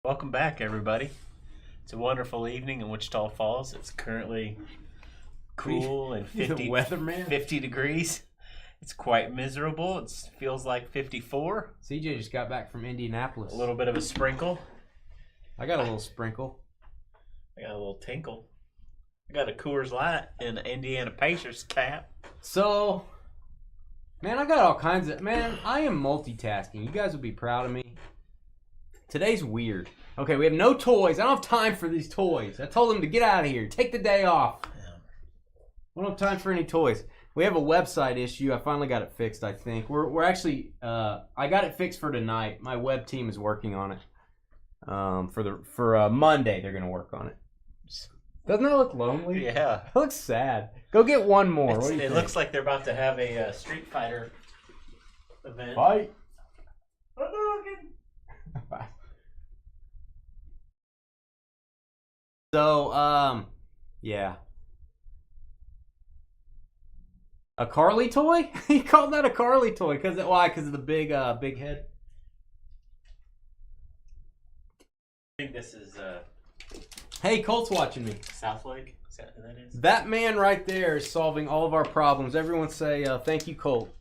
Welcome back, everybody. It's a wonderful evening in Wichita Falls. It's currently cool and 50 degrees. It's quite miserable. It feels like 54. CJ just got back from Indianapolis. A little bit of a sprinkle. I got a little sprinkle. I got a little tinkle. I got a Coors Light and an Indiana Pacers cap. So, man, I got all kinds of... Man, I am multitasking. You guys will be proud of me. Today's weird. Okay, we have no toys. I don't have time for these toys. I told them to get out of here. Take the day off. I don't have time for any toys. We have a website issue. I finally got it fixed, I think. We're actually... I got it fixed for tonight. My web team is working on it. For Monday, they're going to work on it. Doesn't that look lonely? Yeah. It looks sad. Go get one more. It looks like they're about to have a Street Fighter event. Fight. So, yeah. A Carly toy? He called that a Carly toy. Why? Because of the big head? I think this is Hey, Colt's watching me. Southlake. Is that who that is? That man right there is solving all of our problems. Everyone say thank you, Colt.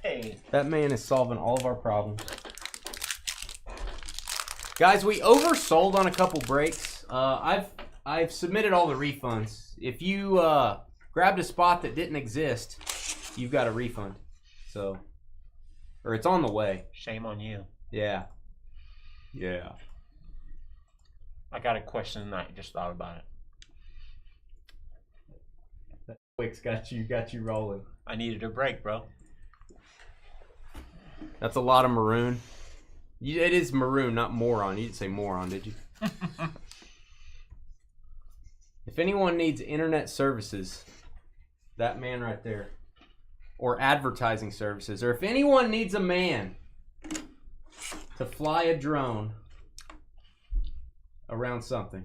Hey. That man is solving all of our problems. Guys, we oversold on a couple breaks. I've submitted all the refunds. If you grabbed a spot that didn't exist, you've got a refund. So, or it's on the way. Shame on you. Yeah. Yeah. I got a question tonight. Just thought about it. That Wick's got you rolling. I needed a break, bro. That's a lot of maroon. It is maroon, not moron. You didn't say moron, did you? If anyone needs internet services, that man right there, or advertising services, or if anyone needs a man to fly a drone around something,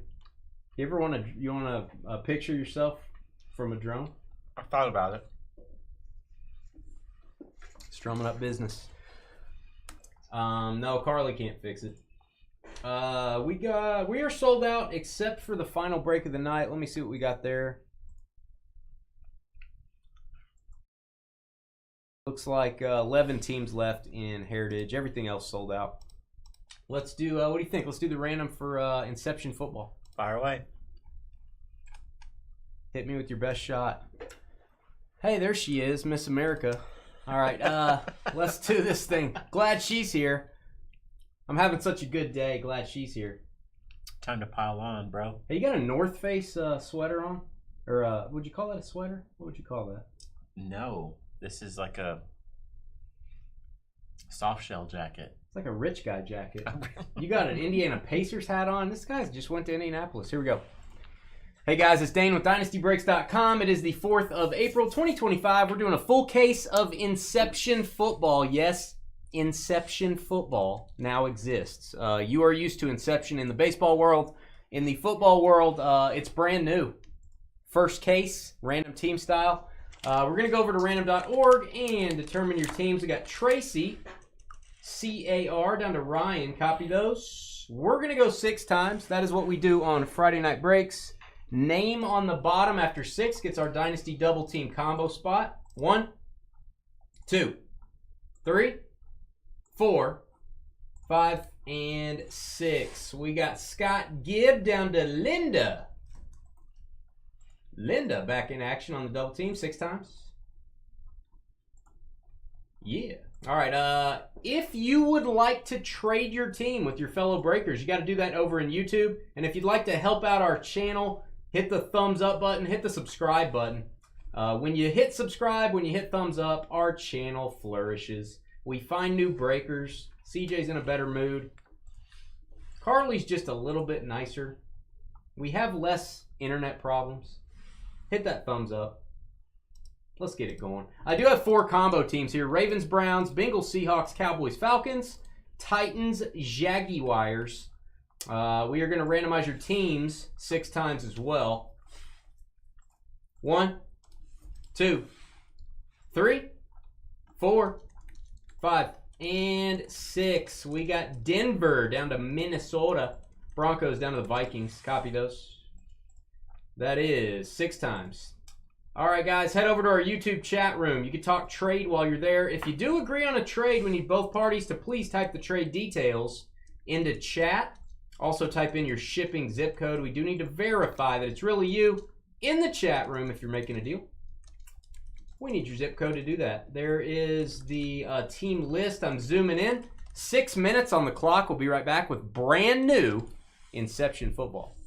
you ever want to picture yourself from a drone? I thought about it. Strumming up business. No, Carly can't fix it. We are sold out except for the final break of the night. Let me see what we got there. Looks like 11 teams left in Heritage. Everything else sold out. Let's do, what do you think? Let's do the random for Inception football. Fire away. Hit me with your best shot. Hey, there she is, Miss America. All right, let's do this thing. Glad she's here. I'm having such a good day. Glad she's here. Time to pile on, bro. Hey, you got a North Face sweater on? Or would you call that a sweater? What would you call that? No, this is like a soft shell jacket. It's like a rich guy jacket. You got an Indiana Pacers hat on? This guy just went to Indianapolis. Here we go. Hey guys, it's Dane with DynastyBreaks.com. It is the 4th of April, 2025. We're doing a full case of Inception football. Yes, Inception football now exists. You are used to Inception in the baseball world. In the football world, it's brand new. First case, random team style. We're going to go over to random.org and determine your teams. We got Tracy, C-A-R, down to Ryan. Copy those. We're going to go 6 times. That is what we do on Friday Night Breaks. Name on the bottom after 6 gets our Dynasty double team combo spot. 1, 2, 3, 4, 5, and 6. We got Scott Gibb down to Linda. Linda back in action on the double team 6 times. Yeah. All right. If you would like to trade your team with your fellow breakers, you got to do that over in YouTube. And if you'd like to help out our channel, hit the thumbs up button, hit the subscribe button. When you hit subscribe, when you hit thumbs up, our channel flourishes. We find new breakers. CJ's in a better mood. Carly's just a little bit nicer. We have less internet problems. Hit that thumbs up. Let's get it going. I do have 4 combo teams here. Ravens, Browns, Bengals, Seahawks, Cowboys, Falcons, Titans, Jaguars. We are going to randomize your teams 6 times as well. 1, 2, 3, 4, 5, and 6. We got Denver down to Minnesota. Broncos down to the Vikings. Copy those. That is 6 times. All right, guys, head over to our YouTube chat room. You can talk trade while you're there. If you do agree on a trade, we need both parties to please type the trade details into chat. Also type in your shipping zip code. We do need to verify that it's really you in the chat room if you're making a deal. We need your zip code to do that. There is the team list. I'm zooming in. 6 minutes on the clock. We'll be right back with brand new Inception football.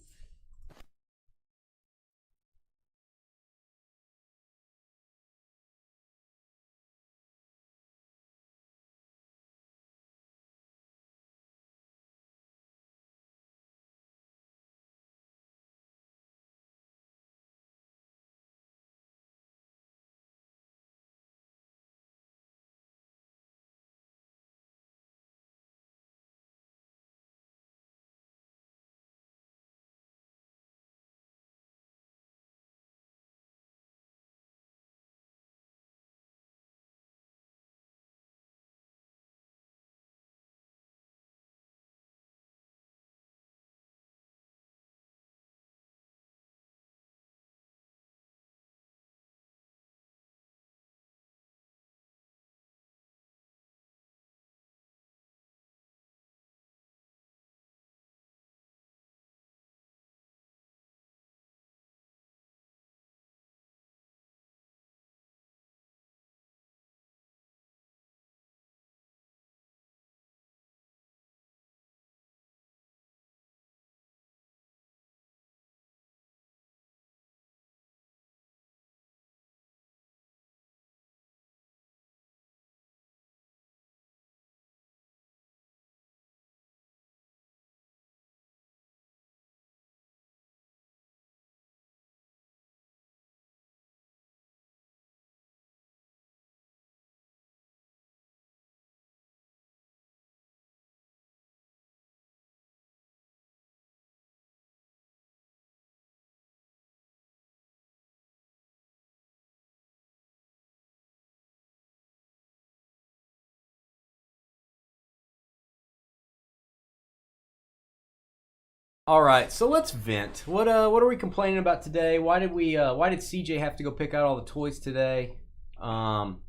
All right, so let's vent. What are we complaining about today? Why did CJ have to go pick out all the toys today? No,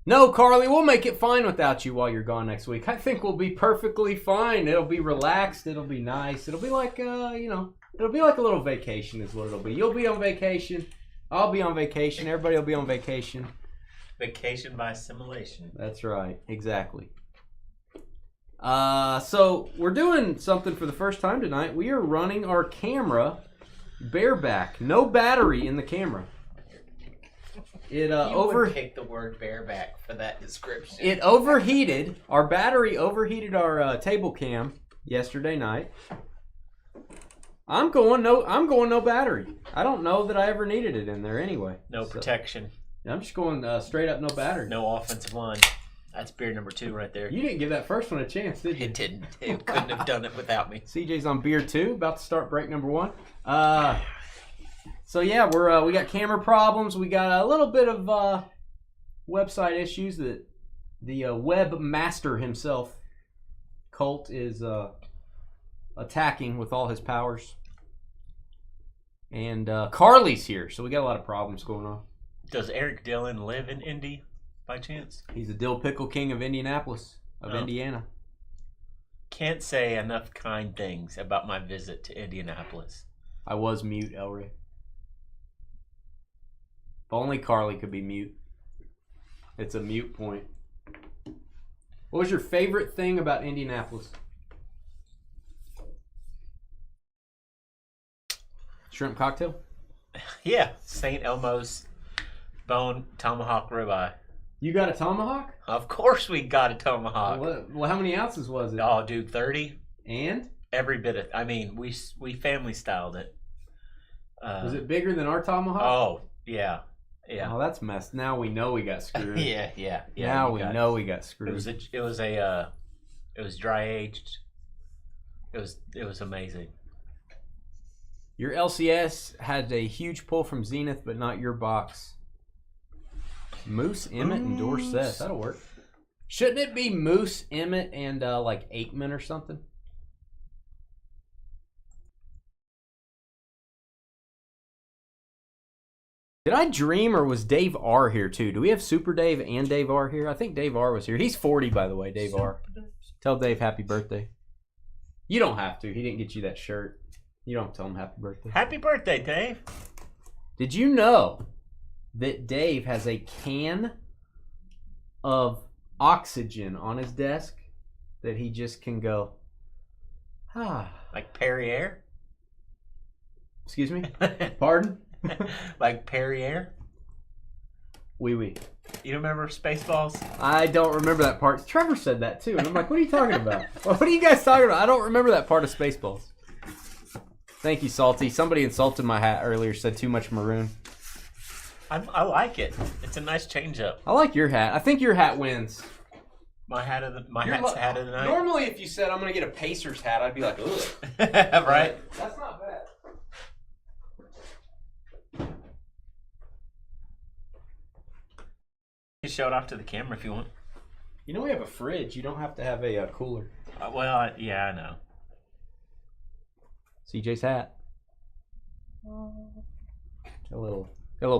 Carly, we'll make it fine without you while you're gone next week. I think we'll be perfectly fine. It'll be relaxed. It'll be nice. It'll be like it'll be like a little vacation is what it'll be. You'll be on vacation. I'll be on vacation. Everybody will be on vacation. Vacation by assimilation. That's right. Exactly. So we're doing something for the first time tonight. We are running our camera bareback. No battery in the camera. It would pick the word bareback for that description. It overheated. Our battery overheated our table cam yesterday night. I'm going no battery. I don't know that I ever needed it in there anyway. No protection. I'm just going straight up no battery. No offensive line. That's beer number 2 right there. You didn't give that first one a chance, did you? It didn't. It couldn't have done it without me. CJ's on beer 2, about to start break number 1. So yeah, we got camera problems. We got a little bit of website issues that the webmaster himself, Colt, is attacking with all his powers. And Carly's here, so we got a lot of problems going on. Does Eric Dillon live in Indy by chance? He's the dill pickle king of Indianapolis, Indiana. Can't say enough kind things about my visit to Indianapolis. I was mute, Elray. If only Carly could be mute. It's a mute point. What was your favorite thing about Indianapolis? Shrimp cocktail? Yeah, St. Elmo's bone tomahawk ribeye. You got a tomahawk? Of course we got a tomahawk. Well, how many ounces was it? Oh, dude, 30. And? Every bit of. I mean, we family styled it. Was it bigger than our tomahawk? Oh, yeah. Yeah. Oh, that's messed. Now we know we got screwed. Yeah. Now we know we got screwed. It was dry aged. It was amazing. Your LCS had a huge pull from Zenith, but not your box. Moose, Emmett, and Dorset. That'll work. Shouldn't it be Moose, Emmett, and like Aikman or something? Did I dream or was Dave R here too? Do we have Super Dave and Dave R here? I think Dave R was here. He's 40, by the way, Dave R. Tell Dave happy birthday. You don't have to. He didn't get you that shirt. You don't have to tell him happy birthday. Happy birthday, Dave. Did you know that Dave has a can of oxygen on his desk that he just can go, Like Perrier? Excuse me? Pardon? Like Perrier? Oui. You remember Spaceballs? I don't remember that part. Trevor said that too, and I'm like, what are you talking about? What are you guys talking about? I don't remember that part of Spaceballs. Thank you, Salty. Somebody insulted my hat earlier, said too much maroon. I like it. It's a nice change up. I like your hat. I think your hat wins. My hat's hat of the night. Normally, if you said I'm gonna get a Pacers hat, I'd be like, ugh. Right? That's not bad. You can show it off to the camera if you want. You know we have a fridge. You don't have to have a cooler. Yeah, I know. CJ's hat. A little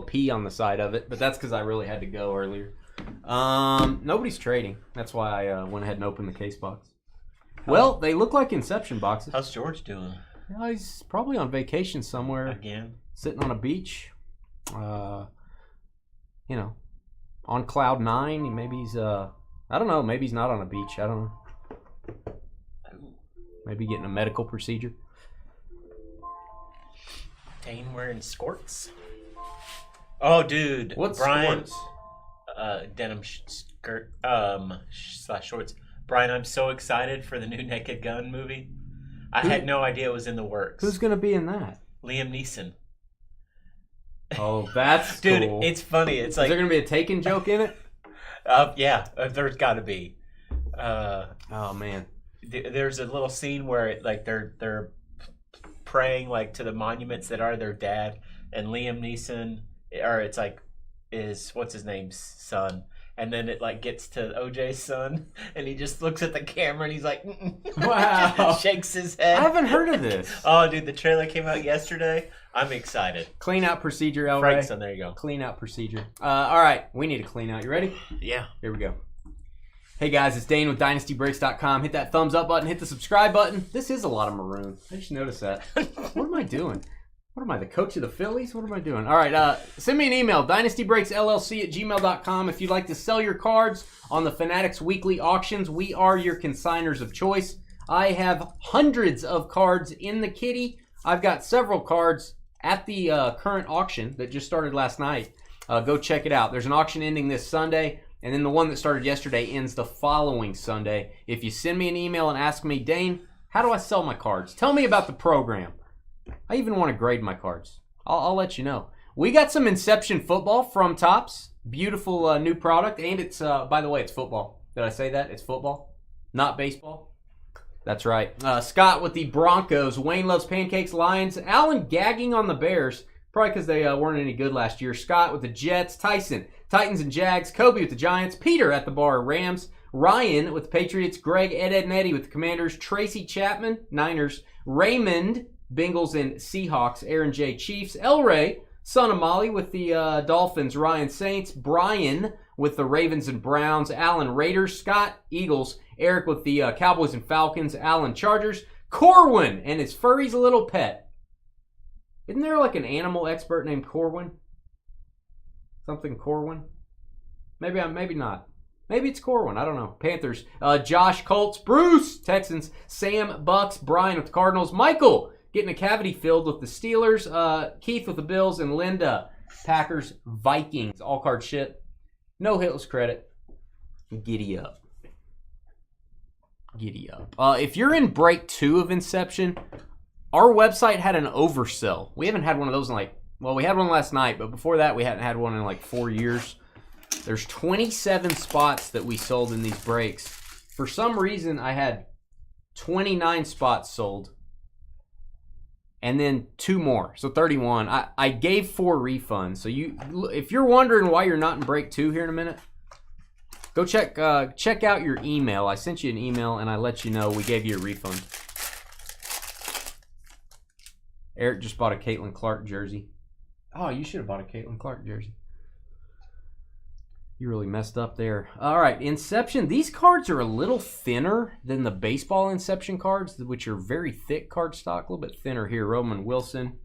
pee on the side of it, but that's because I really had to go earlier. Nobody's trading. That's why I went ahead and opened the case box. Well, they look like Inception boxes. How's George doing? He's probably on vacation somewhere. Again? Sitting on a beach. On cloud 9. Maybe he's I don't know. Maybe he's not on a beach. I don't know. Maybe getting a medical procedure. Dane wearing skirts. Oh, dude. What's Brian? skirts? Denim skirt / shorts. Brian, I'm so excited for the new Naked Gun movie. I had no idea it was in the works. Who's gonna be in that? Liam Neeson. Oh, that's dude, cool. It's funny. It's like, is there gonna be a Taken joke in it? Yeah, there's got to be. Oh man. There's a little scene where they're praying like to the monuments that are their dad, and Liam Neeson, or it's like what's his name's son, and then it like gets to OJ's son, and he just looks at the camera and he's like, wow, shakes his head. I haven't heard of this. Oh, dude, the trailer came out yesterday. I'm excited. Clean out procedure, El Frank's Rey. son, there you go. Clean out procedure. All right, we need to clean out. You ready? Yeah. Here we go. Hey guys, it's Dane with DynastyBreaks.com. Hit that thumbs up button, hit the subscribe button. This is a lot of maroon. I just noticed that. What am I doing? What am I, the coach of the Phillies? What am I doing? All right, send me an email, dynastybreaksllc@gmail.com. If you'd like to sell your cards on the Fanatics Weekly Auctions, we are your consigners of choice. I have hundreds of cards in the kitty. I've got several cards at the current auction that just started last night. Go check it out. There's an auction ending this Sunday. And then the one that started yesterday ends the following Sunday. If you send me an email and ask me, Dane, how do I sell my cards? Tell me about the program. I even want to grade my cards. I'll let you know. We got some Inception football from Topps. Beautiful new product. And it's, by the way, it's football. Did I say that? It's football, not baseball. That's right. Scott with the Broncos. Wayne loves pancakes, Lions. Allen gagging on the Bears. Probably because they weren't any good last year. Scott with the Jets. Tyson, Titans and Jags. Kobe with the Giants. Peter at the bar, Rams. Ryan with the Patriots. Greg, Ed and Eddie with the Commanders. Tracy Chapman, Niners. Raymond, Bengals and Seahawks. Aaron J, Chiefs. El Rey, son of Molly with the Dolphins. Ryan, Saints. Brian with the Ravens and Browns. Alan, Raiders. Scott, Eagles. Eric with the Cowboys and Falcons. Alan, Chargers. Corwin and his furry's little pet. Isn't there like an animal expert named Corwin? Something Corwin? Maybe not. Maybe it's Corwin. I don't know. Panthers. Josh, Colts. Bruce, Texans. Sam, Bucks. Brian with the Cardinals. Michael getting a cavity filled with the Steelers. Keith with the Bills. And Linda, Packers, Vikings. All card shit. No hitless credit. Giddy up. Giddy up. If you're in break 2 of Inception, our website had an oversell. We haven't had one of those in we had one last night, but before that we hadn't had one in 4 years. There's 27 spots that we sold in these breaks. For some reason, I had 29 spots sold. And then 2 more, so 31. I gave 4 refunds. So if you're wondering why you're not in break 2 here in a minute, go check out your email. I sent you an email and I let you know we gave you a refund. Eric just bought a Caitlin Clark jersey. Oh, you should have bought a Caitlin Clark jersey. You really messed up there. All right, Inception. These cards are a little thinner than the baseball Inception cards, which are very thick card stock. A little bit thinner here. Roman Wilson.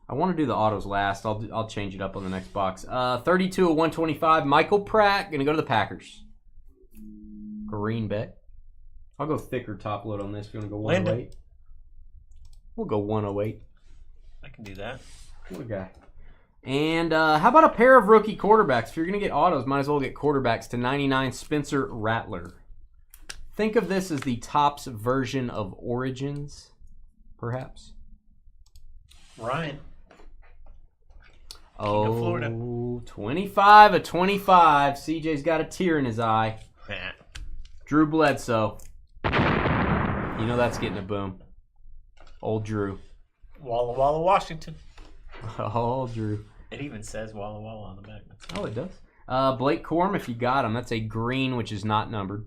I want to do the autos last. I'll change it up on the next box. 32 of 125. Michael Pratt. Going to go to the Packers. Green bet. I'll go thicker top load on this. If you want to go 108. We'll go 108. I can do that. What a guy. And how about a pair of rookie quarterbacks? If you're going to get autos, might as well get quarterbacks to 99. Spencer Rattler. Think of this as the Topps version of Origins, perhaps. Ryan. Oh, Florida. 25 of 25. CJ's got a tear in his eye. Drew Bledsoe. You know that's getting a boom. Old Drew. Walla Walla, Washington. Oh, Drew. It even says Walla Walla on the back. Oh, it does. Blake Corum, if you got him. That's a green, which is not numbered.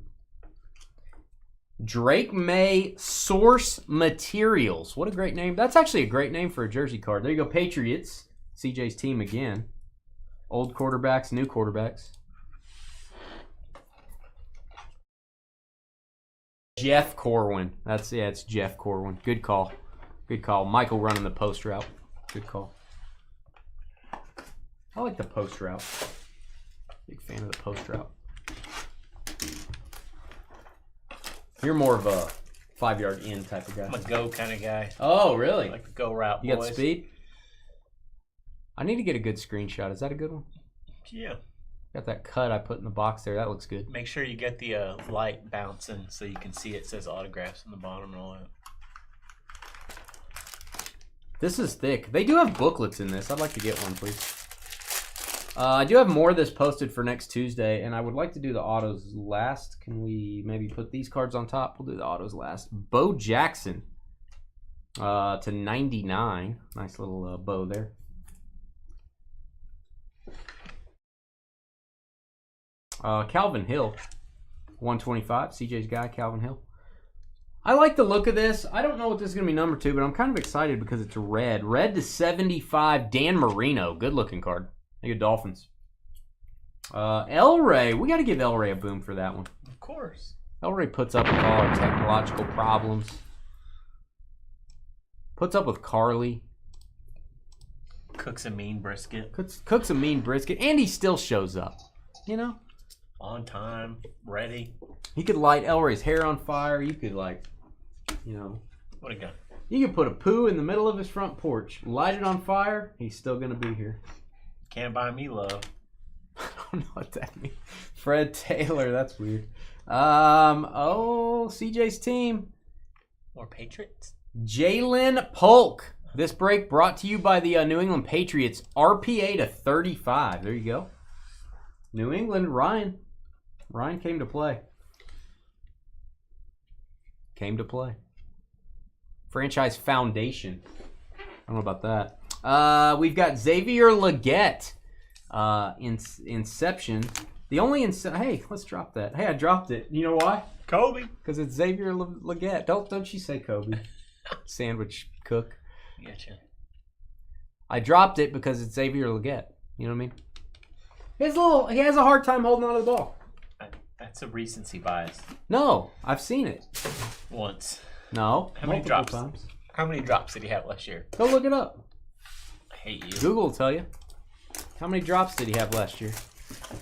Drake May Source Materials. What a great name. That's actually a great name for a jersey card. There you go, Patriots. CJ's team again. Old quarterbacks, new quarterbacks. Jeff Corwin. It's Jeff Corwin. Good call. Good call. Michael running the post route. Good call. I like the post route. Big fan of the post route. You're more of a 5-yard in type of guy. I'm a go kind of guy. Oh, really? I like the go route, You boys. got speed? I need to get a good screenshot. Is that a good one? Yeah. Got that cut I put in the box there. That looks good. Make sure you get the light bouncing so you can see it says autographs on the bottom and all that. This is thick. They do have booklets in this. I'd like to get one, please. I do have more of this posted for next Tuesday, and I would like to do the autos last. Can we maybe put these cards on top? We'll do the autos last. Bo Jackson to 99. Nice little bow there. Calvin Hill, 125. CJ's guy, Calvin Hill. I like the look of this. I don't know what this is going to be number 2, but I'm kind of excited because it's red. Red to 75, Dan Marino. Good looking card. I get Dolphins. Elray. We got to give Elray a boom for that one. Of course. Elray puts up with all our technological problems. Puts up with Carly. Cooks a mean brisket. Cooks a mean brisket. And he still shows up. You know? On time. Ready. He could light Elray's hair on fire. You could What a guy. You could put a poo in the middle of his front porch. Light it on fire. He's still going to be here. Can't buy me love. I don't know what that means. Fred Taylor. That's weird. CJ's team. More Patriots. Jalen Polk. This break brought to you by the New England Patriots. RPA to 35. There you go. New England. Ryan. Ryan came to play. Franchise Foundation. I don't know about that. We've got Xavier Legette. Inception. The only Hey, let's drop that. Hey, I dropped it. You know why? Kobe. Because it's Xavier Legette. Don't you say Kobe. Sandwich cook. Gotcha. I dropped it because it's Xavier Legette. You know what I mean? He has a hard time holding on to the ball. That's a recency bias. No, I've seen it. Once. No. How many drops? Times. How many drops did he have last year? Go look it up. I hate you. Google will tell you. How many drops did he have last year?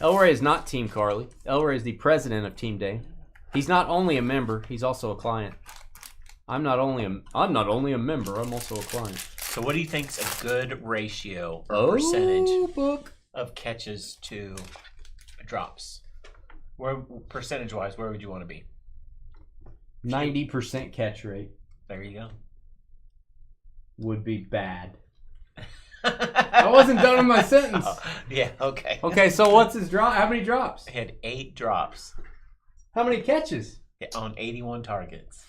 Elray is not Team Carly. Elray is the president of Team Dane. He's not only a member, he's also a client. I'm not only a member, I'm also a client. So what do you think's a good ratio or percentage of catches to drops? Where percentage-wise, where would you want to be? 90% catch rate. There you go. Would be bad. I wasn't done with my sentence. Oh, yeah, okay. Okay, so what's his drop? How many drops? He had 8 drops. How many catches? On 81 targets.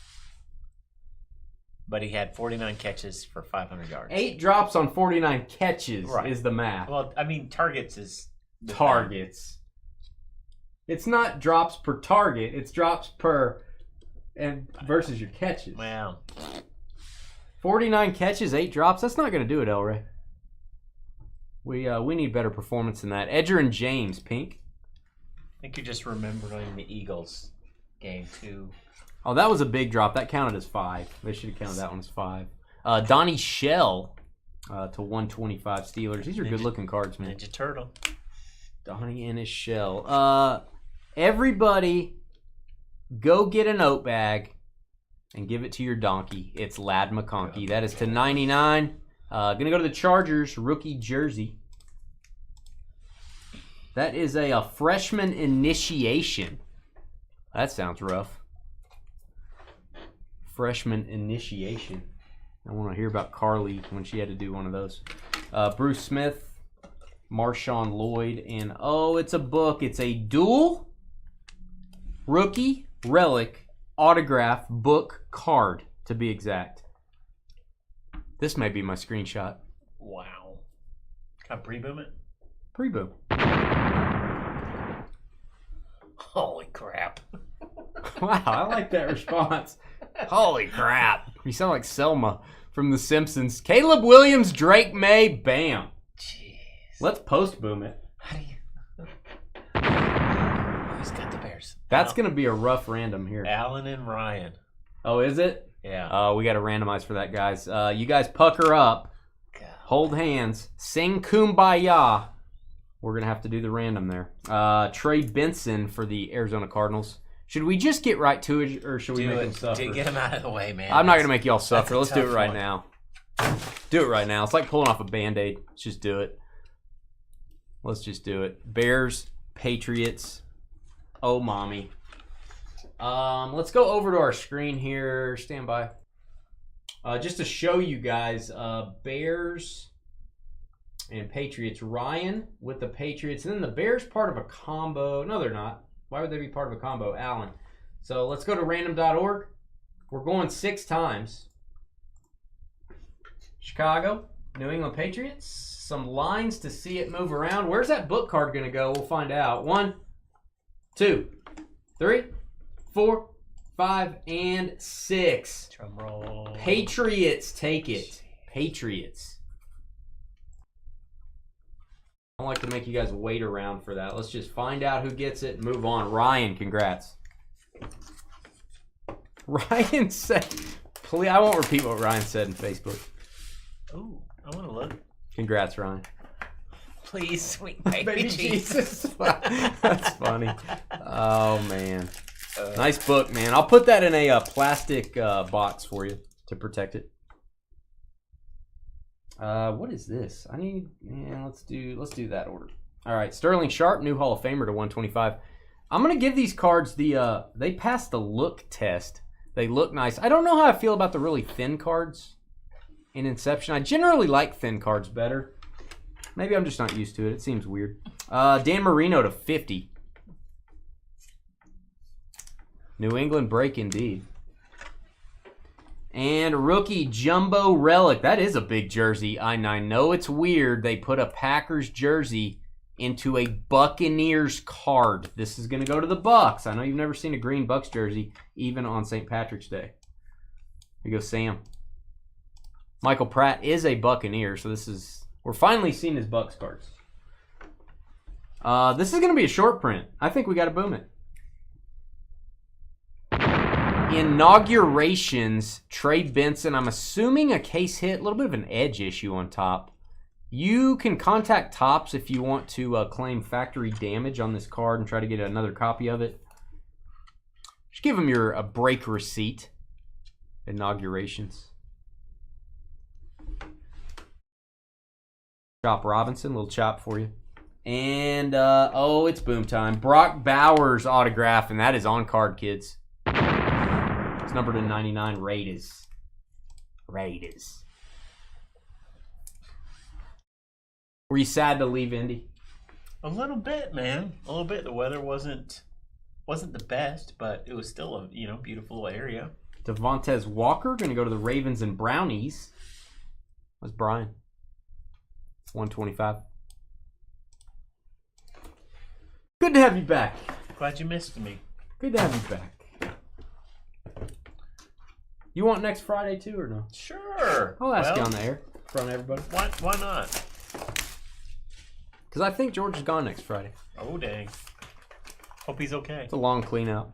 But he had 49 catches for 500 yards. 8 drops on 49 catches is the math. Well, I mean, targets is... Targets. It's not drops per target. It's drops per... and versus your catches. Wow. 49 catches, 8 drops. That's not going to do it, Elray. We need better performance than that. Edger and James, pink. I think you're just remembering the Eagles game, too. Oh, that was a big drop. That counted as 5. They should have counted that one as 5. Donnie Shell to 125 Steelers. These are good-looking cards, man. Ninja Turtle. Donnie and his shell. Everybody, go get a note bag and give it to your donkey. It's Lad McConkey. That is to 99. Gonna go to the Chargers rookie jersey. That is a freshman initiation. That sounds rough. Freshman initiation. I want to hear about Carly when she had to do one of those. Bruce Smith, Marshawn Lloyd, and it's a book. It's a dual rookie relic autograph book card, to be exact. This may be my screenshot. Wow. Can I pre-boom it? Pre-boom. Holy crap. Wow, I like that response. Holy crap. You sound like Selma from The Simpsons. Caleb Williams, Drake May, bam. Jeez. Let's post-boom it. How do you... Who's got the Bears? That's going to be a rough random here. Allen and Ryan. Oh, is it? Yeah. We got to randomize for that, guys. You guys pucker up. God. Hold hands. Sing Kumbaya. We're going to have to do the random there. Trey Benson for the Arizona Cardinals. Should we just get right to it, or should we make them suffer? Get him out of the way, man. I'm not going to make y'all suffer. Let's do it right now. Do it right now. It's like pulling off a Band-Aid. Let's just do it. Let's just do it. Bears, Patriots. Oh, mommy. Let's go over to our screen here. Stand by. Just to show you guys, Bears and Patriots. Ryan with the Patriots. And then the Bears part of a combo. No, they're not. Why would they be part of a combo? Allen. So let's go to random.org. We're going 6 times. Chicago, New England Patriots. Some lines to see it move around. Where's that book card going to go? We'll find out. 1, 2, 3, 4, 5, and 6. Drum roll. Patriots take it. Patriots. I don't like to make you guys wait around for that. Let's just find out who gets it and move on. Ryan, congrats. Ryan said, please, I won't repeat what Ryan said in Facebook. Ooh, I want to look. Congrats, Ryan. Please, sweet baby Jesus. That's funny. Oh, man. Nice book, man. I'll put that in a plastic box for you to protect it. What is this? Let's do that order. All right, Sterling Sharp, new Hall of Famer to 125. I'm gonna give these cards they passed the look test. They look nice. I don't know how I feel about the really thin cards in Inception. I generally like thin cards better. Maybe I'm just not used to it. It seems weird. Dan Marino to 50. New England break indeed. And rookie Jumbo Relic. That is a big jersey. I know it's weird. They put a Packers jersey into a Buccaneers card. This is going to go to the Bucs. I know you've never seen a green Bucs jersey, even on St. Patrick's Day. Here goes Sam. Michael Pratt is a Buccaneer, so we're finally seeing his Bucs cards. This is going to be a short print. I think we got to boom it. Inaugurations, Trey Benson. I'm assuming a case hit, a little bit of an edge issue on top. You can contact Topps if you want to claim factory damage on this card and try to get another copy of it. Just give them your break receipt. Inaugurations. Chop Robinson, little chop for you. And, it's boom time. Brock Bowers autograph, and that is on card, kids. It's numbered to 99. Raiders. Were you sad to leave Indy? A little bit, man. A little bit. The weather wasn't the best, but it was still a beautiful area. Devontae Walker going to go to the Ravens and Brownies. That's Brian. 125. Good to have you back. Glad you missed me. Good to have you back. You want next Friday too or no? Sure. I'll ask you on the air in front of everybody. Why not? Because I think George is gone next Friday. Oh, dang. Hope he's okay. It's a long clean out.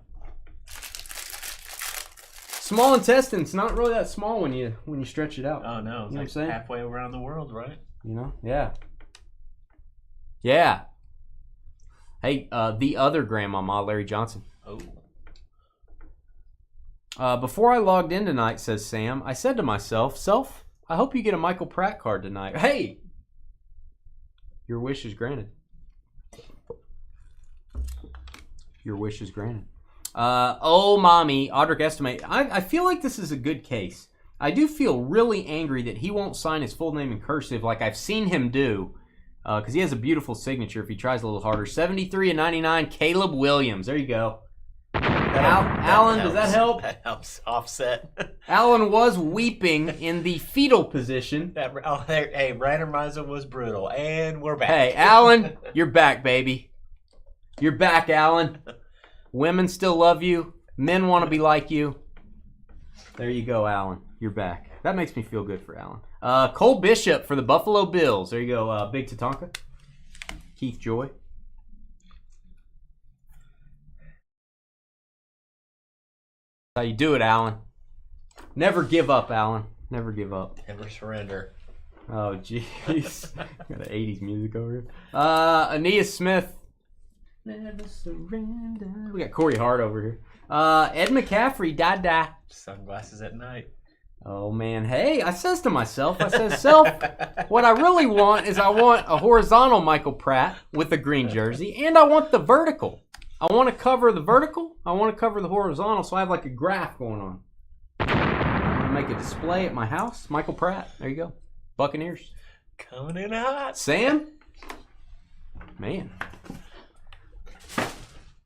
Small intestine's not really that small when you stretch it out. Oh, no. It's like saying? Halfway around the world, right? You know? Yeah. Yeah. Hey, the other grandmama, Larry Johnson. Oh. Before I logged in tonight, says Sam, I said to myself, I hope you get a Michael Pratt card tonight. Hey! Your wish is granted. Your wish is granted. Oh, mommy, Audric Estimate. I feel like this is a good case. I do feel really angry that he won't sign his full name in cursive like I've seen him do. Because he has a beautiful signature if he tries a little harder. 73/99, Caleb Williams. There you go. Alan, does that help? That helps offset. Alan was weeping in the fetal position. Hey, Randomizer was brutal. And we're back. Hey, Alan, you're back, baby. You're back, Alan. Women still love you. Men want to be like you. There you go, Alan. You're back. That makes me feel good for Alan. Cole Bishop for the Buffalo Bills. There you go, Big Tatanka. Keith Joy. How you do it, Alan. Never give up, Alan. Never give up. Never surrender. Oh, jeez. Got the 80s music over here. Aeneas Smith. Never surrender. We got Corey Hart over here. Ed McCaffrey, Dada. Sunglasses at night. Oh, man. Hey, I says to myself, self, what I really want is I want a horizontal Michael Pratt with a green jersey, and I want the vertical. I want to cover the vertical. I want to cover the horizontal, so I have like a graph going on. I'm going to make a display at my house. Michael Pratt. There you go. Buccaneers. Coming in hot. Sam? Man.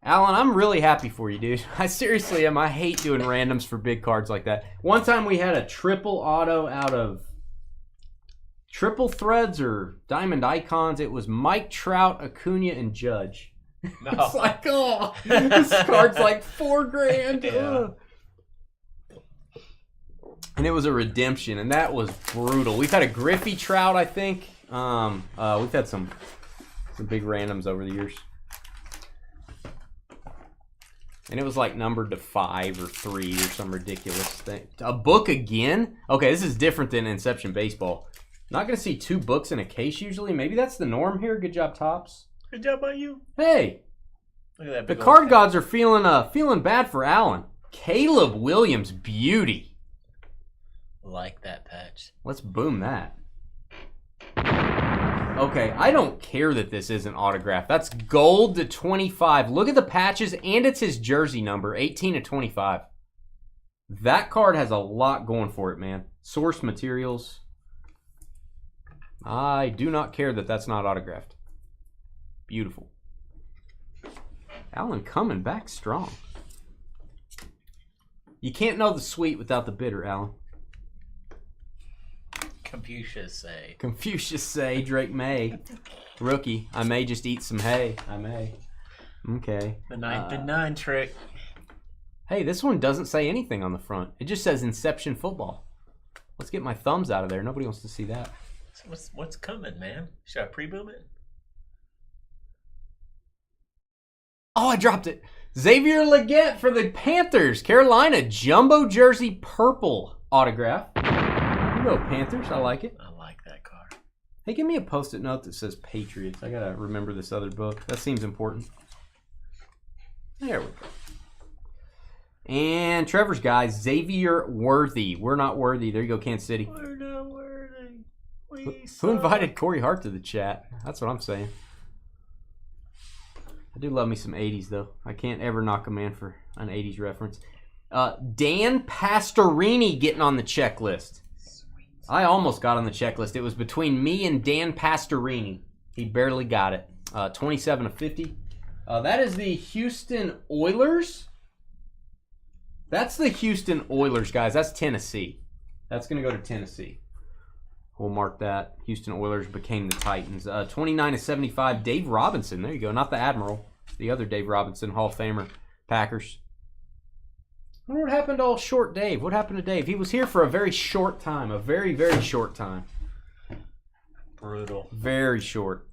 Alan, I'm really happy for you, dude. I seriously am. I hate doing randoms for big cards like that. One time we had a triple auto out of triple threads or diamond icons. It was Mike Trout, Acuna, and Judge. No. It's like, oh, this card's like $4,000. Yeah. And it was a redemption, and that was brutal. We've had a Griffey Trout, I think. We've had some big randoms over the years. And it was like numbered to 5 or 3 or some ridiculous thing. A book again? Okay, this is different than Inception Baseball. Not going to see 2 books in a case usually. Maybe that's the norm here. Good job, Tops. Good job by you. Hey. Look at that. The card gods are feeling bad for Alan. Caleb Williams, beauty. Like that patch. Let's boom that. Okay, I don't care that this isn't autographed. That's gold to 25. Look at the patches, and it's his jersey number, 18/25. That card has a lot going for it, man. Source materials. I do not care that that's not autographed. Beautiful. Alan coming back strong. You can't know the sweet without the bitter, Alan. Confucius say, Drake May. Rookie, I may just eat some hay. I may. Okay. The 9th and 9 trick. Hey, this one doesn't say anything on the front. It just says Inception Football. Let's get my thumbs out of there. Nobody wants to see that. So what's coming, man? Should I pre-boom it? Oh, I dropped it. Xavier Legette for the Panthers. Carolina, jumbo jersey purple autograph. Go Panthers, I like it. I like that card. Hey, give me a post-it note that says Patriots. I gotta remember this other book. That seems important. There we go. And Trevor's guy, Xavier Worthy. We're not worthy. There you go, Kansas City. We're not worthy. Who invited Corey Hart to the chat? That's what I'm saying. I do love me some 80s, though. I can't ever knock a man for an 80s reference. Dan Pastorini getting on the checklist. I almost got on the checklist. It was between me and Dan Pastorini. He barely got it. 27/50. That is the Houston Oilers. That's the Houston Oilers, guys. That's Tennessee. That's going to go to Tennessee. We'll mark that. Houston Oilers became the Titans. 29/75. Dave Robinson. There you go. Not the Admiral. The other Dave Robinson, Hall of Famer. Packers. I wonder what happened to old short Dave. What happened to Dave? He was here for a very short time. A very, very short time. Brutal. Very short.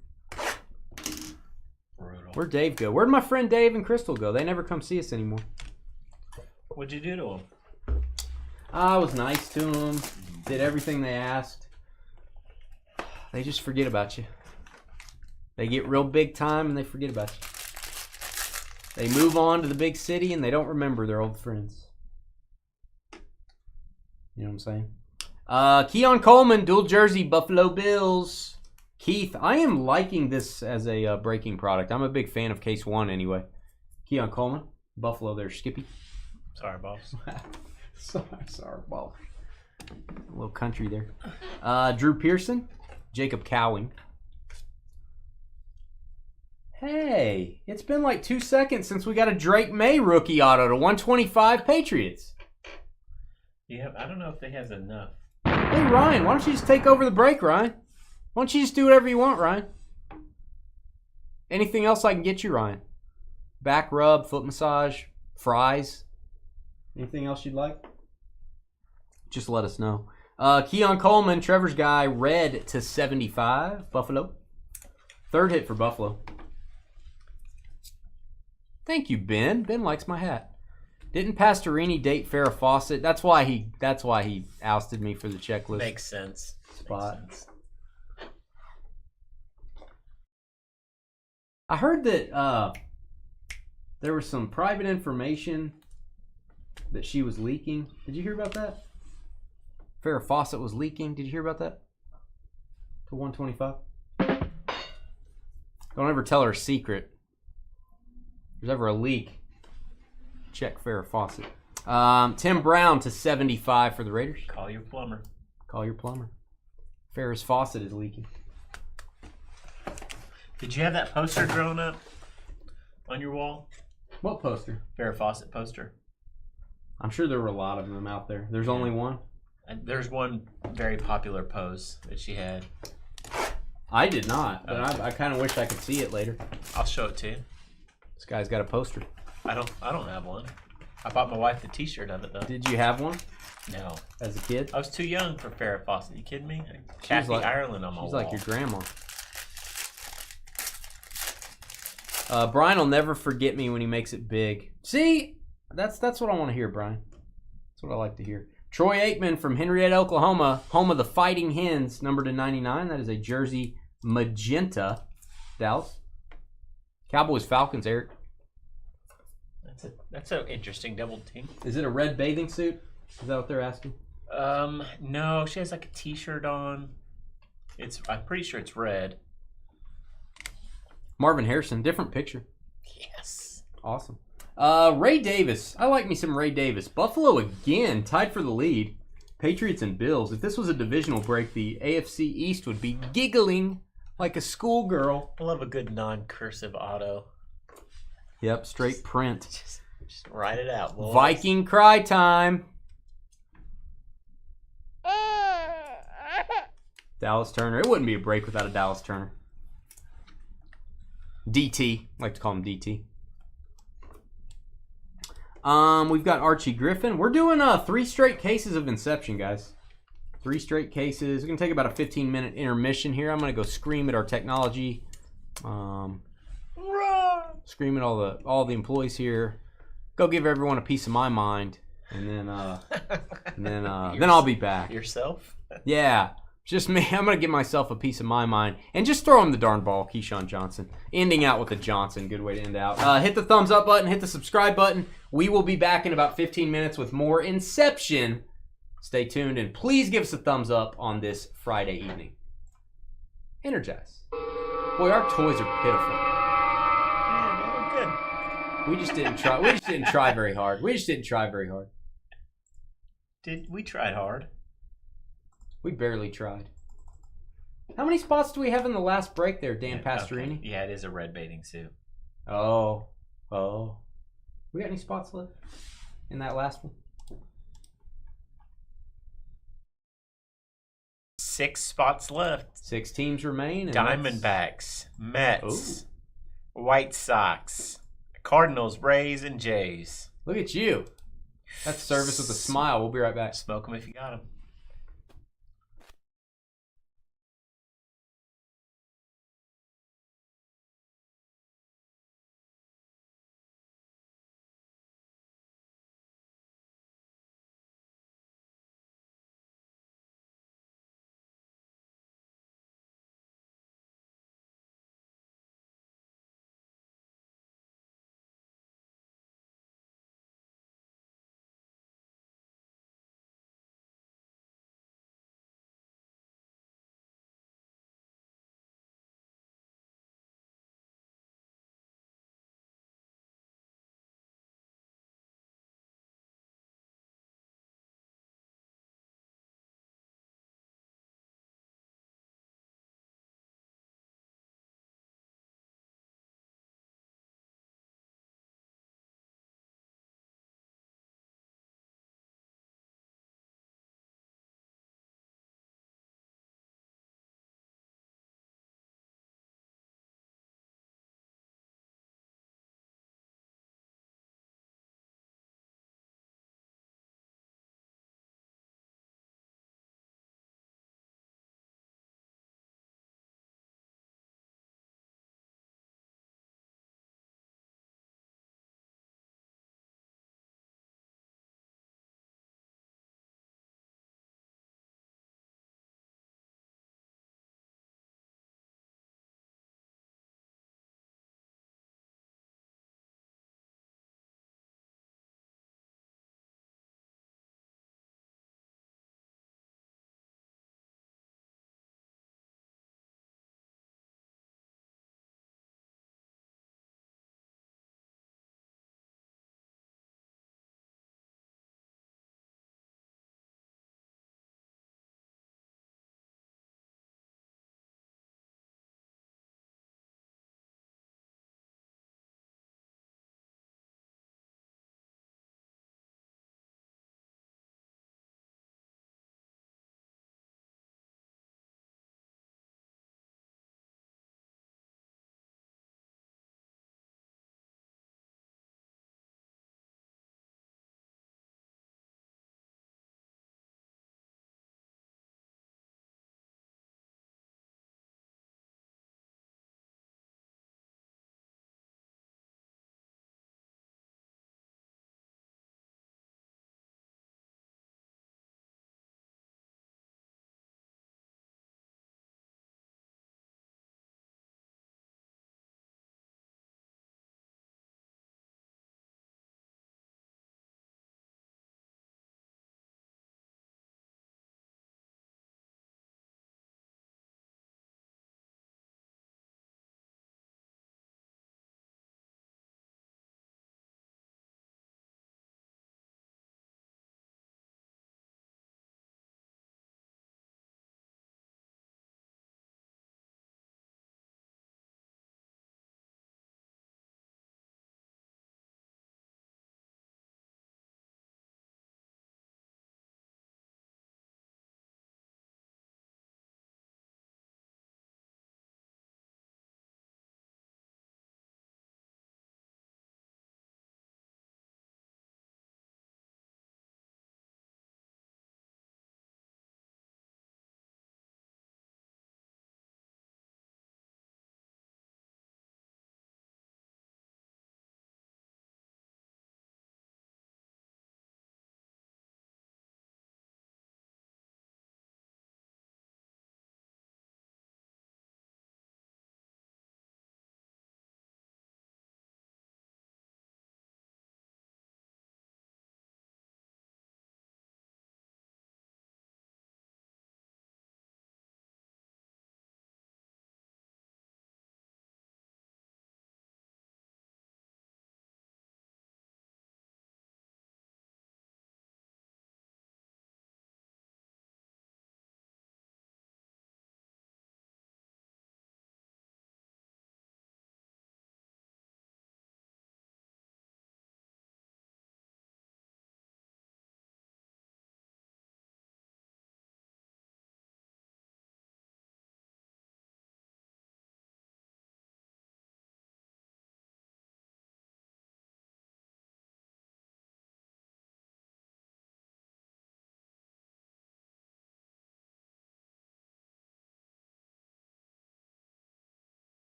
Where'd Dave go? Where'd my friend Dave and Crystal go? They never come see us anymore. What'd you do to them? I was nice to them. Did everything they asked. They just forget about you. They get real big time and they forget about you. They move on to the big city and they don't remember their old friends. You know what I'm saying? Keon Coleman, dual jersey, Buffalo Bills. Keith, I am liking this as a breaking product. I'm a big fan of Case 1 anyway. Keon Coleman, Buffalo there, Skippy. Sorry, boss. Sorry, boss. A little country there. Drew Pearson, Jacob Cowing. Hey, it's been like 2 seconds since we got a Drake May rookie auto to 125 Patriots. Yeah, I don't know if they has enough. Hey, Ryan, why don't you just take over the break, Ryan? Why don't you just do whatever you want, Ryan? Anything else I can get you, Ryan? Back rub, foot massage, fries. Anything else you'd like? Just let us know. Keon Coleman, Trevor's guy, red to 75, Buffalo. Third hit for Buffalo. Thank you, Ben. Ben likes my hat. Didn't Pastorini date Farrah Fawcett? That's why he ousted me for the checklist. Makes sense. Spot. Makes sense. I heard that there was some private information that she was leaking. Did you hear about that? Farrah Fawcett was leaking. Did you hear about that? To 125. Don't ever tell her a secret. If there's ever a leak, check Farrah Fawcett. Tim Brown to 75 for the Raiders. Call your plumber. Call your plumber. Farrah's faucet is leaking. Did you have that poster growing up on your wall? What poster? Farrah Fawcett poster. I'm sure there were a lot of them out there. There's only one. And there's one very popular pose that she had. I did not, but I kind of wish I could see it later. I'll show it to you. This guy's got a poster. I don't have one. I bought my wife the T-shirt of it though. Did you have one? No. As a kid? I was too young for Farrah Fawcett. You kidding me? Kathy Ireland on my wall. She's like your grandma. Brian will never forget me when he makes it big. See, that's what I want to hear, Brian. That's what I like to hear. Troy Aikman from Henrietta, Oklahoma, home of the Fighting Hens, numbered to 99. That is a jersey magenta. Dallas. Cowboys Falcons, Eric. That's an interesting double team. Is it a red bathing suit? Is that what they're asking? No, she has like a T-shirt on. I'm pretty sure it's red. Marvin Harrison, different picture. Yes. Awesome. Ray Davis. I like me some Ray Davis. Buffalo again, tied for the lead. Patriots and Bills. If this was a divisional break, the AFC East would be giggling like a schoolgirl. I love a good non-cursive auto. Yep, straight print. Just write it out, boys. Viking cry time. Dallas Turner. It wouldn't be a break without a Dallas Turner. DT. I like to call him DT. We've got Archie Griffin. We're doing 3 straight cases of Inception, guys. 3 straight cases. We're going to take about a 15-minute intermission here. I'm going to go scream at our technology. Scream at all the employees here. Go give everyone a piece of my mind. And then then I'll be back. Yourself? Yeah. Just me. I'm going to give myself a piece of my mind. And just throw him the darn ball, Keyshawn Johnson. Ending out with a Johnson. Good way to end out. Hit the thumbs up button. Hit the subscribe button. We will be back in about 15 minutes with more Inception. Stay tuned. And please give us a thumbs up on this Friday evening. Energize. Boy, our toys are pitiful. Yeah, they look good. We just didn't try. We just didn't try very hard. We tried hard. We barely tried. How many spots do we have in the last break there, Dan Pastorini? Okay. Yeah, it is a red bathing suit. Oh. We got any spots left in that last one? 6 spots left. 6 teams remain. And Diamondbacks, Mets, White Sox, Cardinals, Rays, and Jays. Look at you. That's service with a smile. We'll be right back. Smoke them if you got them.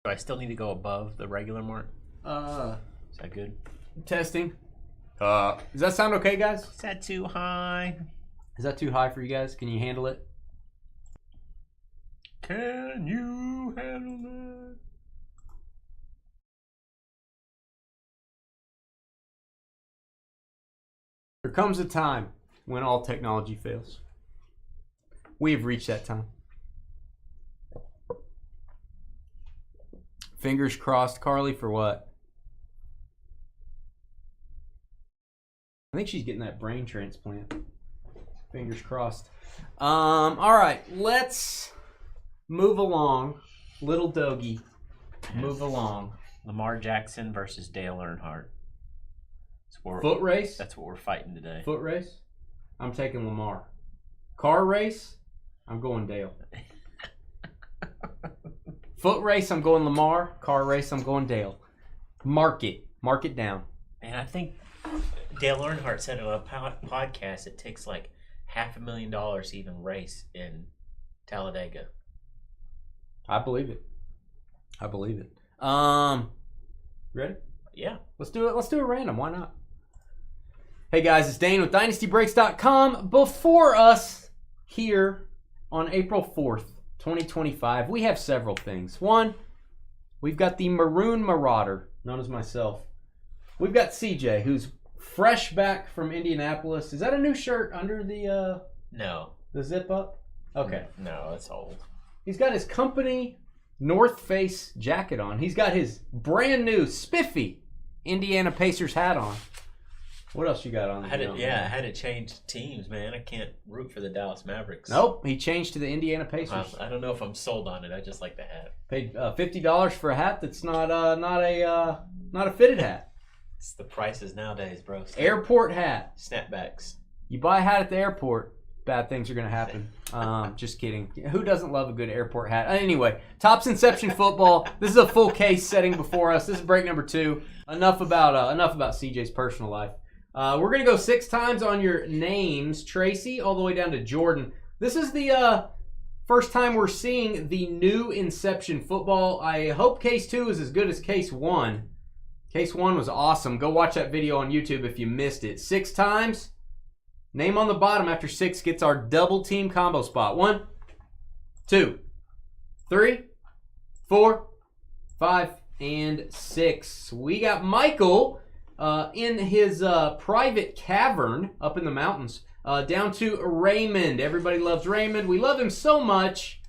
Do I still need to go above the regular mark? Is that good? Testing. Does that sound okay, guys? Is that too high? Is that too high for you guys? Can you handle it? Can you handle that? There comes a time when all technology fails. We have reached that time. Fingers crossed, Carly, for what? I think she's getting that brain transplant. Fingers crossed. All right, let's move along. Little doggy, move along. Lamar Jackson versus Dale Earnhardt. Foot race? That's what we're fighting today. Foot race? I'm taking Lamar. Car race? I'm going Dale. Foot race, I'm going Lamar. Car race, I'm going Dale. Mark it. Mark it down. And I think Dale Earnhardt said on a podcast it takes like $500,000 to even race in Talladega. I believe it. I believe it. Ready? Yeah. Let's do it. Let's do it random. Why not? Hey guys, it's Dane with DynastyBreaks.com. Before us here on April 4th, 2025, we have several things. One, we've got the Maroon Marauder, known as myself. We've got CJ, who's fresh back from Indianapolis. Is that a new shirt under the No. The zip up? Okay. No, that's old. He's got his company North Face jacket on. He's got his brand new spiffy Indiana Pacers hat on. What else you got on? I had to change teams, man. I can't root for the Dallas Mavericks. Nope, he changed to the Indiana Pacers. I don't know if I'm sold on it. I just like the hat. Paid $50 for a hat that's not a fitted hat. It's the prices nowadays, bro. Airport hat. Snapbacks. You buy a hat at the airport, bad things are going to happen. Just kidding. Who doesn't love a good airport hat? Anyway, Topps Inception football. This is a full case setting before us. This is break number 2. Enough about CJ's personal life. We're going to go 6 times on your names, Tracy, all the way down to Jordan. This is the first time we're seeing the new Inception football. I hope case 2 is as good as case 1. Case 1 was awesome. Go watch that video on YouTube if you missed it. 6 times. Name on the bottom after 6 gets our double team combo spot. 1, 2, 3, 4, 5, and 6. We got Michael in his private cavern up in the mountains. Down to Raymond. Everybody loves Raymond. We love him so much,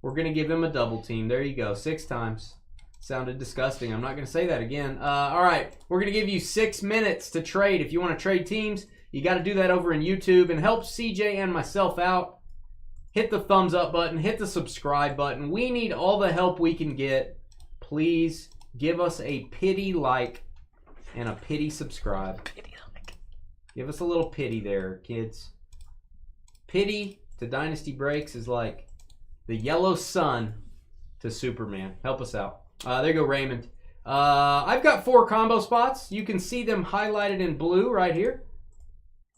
we're going to give him a double team. There you go. 6 times. Sounded disgusting. I'm not going to say that again. All right. We're going to give you 6 minutes to trade. If you want to trade teams, you got to do that over in YouTube and help CJ and myself out. Hit the thumbs up button. Hit the subscribe button. We need all the help we can get. Please give us a pity like and a pity subscribe. Pity like. Give us a little pity there, kids. Pity to Dynasty Breaks is like the yellow sun to Superman. Help us out. There you go, Raymond. I've got 4 combo spots. You can see them highlighted in blue right here.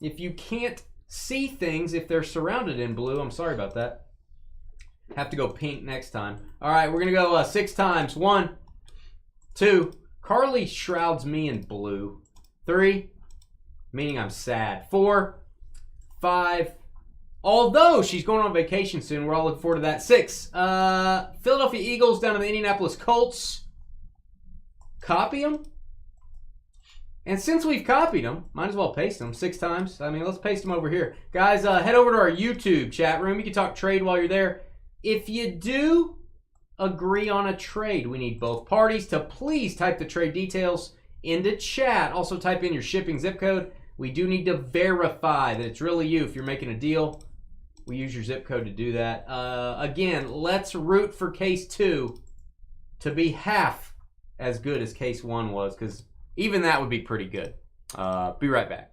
If you can't see things if they're surrounded in blue, I'm sorry about that. Have to go pink next time. All right, we're going to go 6 times. 1, 2. Carly shrouds me in blue. 3, meaning I'm sad. 4, 5. Although she's going on vacation soon, we're all looking forward to that. 6. Philadelphia Eagles down to the Indianapolis Colts. Copy them. And since we've copied them, might as well paste them 6 times. I mean, let's paste them over here. Guys, head over to our YouTube chat room. You can talk trade while you're there. If you do agree on a trade, we need both parties to please type the trade details into chat. Also type in your shipping zip code. We do need to verify that it's really you if you're making a deal. We use your zip code to do that. Again, let's root for case 2 to be half as good as case 1 was, because even that would be pretty good. Be right back.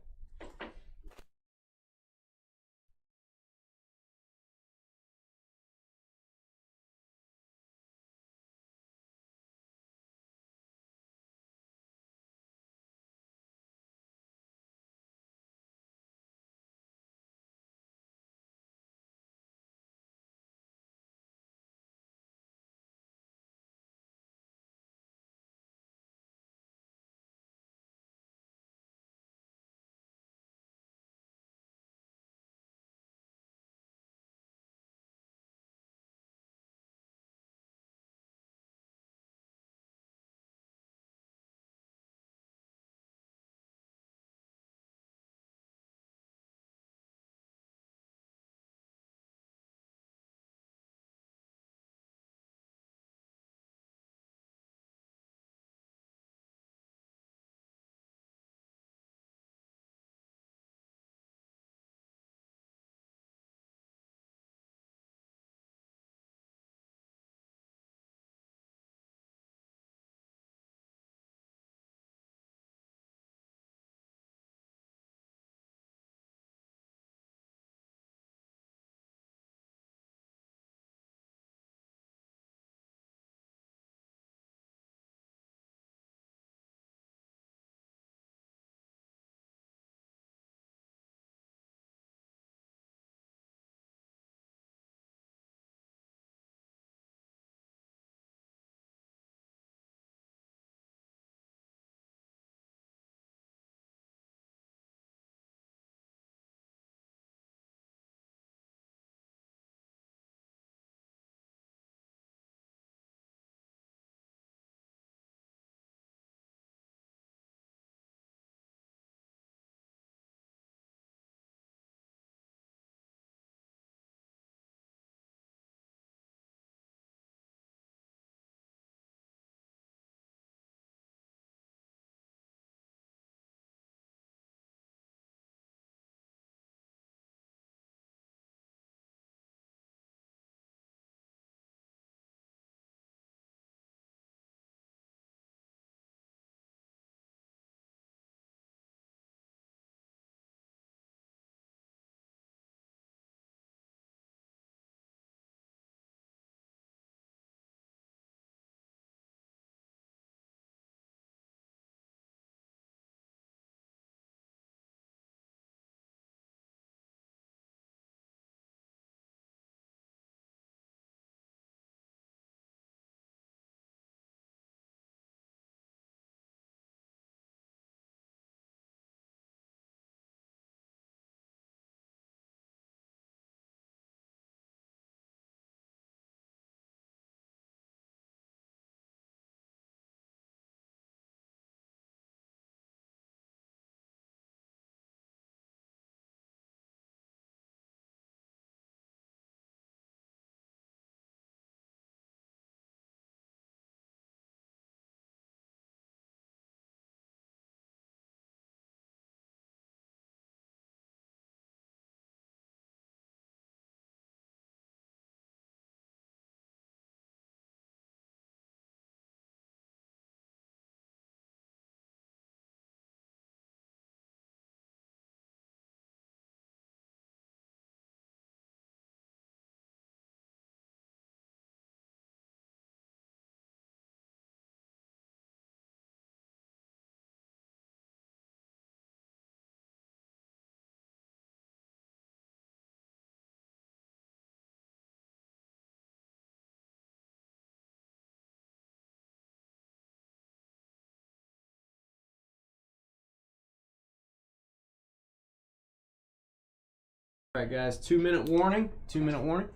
All right, guys. 2-minute warning. 2-minute warning.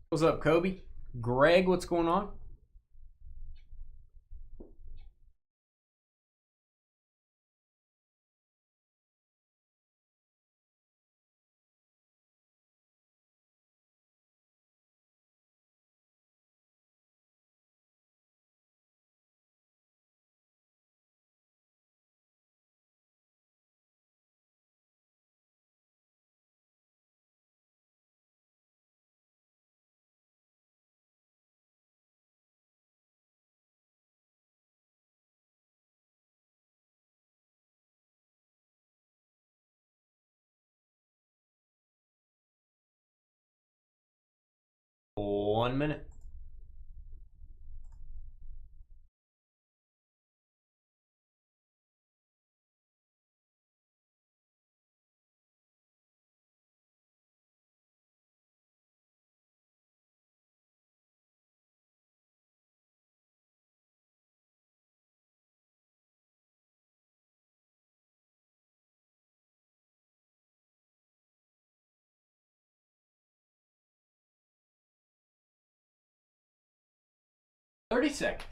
What's up, Kobe? Greg, what's going on? One minute. $30 seconds.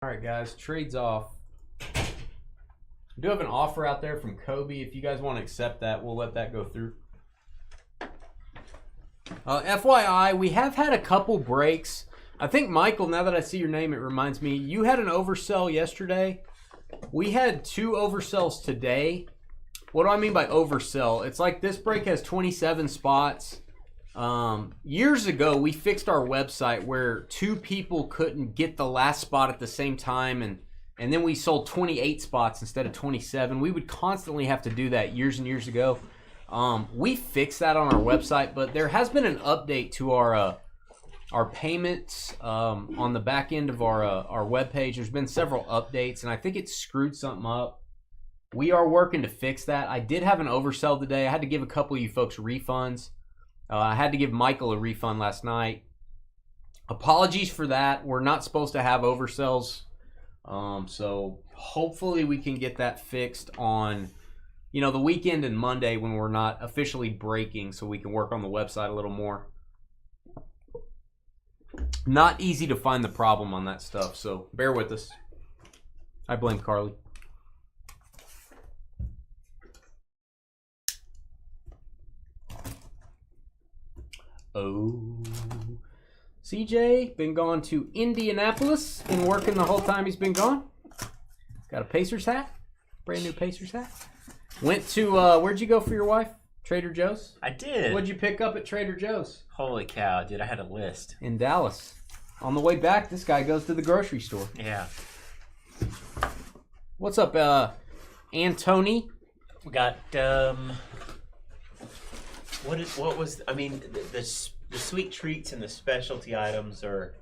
All right, guys, trades off. I do have an offer out there from Kobe. If you guys want to accept that, we'll let that go through. FYI, we have had a couple breaks. I think, Michael, now that I see your name, it reminds me, you had an oversell yesterday. We had 2 oversells today. What do I mean by oversell? It's like this break has 27 spots. Years ago, we fixed our website where 2 people couldn't get the last spot at the same time, and then we sold 28 spots instead of 27. We would constantly have to do that years and years ago. We fixed that on our website, but there has been an update to our payments on the back end of our webpage. There's been several updates, and I think it screwed something up. We are working to fix that. I did have an oversell today. I had to give a couple of you folks refunds. I had to give Michael a refund last night. Apologies for that. We're not supposed to have oversells. So hopefully we can get that fixed on, the weekend and Monday when we're not officially breaking, so we can work on the website a little more. Not easy to find the problem on that stuff, so bear with us. I blame Carly. Oh, CJ been gone to Indianapolis. Been working the whole time he's been gone. Got a Pacers hat, brand new Pacers hat. Went to where'd you go for your wife? Trader Joe's. I did. What'd you pick up at Trader Joe's? Holy cow, dude! I had a list in Dallas. On the way back, this guy goes to the grocery store. Yeah. What's up, Antony? We got the sweet treats and the specialty items are.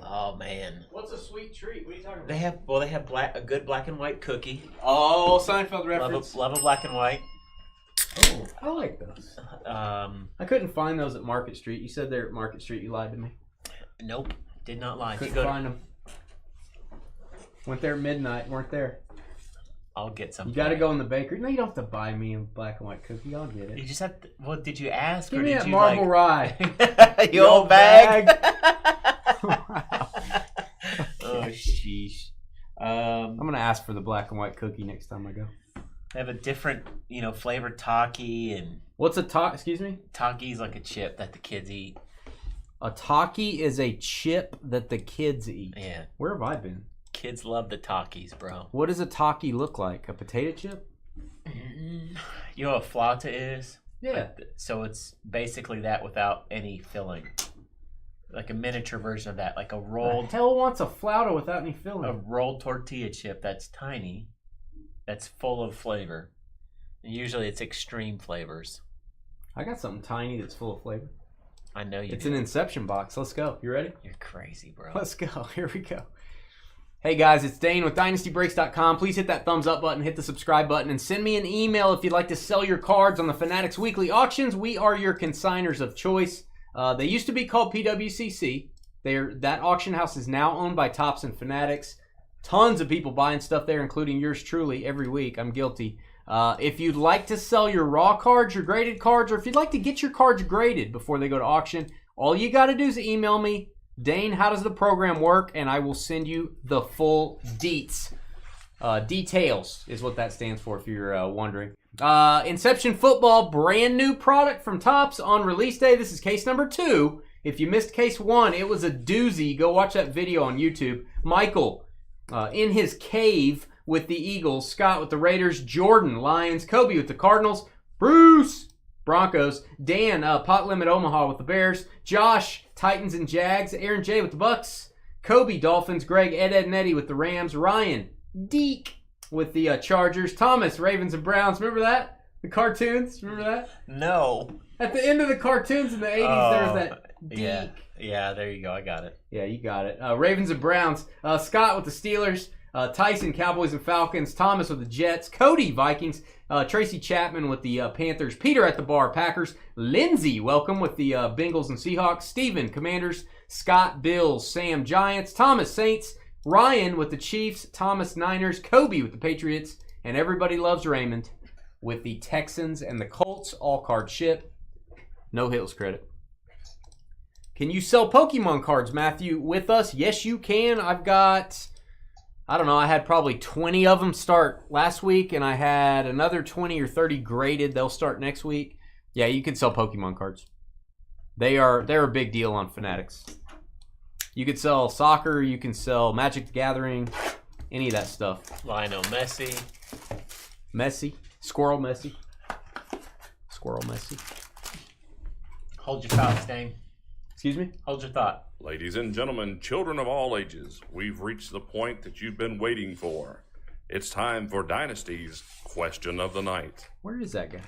Oh man. What's a sweet treat? What are you talking about? They have a good black and white cookie. Oh, Seinfeld reference. Love a black and white. Oh, I like those. I couldn't find those at Market Street. You said they're at Market Street. You lied to me. Nope, did not lie. Couldn't find them. Went there at midnight. Weren't there. I'll get some. You got to go in the bakery. No, you don't have to buy me a black and white cookie. I'll get it. You just have to. What did you ask? Give or me did that you marble rye. You old bag. Wow. Oh sheesh. I'm gonna ask for the black and white cookie next time I go. They have a different, flavored Taki and. What's a Taki? Excuse me. Taki's like a chip that the kids eat. A Taki is a chip that the kids eat. Yeah. Where have I been? Kids love the Takis, bro. What does a Taki look like? A potato chip? You know what flauta is? Yeah. So it's basically that without any filling. like a miniature version of that, like a rolled. The hell wants a flauta without any filling? A rolled tortilla chip that's tiny, that's full of flavor. And usually it's extreme flavors. I got something tiny that's full of flavor. I know you. It's an Inception box. Let's go. You ready? You're crazy, bro. Let's go. Here we go. Hey guys, it's Dane with DynastyBreaks.com. Please hit that thumbs up button, hit the subscribe button, and send me an email if you'd like to sell your cards on the Fanatics Weekly Auctions. We are your consigners of choice. They used to be called PWCC. That auction house is now owned by Topps and Fanatics. Tons of people buying stuff there, including yours truly, every week. I'm guilty. If you'd like to sell your raw cards, your graded cards, or if you'd like to get your cards graded before they go to auction, all you got to do is email me, Dane, how does the program work? And I will send you the full deets. Details is what that stands for if you're wondering. Inception Football, brand new product from Topps on release day. This is case number 2. If you missed case 1, it was a doozy. Go watch that video on YouTube. Michael in his cave with the Eagles, Scott with the Raiders, Jordan, Lions, Kobe with the Cardinals, Bruce, Broncos, Dan, Pot Limit Omaha with the Bears, Josh, Titans and Jags, Aaron J with the Bucks, Kobe, Dolphins, Greg, Ed and Eddie with the Rams, Ryan, Deke with the Chargers, Thomas, Ravens and Browns. Remember that? The cartoons? Remember that? No. At the end of the cartoons in the 80s, there was that Deke. Yeah, there you go. I got it. Yeah, you got it. Ravens and Browns. Scott with the Steelers. Tyson, Cowboys and Falcons. Thomas with the Jets. Cody, Vikings. Tracy Chapman with the Panthers. Peter at the bar, Packers. Lindsay, welcome, with the Bengals and Seahawks. Steven, Commanders. Scott, Bills. Sam, Giants. Thomas, Saints. Ryan with the Chiefs. Thomas, Niners. Kobe with the Patriots. And everybody loves Raymond with the Texans and the Colts. All card ship. No Hills credit. Can you sell Pokemon cards, Matthew, with us? Yes, you can. I've got, I don't know, I had probably 20 of them start last week, and I had another 20 or 30 graded. They'll start next week. Yeah, you can sell Pokemon cards. They're a big deal on Fanatics. You could sell soccer, you can sell Magic the Gathering, any of that stuff. Lionel Messi. Messi. Squirrel Messi. Squirrel Messi. Hold your thoughts, Dane. Excuse me? Hold your thought. Ladies and gentlemen, children of all ages, we've reached the point that you've been waiting for. It's time for Dynasty's Question of the Night. Where is that guy?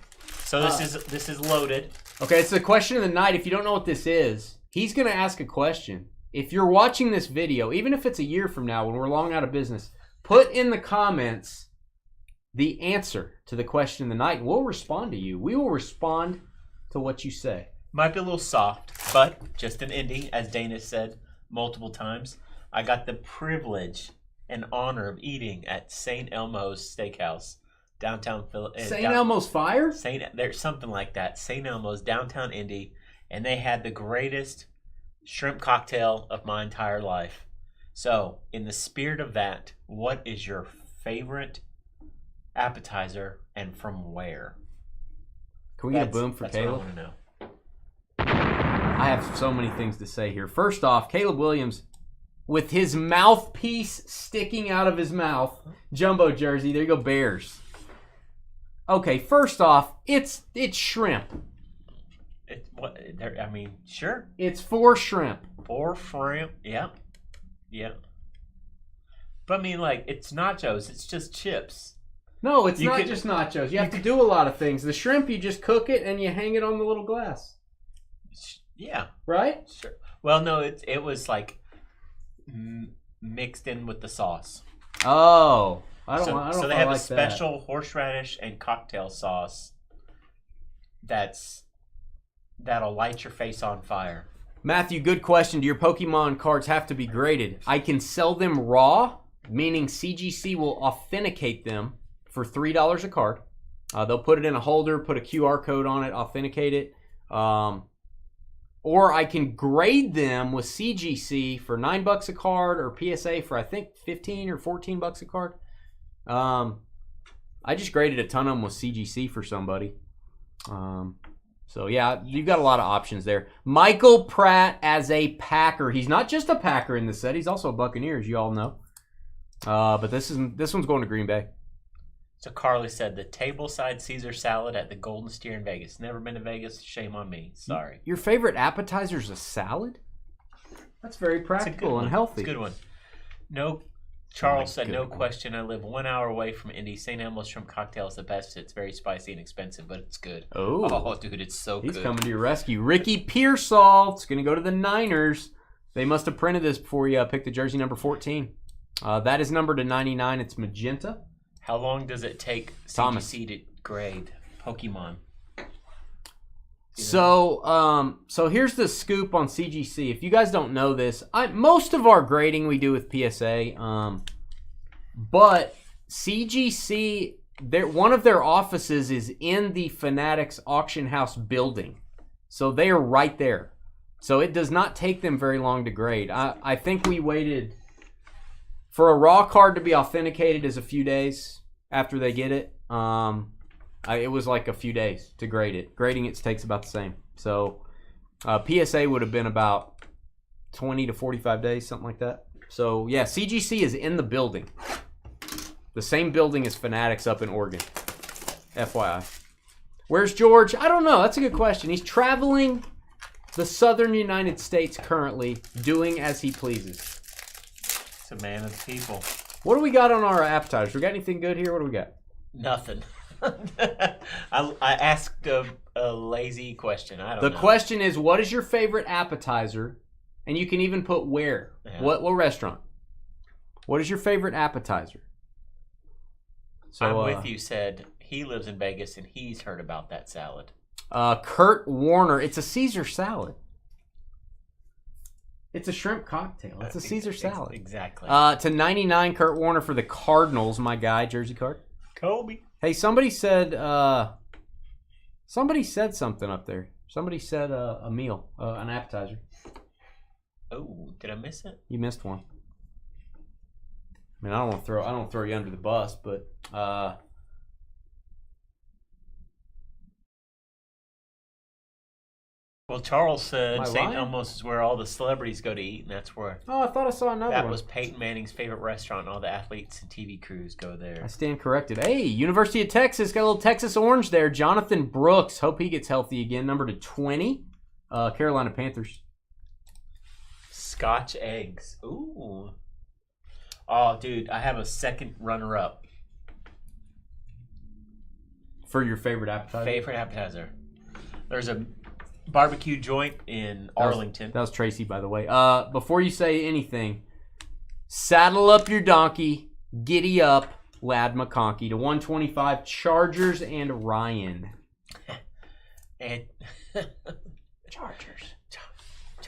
So this is loaded. Okay, it's the question of the night. If you don't know what this is, he's going to ask a question. If you're watching this video, even if it's a year from now when we're long out of business, put in the comments the answer to the question of the night, and we'll respond to you. We will respond to what you say. Might be a little soft, but just an indie, as Dana said multiple times. I got the privilege and honor of eating at St. Elmo's Steakhouse, downtown Philadelphia. St. Elmo's Fire? There's something like that. St. Elmo's, downtown Indy, and they had the greatest shrimp cocktail of my entire life. So, in the spirit of that, what is your favorite appetizer and from where? Can we get a boom for Caleb? What I want to know. I have so many things to say here. First off, Caleb Williams with his mouthpiece sticking out of his mouth. Jumbo jersey. There you go, Bears. Okay, first off, it's shrimp. Sure. It's for shrimp. For shrimp. Yeah. Yeah. But I mean, like, it's nachos. It's just chips. No, it's not just nachos. You have to do a lot of things. The shrimp, you just cook it and you hang it on the little glass. Yeah. Right? Sure. Well, no, it was like mixed in with the sauce. Oh. I don't know. So they have a special horseradish and cocktail sauce that'll light your face on fire. Matthew, good question. Do your Pokemon cards have to be graded? I can sell them raw, meaning CGC will authenticate them for $3 a card. They'll put it in a holder, put a QR code on it, authenticate it. Or I can grade them with CGC for $9 a card, or PSA for I think $15 or $14 a card. I just graded a ton of them with CGC for somebody. So yeah, you've got a lot of options there. Michael Pratt as a Packer. He's not just a Packer in the set. He's also a Buccaneer, as you all know. But this one's going to Green Bay. So Carly said the tableside Caesar salad at the Golden Steer in Vegas. Never been to Vegas. Shame on me. Sorry. Your favorite appetizer is a salad? That's very practical and healthy. It's a good one. No, Charles said, no question. I live 1 hour away from Indy. St. Elmo's shrimp cocktail is the best. It's very spicy and expensive, but it's good. Oh, dude, it's so good. He's coming to your rescue. Ricky Pearsall. It's going to go to the Niners. They must have printed this before you picked the jersey number 14. That is numbered to 99. It's magenta. How long does it take CGC to grade Pokemon? So here's the scoop on CGC. If you guys don't know this, most of our grading we do with PSA, but CGC, one of their offices is in the Fanatics auction house building, so they are right there. So it does not take them very long to grade. I think we waited for a raw card to be authenticated is a few days after they get it. It was like a few days to grade it. Grading it takes about the same. So PSA would have been about 20 to 45 days, something like that. So yeah, CGC is in the building. The same building as Fanatics up in Oregon. FYI. Where's George? I don't know. That's a good question. He's traveling the southern United States currently, doing as he pleases. It's a man of the people. What do we got on our appetizers? We got anything good here? What do we got? Nothing. I asked a lazy question. I don't know. The question is, what is your favorite appetizer? And you can even put where. Yeah. What restaurant? What is your favorite appetizer? So, I'm with you said he lives in Vegas and he's heard about that salad. Kurt Warner. It's a Caesar salad. It's a shrimp cocktail. It's a Caesar salad. Exactly. To 99, Kurt Warner for the Cardinals, my guy, jersey card. Kobe. Hey, somebody said something up there. Somebody said a meal, an appetizer. Oh, did I miss it? You missed one. I mean, I don't throw you under the bus, but well, Charles said St. Elmo's is where all the celebrities go to eat, and that's where. Oh, I thought I saw another one. That was Peyton Manning's favorite restaurant. All the athletes and TV crews go there. I stand corrected. Hey, University of Texas got a little Texas orange there. Jonathan Brooks. Hope he gets healthy again. Number to 20. Carolina Panthers. Scotch eggs. Ooh. Oh, dude, I have a second runner-up. For your favorite appetizer? Favorite appetizer. There's a barbecue joint in Arlington. That was Tracy, by the way. Before you say anything, saddle up your donkey, giddy up, Lad McConkey to 125 Chargers and Ryan. And Chargers.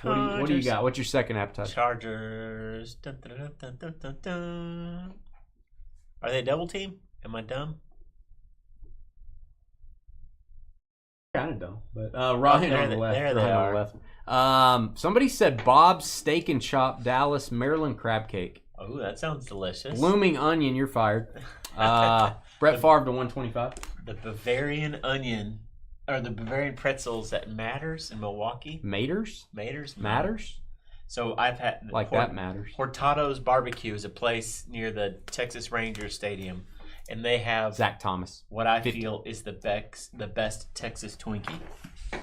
What do you got? What's your second appetizer? Chargers. Dun, dun, dun, dun, dun, dun, dun. Are they a double team? Am I dumb? Kind of dumb, but Ryan on the left. There they are. On the left. Somebody said Bob's Steak and Shop, Dallas, Maryland crab cake. Oh, that sounds delicious. Blooming onion, you're fired. Brett Favre to 125. The Bavarian onion, or the Bavarian pretzels at Matters in Milwaukee. Matters. So I've had that matters. Hurtado's Barbecue is a place near the Texas Rangers Stadium. And they have Zach Thomas. What I feel is the best Texas Twinkie.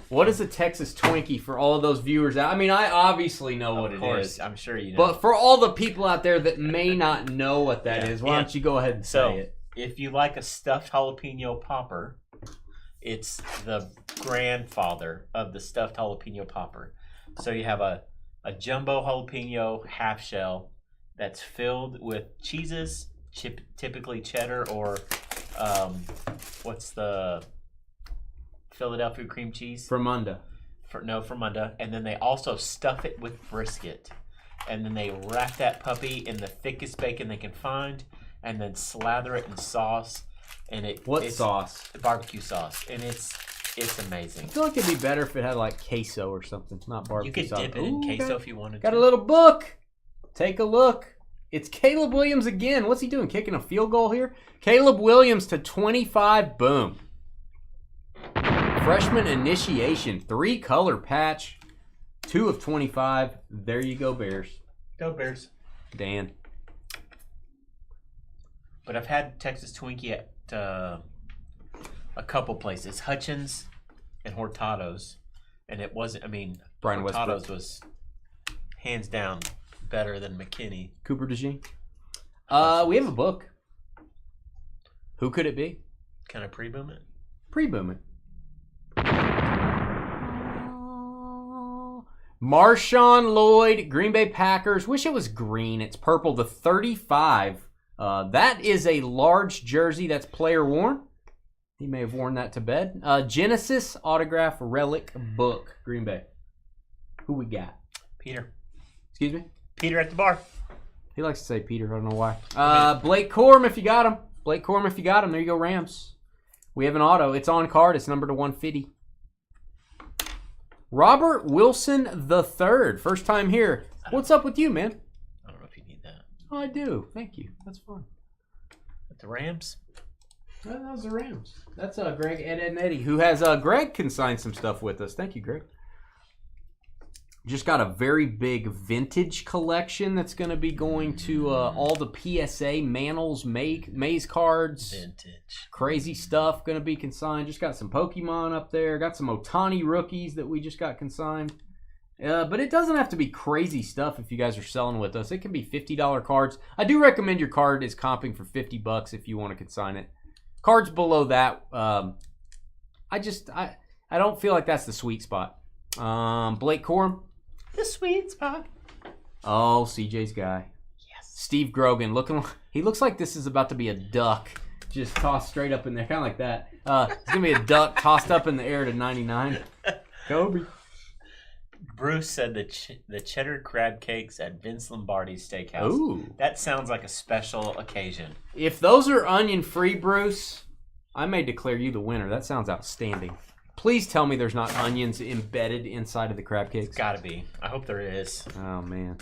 What is a Texas Twinkie for all of those viewers out? I mean, I obviously know what it is. I'm sure you know. But for all the people out there that may not know what that is, why don't you go ahead and say it? If you like a stuffed jalapeno popper, it's the grandfather of the stuffed jalapeno popper. So you have a jumbo jalapeno half shell that's filled with cheeses, typically cheddar or what's the Philadelphia cream cheese? Fremunda. Fremunda. And then they also stuff it with brisket. And then they wrap that puppy in the thickest bacon they can find and then slather it in sauce. And it's sauce? Barbecue sauce. And it's amazing. I feel like it'd be better if it had like queso or something, not barbecue sauce. You could dip it in queso if you wanted to. Got a little book. Take a look. It's Caleb Williams again. What's he doing? Kicking a field goal here? Caleb Williams to 25. Boom. Freshman initiation. 3-color patch. 2 of 25. There you go, Bears. Go Bears. Dan. But I've had Texas Twinkie at a couple places. Hutchins and Hurtado's. And it wasn't, Brian Hurtado's Westbrook. was hands down better than McKinney. Cooper DeJean. We have a book. Who could it be? Kind of pre-boom it? Pre-boom it. Marshawn Lloyd, Green Bay Packers. Wish it was green. It's purple. The 35. That is a large jersey that's player worn. He may have worn that to bed. Genesis autograph relic book. Green Bay. Who we got? Peter. Excuse me? Peter at the bar. He likes to say Peter. I don't know why. Blake Corum if you got him. Blake Corum if you got him. There you go, Rams. We have an auto. It's on card. It's numbered to 150. Robert Wilson III. First time here. What's up with you, man? I don't know if you need that. Oh, I do. Thank you. That's fun. At the Rams? Well, that was the Rams. That's Greg, Ed, and Eddie, who has Greg can sign some stuff with us. Thank you, Greg. Just got a very big vintage collection that's going to be going to all the PSA Manels Maze cards. Vintage. Crazy stuff going to be consigned. Just got some Pokemon up there. Got some Otani rookies that we just got consigned. But it doesn't have to be crazy stuff if you guys are selling with us. It can be $50 cards. I do recommend your card is comping for $50 if you want to consign it. Cards below that, I don't feel like that's the sweet spot. Blake Corum. The sweet spot. Oh, CJ's guy. Yes. Steve Grogan. He looks like this is about to be a duck. Just tossed straight up in there. Kind of like that. It's going to be a duck tossed up in the air to 99. Kobe. Bruce said the cheddar crab cakes at Vince Lombardi's Steakhouse. Ooh. That sounds like a special occasion. If those are onion-free, Bruce, I may declare you the winner. That sounds outstanding. Please tell me there's not onions embedded inside of the crab cakes. It's got to be. I hope there is. Oh, man.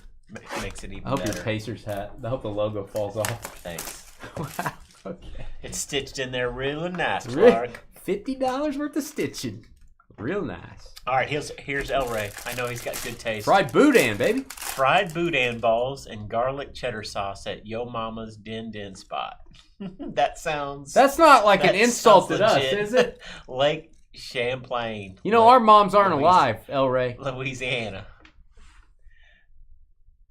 Makes it even I hope better. your Pacers hat. I hope the logo falls off. Thanks. Wow. Okay. It's stitched in there real nice, Clark. $50 worth of stitching. Real nice. All right, here's El Rey. I know he's got good taste. Fried boudin, baby. Fried boudin balls and garlic cheddar sauce at Yo Mama's Din Din spot. That sounds... That's not like an insult to us, legit. is it? Lake Champlain. You know, our moms aren't alive, El Rey. Louisiana.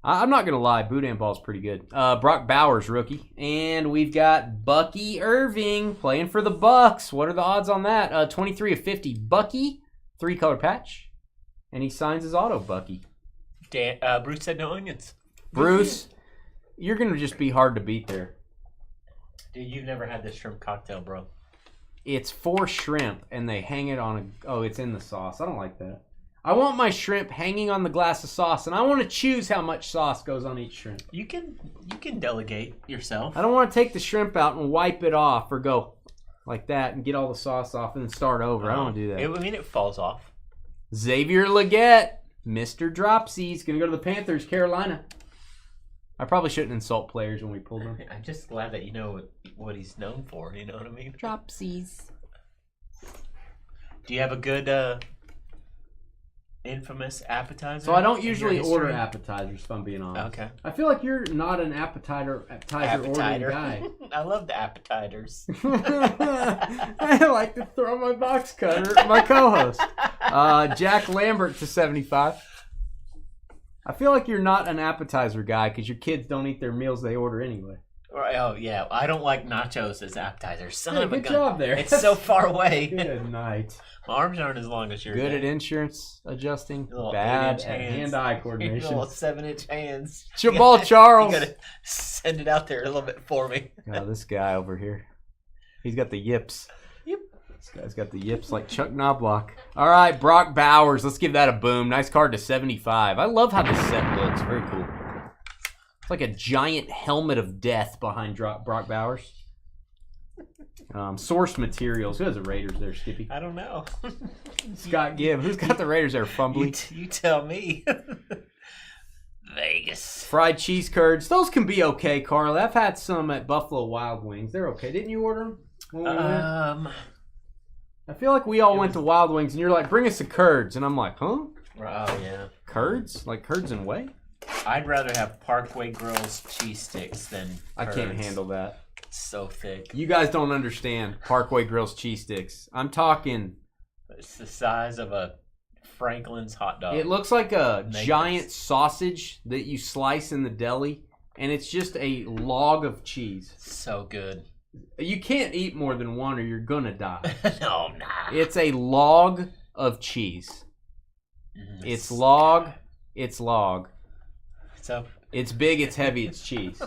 I'm not going to lie. Boudin ball's pretty good. Brock Bowers, rookie. And we've got Bucky Irving playing for the Bucks. What are the odds on that? 23 of 50. Bucky, 3-color patch. And he signs his auto, Bucky. Bruce said no onions. Bruce, you're going to just be hard to beat there. Dude, you've never had this shrimp cocktail, bro. It's 4 shrimp, and they hang it on a... Oh, it's in the sauce. I don't like that. I want my shrimp hanging on the glass of sauce, and I want to choose how much sauce goes on each shrimp. You can delegate yourself. I don't want to take the shrimp out and wipe it off or go like that and get all the sauce off and then start over. I don't want to do that. It falls off. Xavier Leggett, Mr. Dropsies, going to go to the Panthers, Carolina. I probably shouldn't insult players when we pull them. I'm just glad that you know what he's known for. You know what I mean? Dropsies. Do you have a good... infamous appetizer? So I don't usually order appetizers, if I'm being honest. Okay. I feel like you're not an appetizer ordering guy. I love the appetizers. I like to throw my box cutter at my co-host. Jack Lambert to 75. I feel like you're not an appetizer guy because your kids don't eat their meals they order anyway. Right, oh, yeah. I don't like nachos as appetizers. Son of a good gun. job there. It's so far away. Good night. My arms aren't as long as yours. Good at insurance adjusting. Little Bad 8-inch at hands. hand-eye coordination. Little 7-inch hands. Jabal Charles. You gotta send it out there a little bit for me. Oh, this guy over here. He's got the yips. Yep. This guy's got the yips like Chuck Knobloch. All right, Brock Bowers. Let's give that a boom. Nice card to 75. I love how this set looks. Very cool. It's like a giant helmet of death behind Brock Bowers. Source materials. Who has the Raiders there, Skippy? I don't know. Scott Gibb. Who's got the Raiders there, Fumbly? You tell me. Vegas. Fried cheese curds. Those can be okay, Carl. I've had some at Buffalo Wild Wings. They're okay. Didn't you order them? When we went? I feel like we all went to Wild Wings, and you're like, bring us the curds. And I'm like, huh? Oh, yeah. Curds? Like curds and whey? I'd rather have Parkway Grill's cheese sticks than curds. I can't handle that. It's so thick. You guys don't understand Parkway Grill's cheese sticks. I'm talking... It's the size of a Franklin's hot dog. It looks like a giant sausage that you slice in the deli, and it's just a log of cheese. So good. You can't eat more than one or you're gonna die. No, nah. It's a log of cheese. It's log. It's log. It's up. It's big, it's heavy, it's cheese.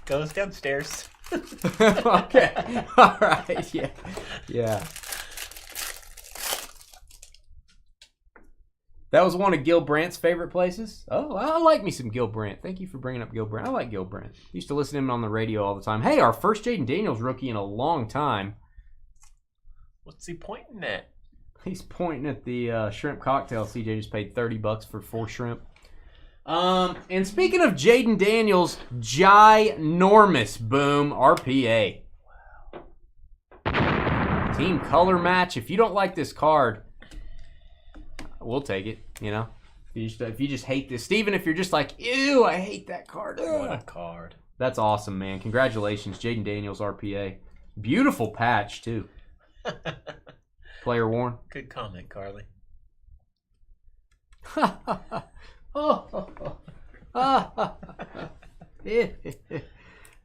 Goes downstairs. Okay. All right. Yeah. Yeah. That was one of Gil Brandt's favorite places. Oh, I like me some Gil Brandt. Thank you for bringing up Gil Brandt. I like Gil Brandt. Used to listen to him on the radio all the time. Hey, our first Jaden Daniels rookie in a long time. What's he pointing at? He's pointing at the shrimp cocktail. CJ just paid $30 for 4 shrimp. And speaking of Jaden Daniels, ginormous boom RPA. Wow. Team color match. If you don't like this card, we'll take it, you know. If you just hate this. Steven, if you're just like, ew, I hate that card. What a card. That's awesome, man. Congratulations, Jaden Daniels, RPA. Beautiful patch, too. Player worn. Good comment, Carly.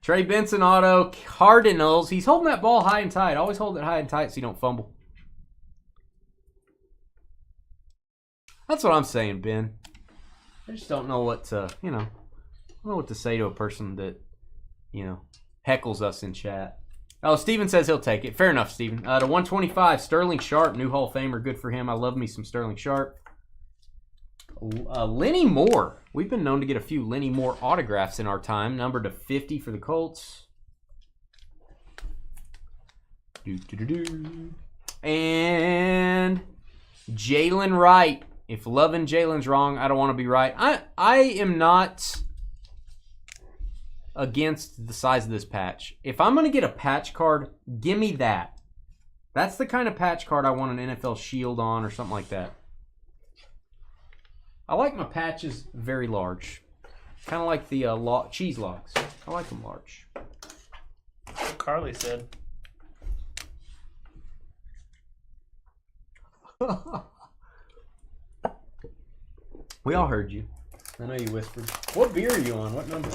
Trey Benson auto, Cardinals. He's holding that ball high and tight. Always hold it high and tight so you don't fumble. That's what I'm saying, Ben. I just don't know what to, I don't know what to say to a person that, heckles us in chat. Oh, Steven says he'll take it. Fair enough, Steven. To 125, Sterling Sharp, new Hall of Famer. Good for him. I love me some Sterling Sharp. Lenny Moore. We've been known to get a few Lenny Moore autographs in our time. Numbered to 50 for the Colts. And Jalen Wright. If loving Jalen's wrong, I don't want to be right. I am not against the size of this patch. If I'm going to get a patch card, give me that. That's the kind of patch card I want an NFL shield on or something like that. I like my patches very large. Kind of like the cheese logs. I like them large. What Carly said. We all heard you. I know you whispered. What beer are you on? What number?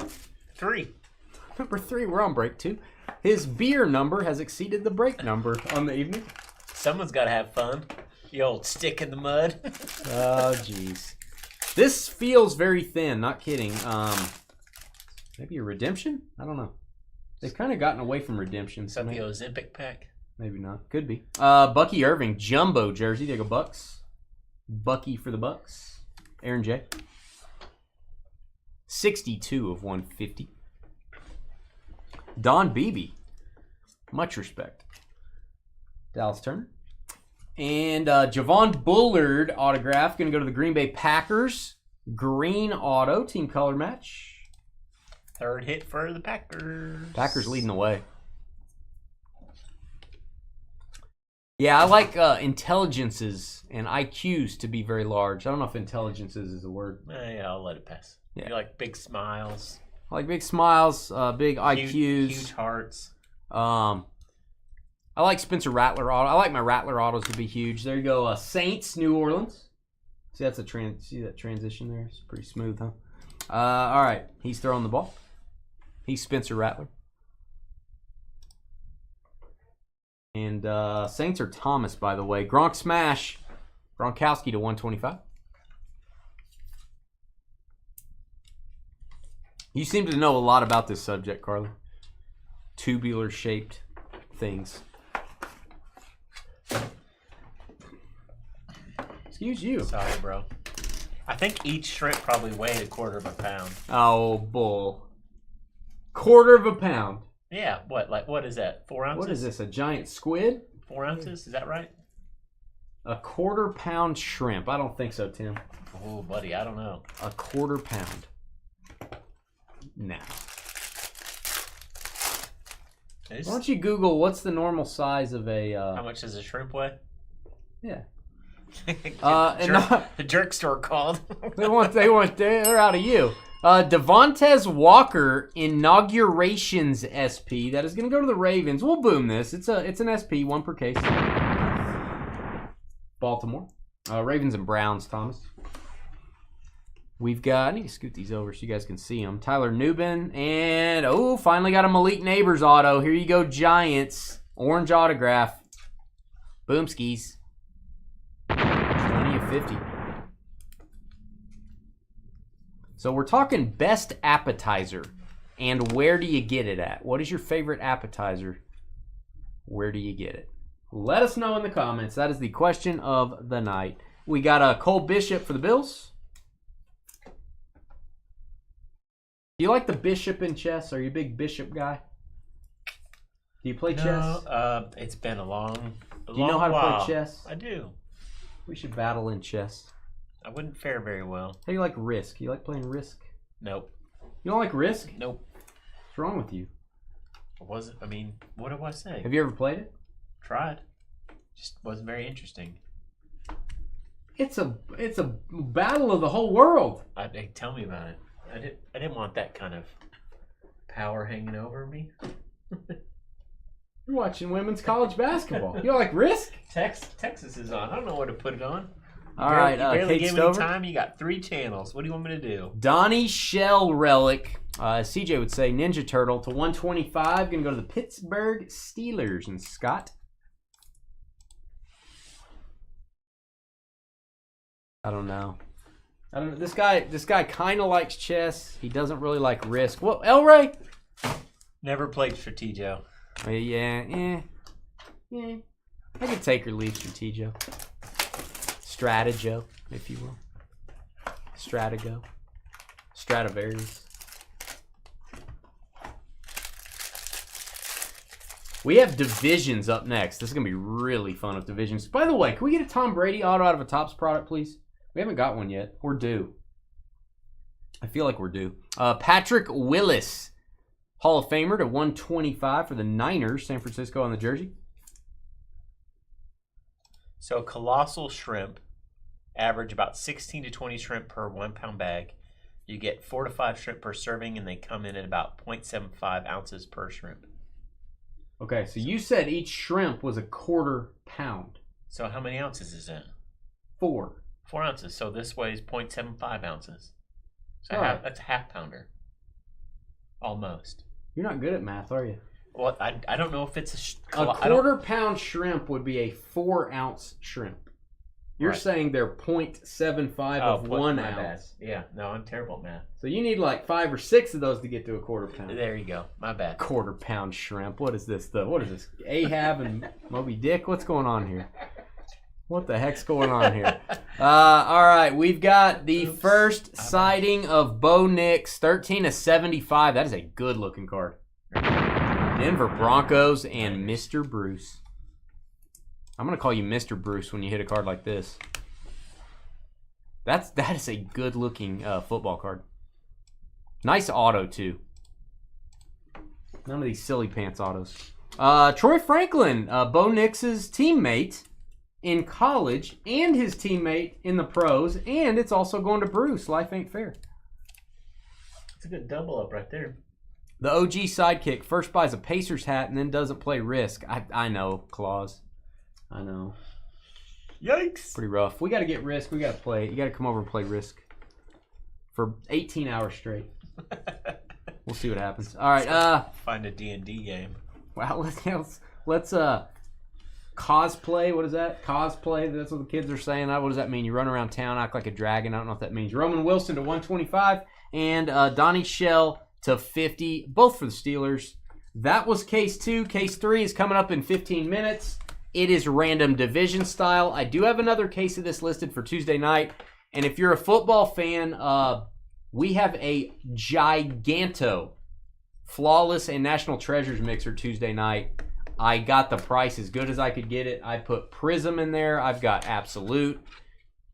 3. Number 3. We're on break 2. His beer number has exceeded the break number on the evening. Someone's got to have fun. The old stick in the mud. Oh, jeez. This feels very thin. Not kidding. Maybe a redemption? I don't know. They've kind of gotten away from redemption. Is that the Ozempic pack? Maybe not. Could be. Bucky Irving, jumbo jersey. There you go, Bucks. Bucky for the Bucks. Aaron J. 62 of 150. Don Beebe. Much respect. Dallas Turner. And Javon Bullard autograph. Going to go to the Green Bay Packers. Green auto. Team color match. Third hit for the Packers. Packers leading the way. Yeah, I like intelligences and IQs to be very large. I don't know if intelligences is a word. Yeah, I'll let it pass. Yeah. You like big smiles. I like big smiles, big IQs. Huge hearts. I like Spencer Rattler auto. I like my Rattler autos to be huge. There you go. Saints, New Orleans. See, that's see that transition there? It's pretty smooth, huh? All right. He's throwing the ball. He's Spencer Rattler. And Saints are Thomas, by the way. Gronk smash. Gronkowski to 125. You seem to know a lot about this subject, Carly. Tubular-shaped things. Excuse you. Sorry, bro. I think each shrimp probably weighed a quarter of a pound. Oh, bull. Quarter of a pound. Yeah, what is that? 4 ounces? What is this, a giant squid? 4 ounces, is that right? A quarter pound shrimp. I don't think so, Tim. Oh, buddy, I don't know. A quarter pound. Nah. Why don't you Google what's the normal size of a... How much does a shrimp weigh? Yeah. The jerk store called. They're out of you. Devontae Walker inaugurations SP that is going to go to the Ravens. We'll boom this. It's an SP, 1 per case. Baltimore. Ravens and Browns, Thomas. We've got, I need to scoot these over so you guys can see them. Tyler Nubin, and, finally got a Malik Neighbors auto. Here you go, Giants. Orange autograph. Boomskis. 20 of 50. So we're talking best appetizer. And where do you get it at? What is your favorite appetizer? Where do you get it? Let us know in the comments. That is the question of the night. We got a Cole Bishop for the Bills. Do you like the bishop in chess? Are you a big bishop guy? Do you play chess? It's been a long Do you know how to play chess? I do. We should battle in chess. I wouldn't fare very well. How do you like Risk? You like playing Risk? Nope. You don't like Risk? Nope. What's wrong with you? What do I say? Have you ever played it? Tried. Just wasn't very interesting. It's a battle of the whole world. Tell me about it. I didn't want that kind of power hanging over me. You're watching women's college basketball. You don't like Risk? Texas is on. I don't know where to put it on. All right, you barely Kate gave Stover. me time. You got 3 channels. What do you want me to do? Donnie Shell Relic, CJ would say Ninja Turtle to 125. Gonna go to the Pittsburgh Steelers. And Scott? I don't know. This guy kind of likes chess. He doesn't really like Risk. What, Elray? Never played Strategio. Yeah. I could take or leave Strategio. Stratego, if you will. Stratego. Stradivarius. We have Divisions up next. This is going to be really fun with Divisions. By the way, can we get a Tom Brady auto out of a Topps product, please? We haven't got one yet. We're due. I feel like we're due. Patrick Willis, Hall of Famer to 125 for the Niners, San Francisco on the jersey. So colossal shrimp average about 16 to 20 shrimp per 1 pound bag. You get 4 to 5 shrimp per serving, and they come in at about 0.75 ounces per shrimp. Okay, so you said each shrimp was a 1/4 pound. So how many ounces is that? 4. 4 ounces. So this weighs 0.75 ounces. So Right. that's a half pounder. Almost. You're not good at math, are you? Well, I don't know if it's A 1/4 pound shrimp would be a 4 ounce shrimp. You're Right. saying they're 0.75 of 1 my ounce. bad. Yeah, no, I'm terrible at math. So you need like 5 or 6 of those to get to a 1/4 pound. There you go. My bad. 1/4 pound shrimp. What is this? Ahab and Moby Dick? What's going on here? What the heck's going on here? All right, we've got the first sighting of Bo Nix, 13 of 75. That is a good looking card. Denver Broncos and Mr. Bruce. I'm going to call you Mr. Bruce when you hit a card like this. That is a good looking football card. Nice auto too. None of these silly pants autos. Troy Franklin, Bo Nix's teammate in college and his teammate in the pros, and it's also going to Bruce. Life ain't fair. It's a good double up right there. The OG sidekick first buys a Pacers hat and then doesn't play Risk. I know, Claus. I know. Yikes. Pretty rough. We got to get Risk. We got to play. You got to come over and play Risk for 18 hours straight. We'll see what happens. All right. Find a D&D game. Wow. Let's cosplay. What is that? Cosplay. That's what the kids are saying. What does that mean? You run around town, act like a dragon. I don't know what that means. Roman Wilson to 125 and Donnie Shell to 50. Both for the Steelers. That was case 2. Case 3 is coming up in 15 minutes. It is random division style. I do have another case of this listed for Tuesday night. And if you're a football fan, we have a giganto flawless and national treasures mixer Tuesday night. I got the price as good as I could get it. I put Prism in there. I've got Absolute,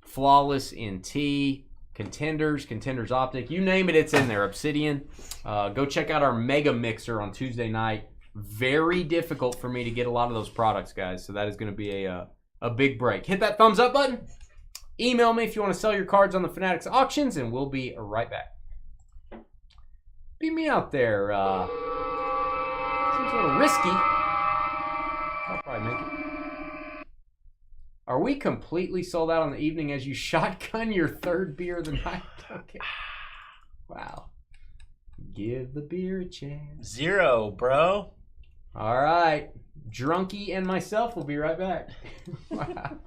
Flawless NT, Contenders Optic. You name it, it's in there. Obsidian. Go check out our mega mixer on Tuesday night. Very difficult for me to get a lot of those products, guys. So that is going to be a big break. Hit that thumbs up button. Email me if you want to sell your cards on the Fanatics auctions, and we'll be right back. Beat me out there. Seems a little risky. I'll probably make it. Are we completely sold out on the evening as you shotgun your third beer of the night? Okay. Wow. Give the beer a chance. 0, bro. All right. Drunky and myself will be right back. Wow.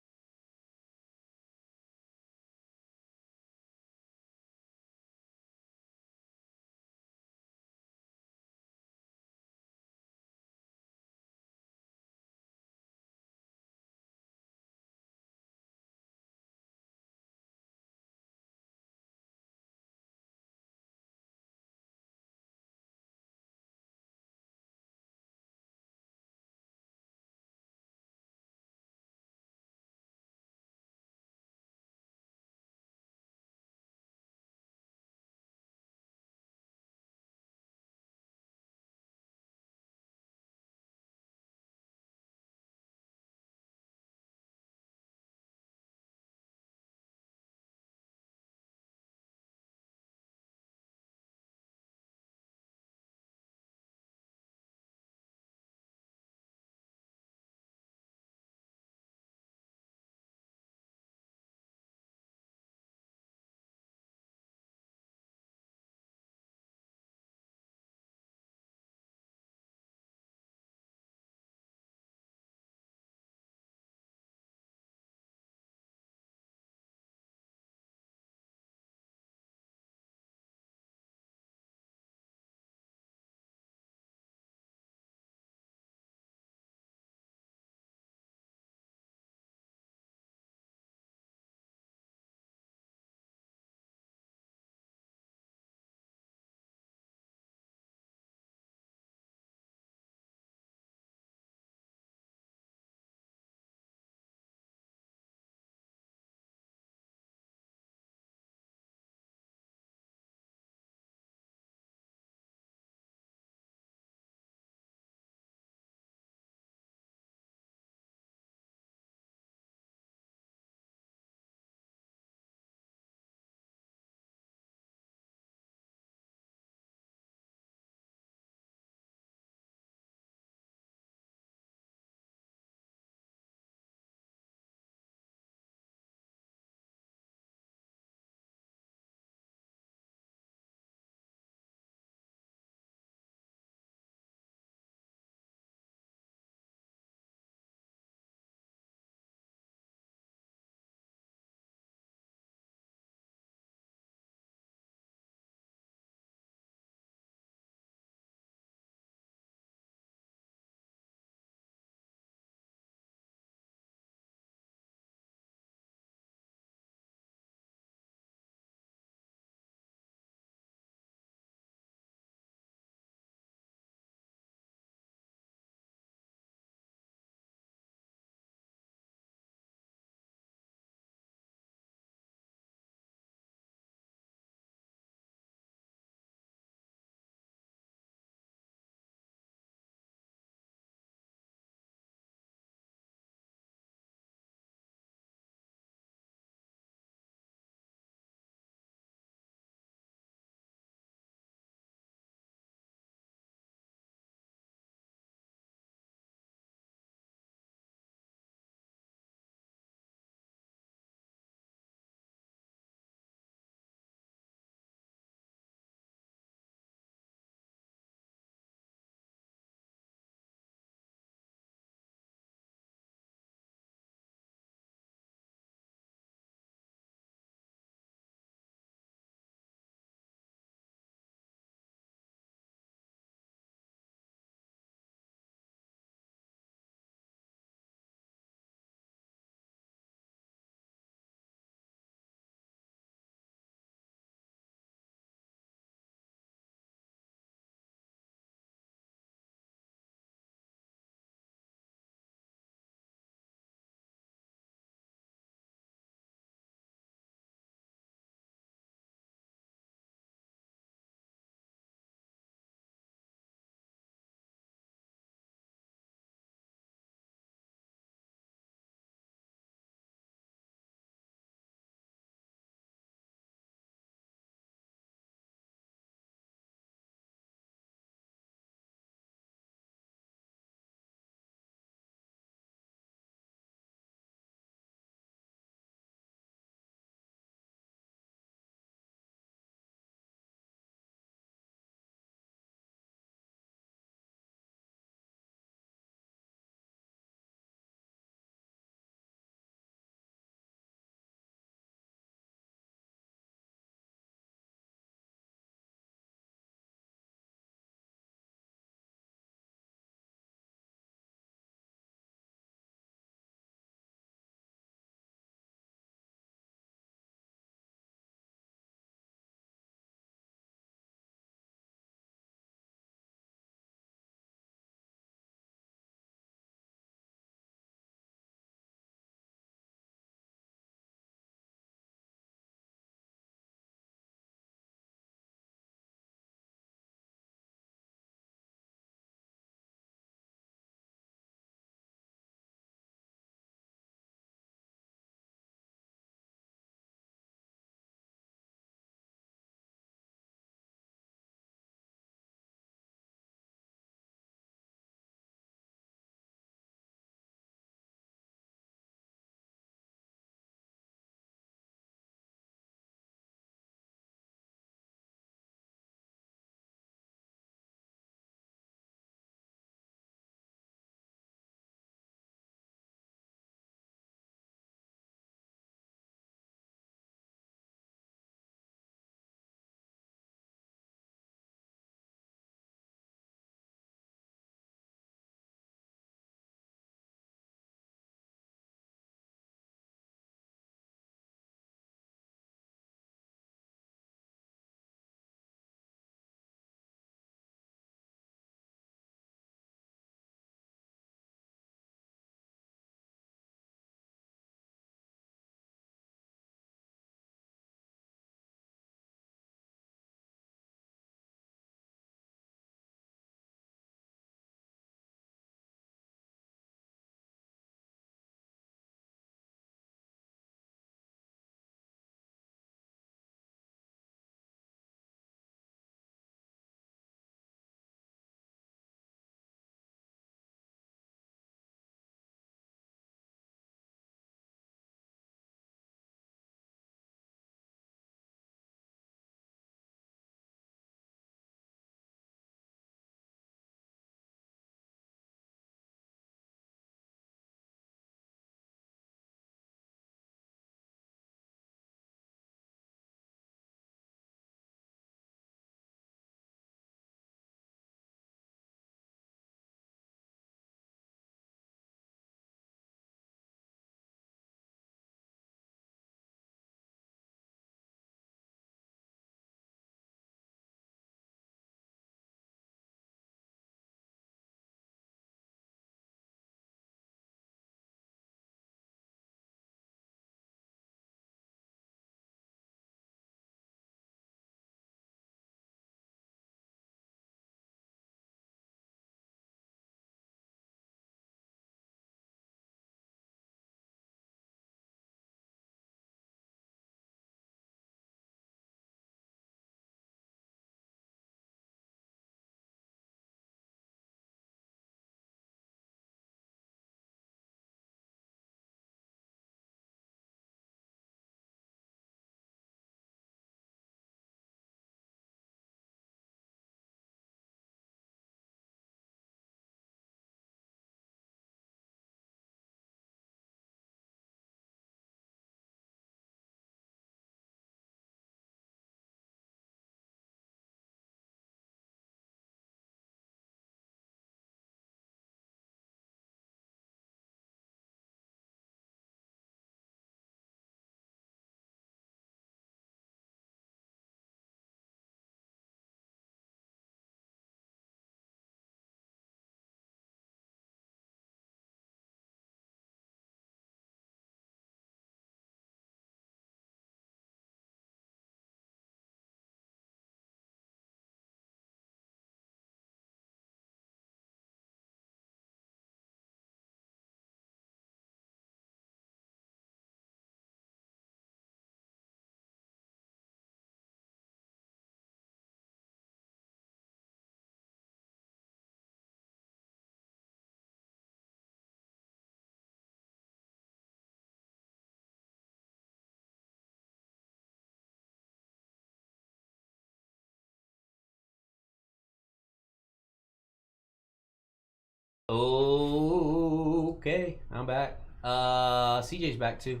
Okay, I'm back. CJ's back too.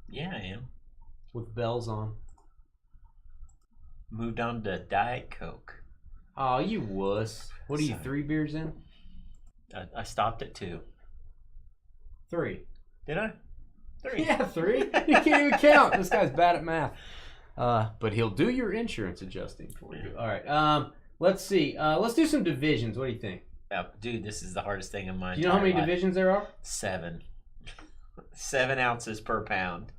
Yeah, I am. With bells on. Moved on to Diet Coke. Oh, you wuss. What are you, 3 beers in? I stopped at 2. 3. Did I? 3. Yeah, 3. You can't even count. This guy's bad at math. But he'll do your insurance adjusting for you. All right. Let's see. Let's do some divisions. What do you think? Dude, this is the hardest thing in my Do you know how many divisions there are? 7. 7 ounces per pound.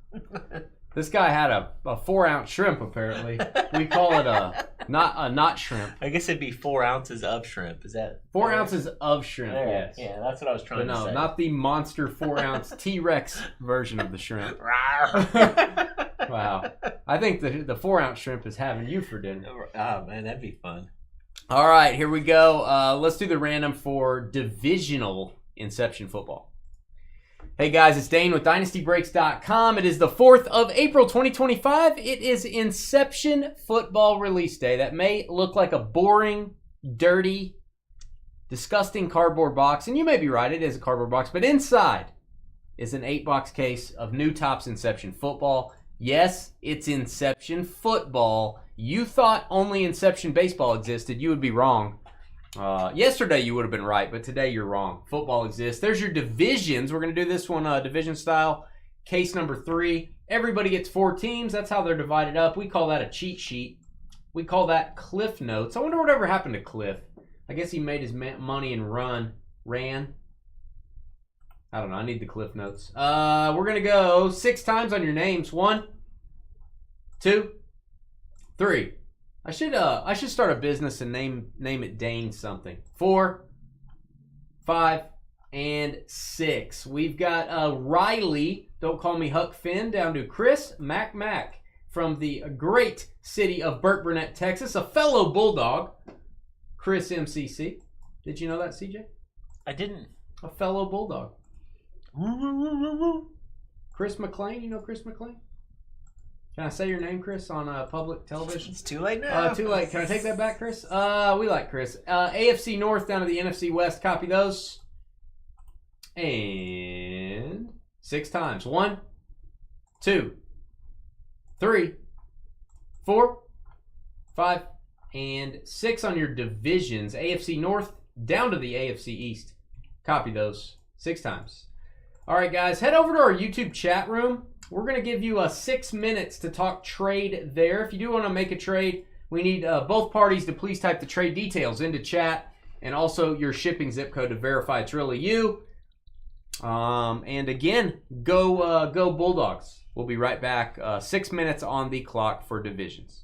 This guy had a 4-ounce shrimp, apparently. We call it a not shrimp. I guess it'd be 4 ounces of shrimp. Is that 4 ounces of shrimp? Yeah, Yes. Yeah, that's what I was trying to say. No, not the monster 4-ounce T-Rex version of the shrimp. Wow. I think the 4-ounce shrimp is having you for dinner. Oh man, that'd be fun. All right, here we go. Let's do the random for Divisional Inception football. Hey guys, it's Dane with DynastyBreaks.com. It is the 4th of April, 2025. It is Inception football release day. That may look like a boring, dirty, disgusting cardboard box, and you may be right, it is a cardboard box, but inside is an 8-box case of new Topps Inception football. Yes, it's Inception football. You thought only Inception baseball existed. You would be wrong. Yesterday you would have been right, but today you're wrong. Football exists. There's your divisions. We're going to do this one division style. Case number 3. Everybody gets 4 teams. That's how they're divided up. We call that a cheat sheet. We call that Cliff Notes. I wonder whatever happened to Cliff. I guess he made his money and ran. I don't know. I need the Cliff Notes. We're going to go 6 times on your names. 1, 2, 3. I should start a business and name it Dane something. 4, 5, and 6. We've got Riley, don't call me Huck Finn, down to Chris Mac from the great city of Burt Burnett, Texas, a fellow Bulldog, Chris MCC. Did you know that, CJ? I didn't. A fellow Bulldog. Chris McLean, you know Chris McLean? Can I say your name, Chris, on public television? It's too late now. Too late. Can I take that back, Chris? We like Chris. AFC North down to the NFC West. Copy those. And 6 times. 1, 2, 3, 4, 5, and 6 on your divisions. AFC North down to the AFC East. Copy those 6 times. All right, guys, head over to our YouTube chat room. We're going to give you 6 minutes to talk trade there. If you do want to make a trade, we need both parties to please type the trade details into chat and also your shipping zip code to verify it's really you. And again, go Bulldogs. We'll be right back. 6 minutes on the clock for divisions.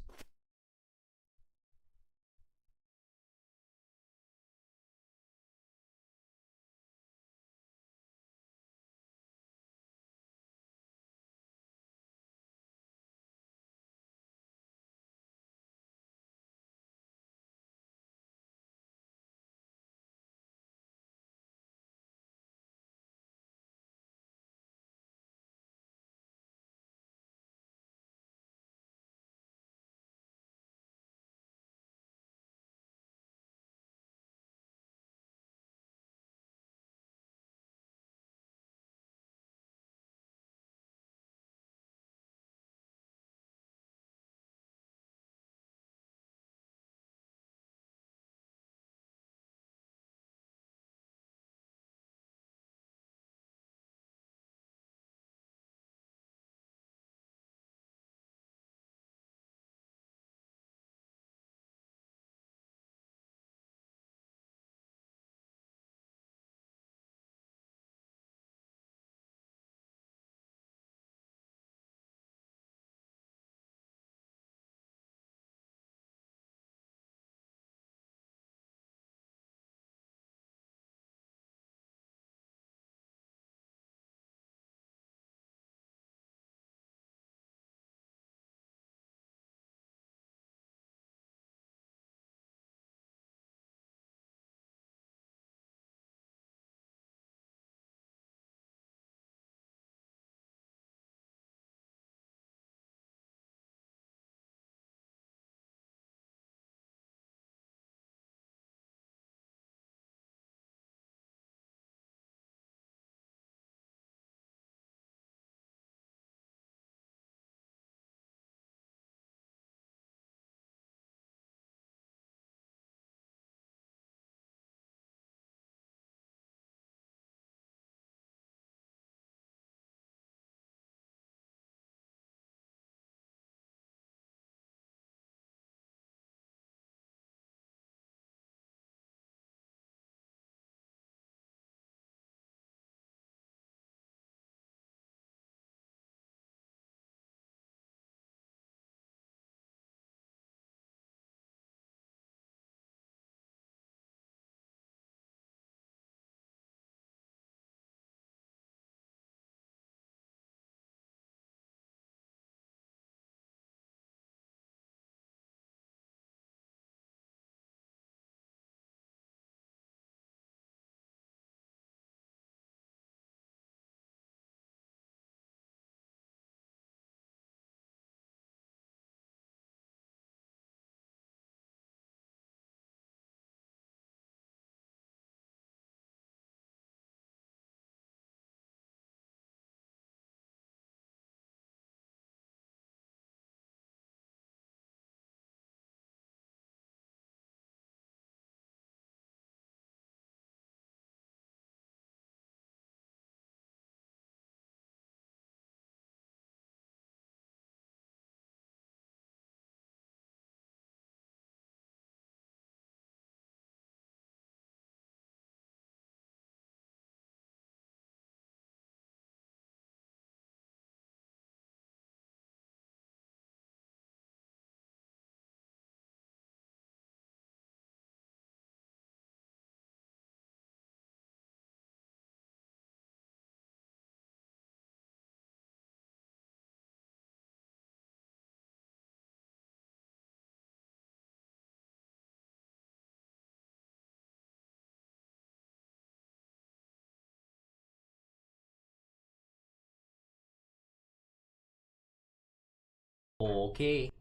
Okay.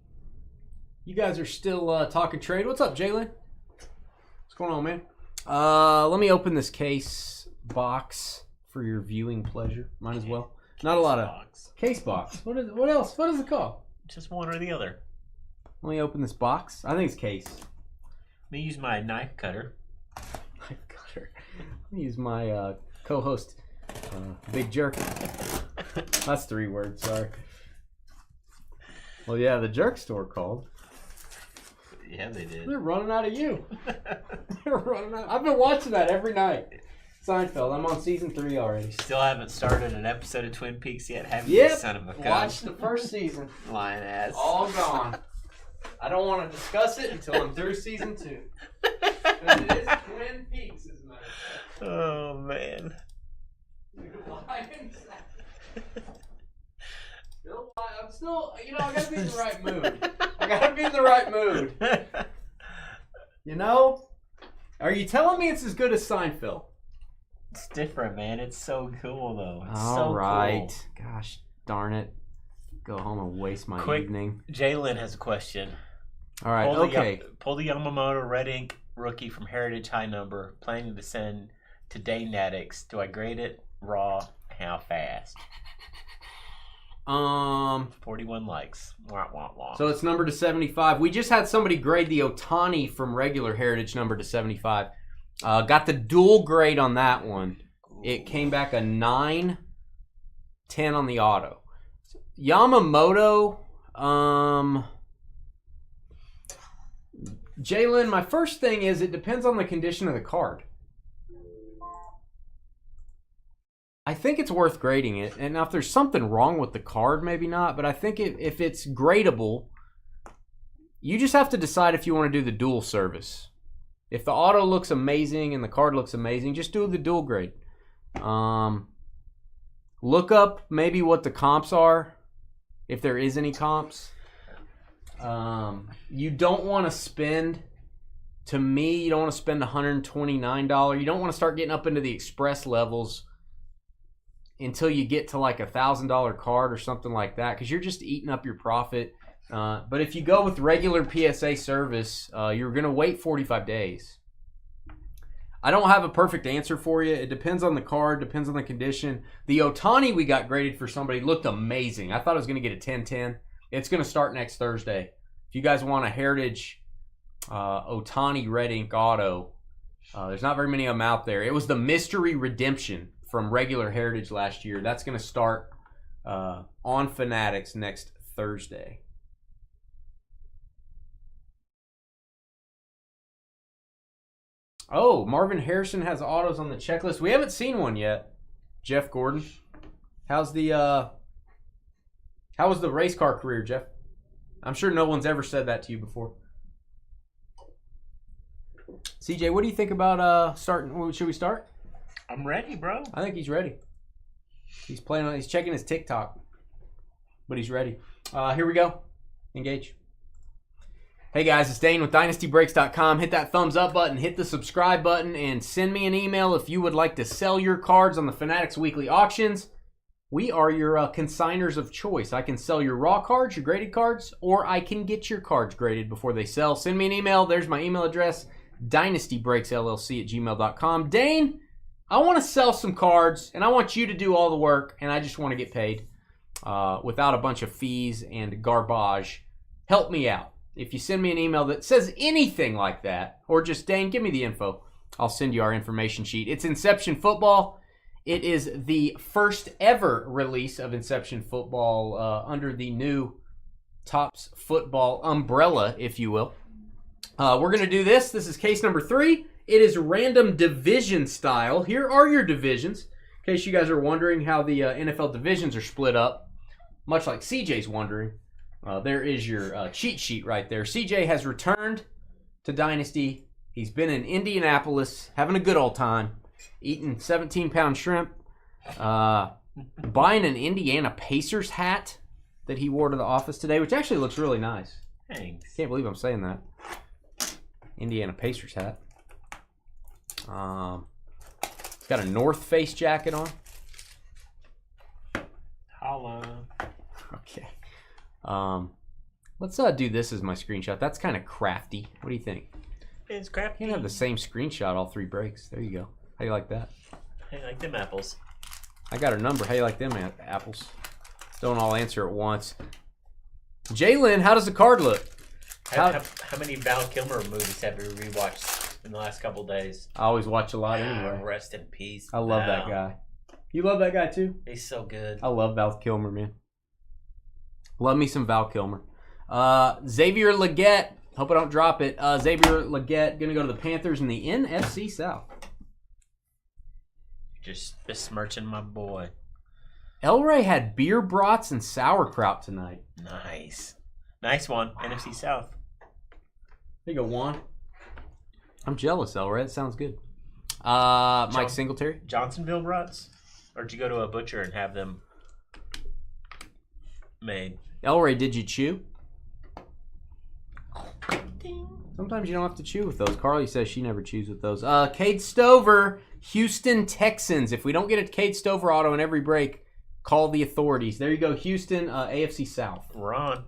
You guys are still talking trade. What's up, Jalen? What's going on, man? Let me open this case box for your viewing pleasure. Might as well. Not a lot of case box. What else? What is it called? Just one or the other. Let me open this box. I think it's case. Let me use my knife cutter. Knife cutter. Let me use my co-host, Big Jerk. That's 3 words. Sorry. Well, yeah, the Jerk store called. Yeah, they did. They're running out of you. They're running out. I've been watching that every night. Seinfeld. I'm on season 3 already. Still haven't started an episode of Twin Peaks yet, have you? Yep. Son of a gun. Watched the first season. Lying ass. All gone. I don't want to discuss it until I'm through season 2. It is Twin Peaks, as a matter of fact. Oh, man. I'm still, I gotta be in the right mood. I gotta be in the right mood. You know? Are you telling me it's as good as Seinfeld? It's different, man. It's so cool, though. It's All so right. cool. Gosh darn it. Go home and waste my Quick, evening. Jalen has a question. All right, okay. Pull the Yamamoto Red Ink rookie from Heritage High Number. Planning to send to Dane Addicts. Do I grade it raw? How fast? 41 likes. Wah, wah, wah. So it's numbered to 75. We just had somebody grade the Ohtani from regular Heritage number to 75. Got the dual grade on that one. It came back a 9, 10 on the auto. Yamamoto, Jalen, my first thing is it depends on the condition of the card. I think it's worth grading it. And now if there's something wrong with the card, maybe not. But I think if it's gradable, you just have to decide if you want to do the dual service. If the auto looks amazing and the card looks amazing, just do the dual grade. Look up maybe what the comps are, if there is any comps. You don't want to spend, to me, you don't want to spend $129. You don't want to start getting up into the express levels until you get to like $1,000 card or something like that, because you're just eating up your profit. But if you go with regular PSA service, you're going to wait 45 days. I don't have a perfect answer for you. It depends on the card, depends on the condition. The Ohtani we got graded for somebody looked amazing. I thought I was going to get a 10-10. It's going to start next Thursday. If you guys want a Heritage Ohtani Red Ink Auto, there's not very many of them out there. It was the Mystery Redemption from regular Heritage last year. That's going to start on Fanatics next Thursday. Oh, Marvin Harrison has autos on the checklist. We haven't seen one yet. Jeff Gordon. How was the race car career, Jeff? I'm sure no one's ever said that to you before. CJ, what do you think about starting? Should we start? I'm ready, bro. I think he's ready. He's checking his TikTok. But he's ready. Here we go. Engage. Hey guys, it's Dane with DynastyBreaks.com. Hit that thumbs up button, hit the subscribe button, and send me an email if you would like to sell your cards on the Fanatics Weekly Auctions. We are your consigners of choice. I can sell your raw cards, your graded cards, or I can get your cards graded before they sell. Send me an email. There's my email address, dynastybreaksllc@gmail.com. Dane, I want to sell some cards, and I want you to do all the work, and I just want to get paid without a bunch of fees and garbage. Help me out. If you send me an email that says anything like that, or just, Dane, give me the info, I'll send you our information sheet. It's Inception Football. It is the first ever release of Inception Football under the new Topps Football umbrella, if you will. We're going to do this. This is case number 3. It is random division style. Here are your divisions. In case you guys are wondering how the NFL divisions are split up, much like CJ's wondering. There is your cheat sheet right there. CJ has returned to Dynasty. He's been in Indianapolis, having a good old time, eating 17-pound shrimp, buying an Indiana Pacers hat that he wore to the office today, which actually looks really nice. Thanks. Can't believe I'm saying that. Indiana Pacers hat. He's got a North Face jacket on. Holla. Okay. Let's do this as my screenshot. That's kind of crafty. What do you think? It's crafty. You can have the same screenshot all 3 breaks. There you go. How do you like that? I like them apples. I got a number. How do you like them apples? Don't all answer at once. Jalen, how does the card look? How many Val Kilmer movies have you rewatched in the last couple days? I always watch a lot anyway. Rest in peace. I love that guy. You love that guy too? He's so good. I love Val Kilmer, man. Love me some Val Kilmer. Xavier Legette. Hope I don't drop it. Xavier Legette going to go to the Panthers in the NFC South. Just besmirching my boy. Elray had beer brats and sauerkraut tonight. Nice. Nice one. NFC South. There you go, Juan. I'm jealous, Elray. That sounds good. Mike Singletary. Johnsonville brats? Or did you go to a butcher and have them made? Elray, did you chew? Ding. Sometimes you don't have to chew with those. Carly says she never chews with those. Cade Stover, Houston Texans. If we don't get a Cade Stover auto in every break, call the authorities. There you go, Houston, AFC South. Ron.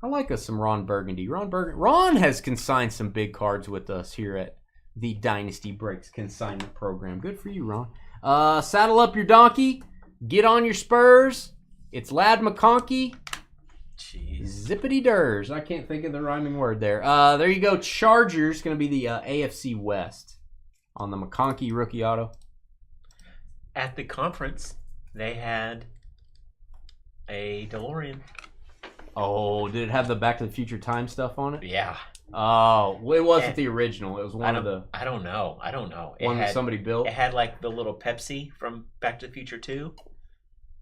I like us some Ron Burgundy. Ron has consigned some big cards with us here at the Dynasty Breaks consignment program. Good for you, Ron. Saddle up your donkey. Get on your spurs. It's Lad McConkey. Jeez. Zippity-durs. I can't think of the rhyming word there. There you go. Chargers going to be the AFC West on the McConkey rookie auto. At the conference, they had a DeLorean. Oh, did it have the Back to the Future time stuff on it? Yeah. Oh, well, it wasn't the original. It was one of the... I don't know. One that somebody built? It had like the little Pepsi from Back to the Future 2.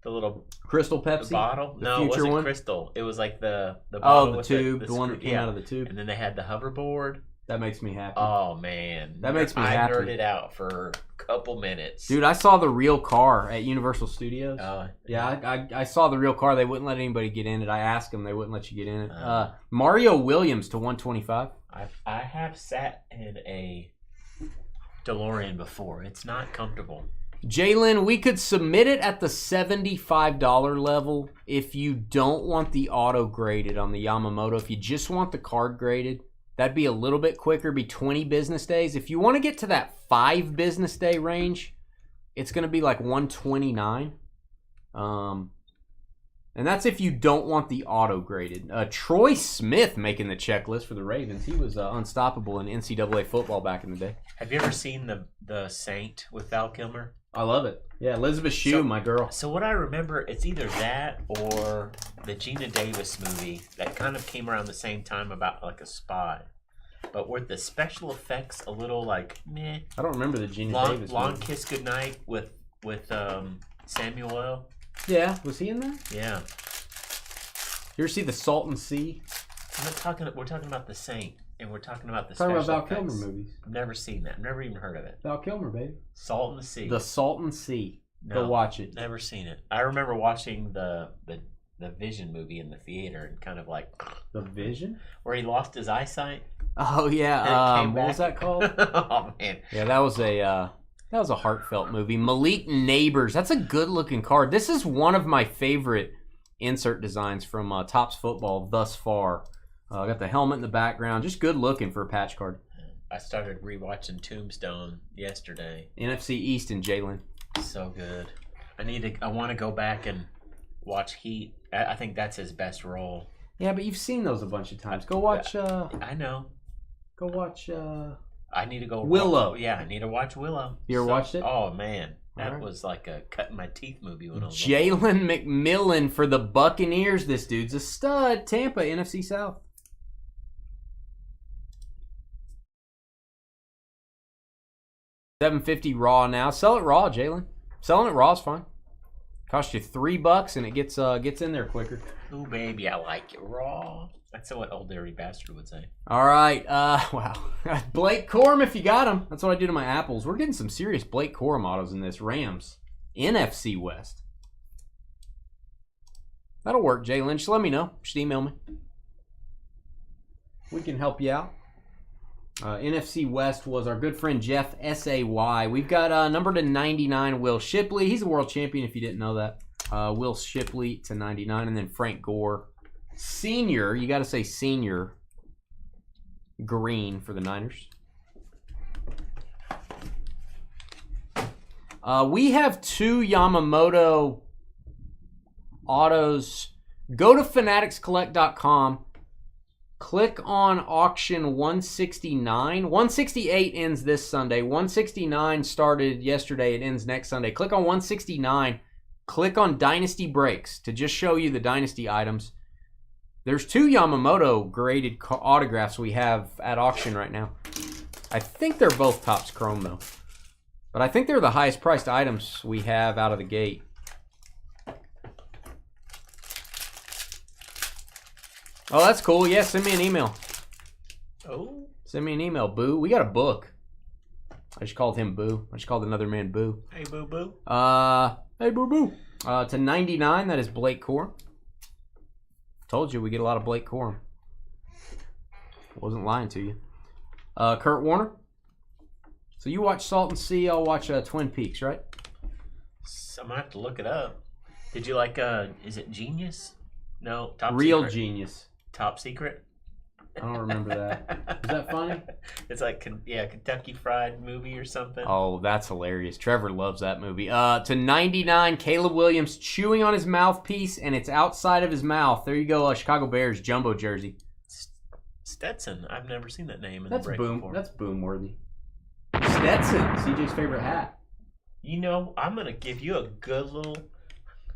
The little... Crystal Pepsi? The bottle? No, it wasn't crystal. It was like the bottle with tube. The one that came out of the tube. And then they had the hoverboard. That makes me happy. Oh, man. That makes me happy. I nerded out for a couple minutes. Dude, I saw the real car at Universal Studios. Yeah, I saw the real car. They wouldn't let anybody get in it. I asked them. They wouldn't let you get in it. Mario Williams to 125. I have sat in a DeLorean before. It's not comfortable. Jalen, we could submit it at the $75 level if you don't want the auto graded on the Yamamoto. If you just want the card graded, that'd be a little bit quicker, be 20 business days. If you want to get to that 5 business day range, it's going to be like 129. And that's if you don't want the auto graded. Troy Smith making the checklist for the Ravens. He was unstoppable in NCAA football back in the day. Have you ever seen the Saint with Val Kilmer? I love it. Yeah, Elizabeth Shue, my girl. So what I remember, it's either that or the Gina Davis movie that kind of came around the same time about like a spy. But were the special effects a little like meh? I don't remember the Gina Davis movie. Long Kiss Goodnight with Samuel L. Yeah, was he in there? Yeah. You ever see the Salton Sea? We're talking about the Saint, and we're talking about the special special about Val Kilmer movies. I've never seen that. I've never even heard of it. Val Kilmer, baby. Salt in the Sea. The Salton Sea. No, go watch it. Never seen it. I remember watching the Vision movie in the theater and kind of like The Vision, where he lost his eyesight. Oh yeah. What was that called? Oh man. Yeah, that was a heartfelt movie. Malik Neighbors. That's a good looking card. This is one of my favorite insert designs from Topps Football thus far. Got the helmet in the background. Just good looking for a patch card. I started rewatching Tombstone yesterday. NFC East and Jalen. So good. I want to go back and watch Heat. I think that's his best role. Yeah, but you've seen those a bunch of times. Go watch. I know. Go watch. I need to go. Willow. Yeah, I need to watch Willow. You ever watched it? Oh man, that was like a cutting my teeth movie when I was Jalen McMillan for the Buccaneers. This dude's a stud. Tampa, NFC South. $750 raw now. Sell it raw, Jalen. Selling it raw is fine. Cost you $3 and it gets in there quicker. Ooh, baby, I like it raw. That's what old dairy bastard would say. All right. Wow. Blake Corum, if you got him. That's what I do to my apples. We're getting some serious Blake Corum autos in this. Rams. NFC West. That'll work, Jalen. Just let me know. Just email me. We can help you out. NFC West was our good friend Jeff S.A.Y. We've got number to 99, Will Shipley. He's a world champion if you didn't know that. Will Shipley to 99. And then Frank Gore Senior, you got to say senior green for the Niners. We have 2 Yamamoto autos. Go to fanaticscollect.com. Click on auction 169. 168 ends this Sunday. 169 started yesterday. It ends next Sunday. Click on 169. Click on Dynasty Breaks to just show you the Dynasty items. There's 2 Yamamoto graded autographs we have at auction right now. I think they're both Topps Chrome, though. But I think they're the highest priced items we have out of the gate. Oh, that's cool. Yeah, send me an email. Oh. Send me an email, Boo. We got a book. I just called him Boo. I just called another man Boo. Hey, Boo Boo. Hey, Boo Boo. To 99, that is Blake Corum. Told you we get a lot of Blake Corum. Wasn't lying to you. Kurt Warner. So you watch Salt and Sea, I'll watch Twin Peaks, right? So I'm going to have to look it up. Did you like, is it Genius? No, Top Real Secret. Genius. Top Secret? I don't remember that. Is that funny? It's like, yeah, Kentucky Fried Movie or something. Oh, that's hilarious. Trevor loves that movie. To 99, Caleb Williams chewing on his mouthpiece, and it's outside of his mouth. There you go, Chicago Bears jumbo jersey. Stetson. I've never seen that name in That's the break boom. before. That's boom worthy. Stetson, CJ's favorite hat. You know, I'm going to give you a good little...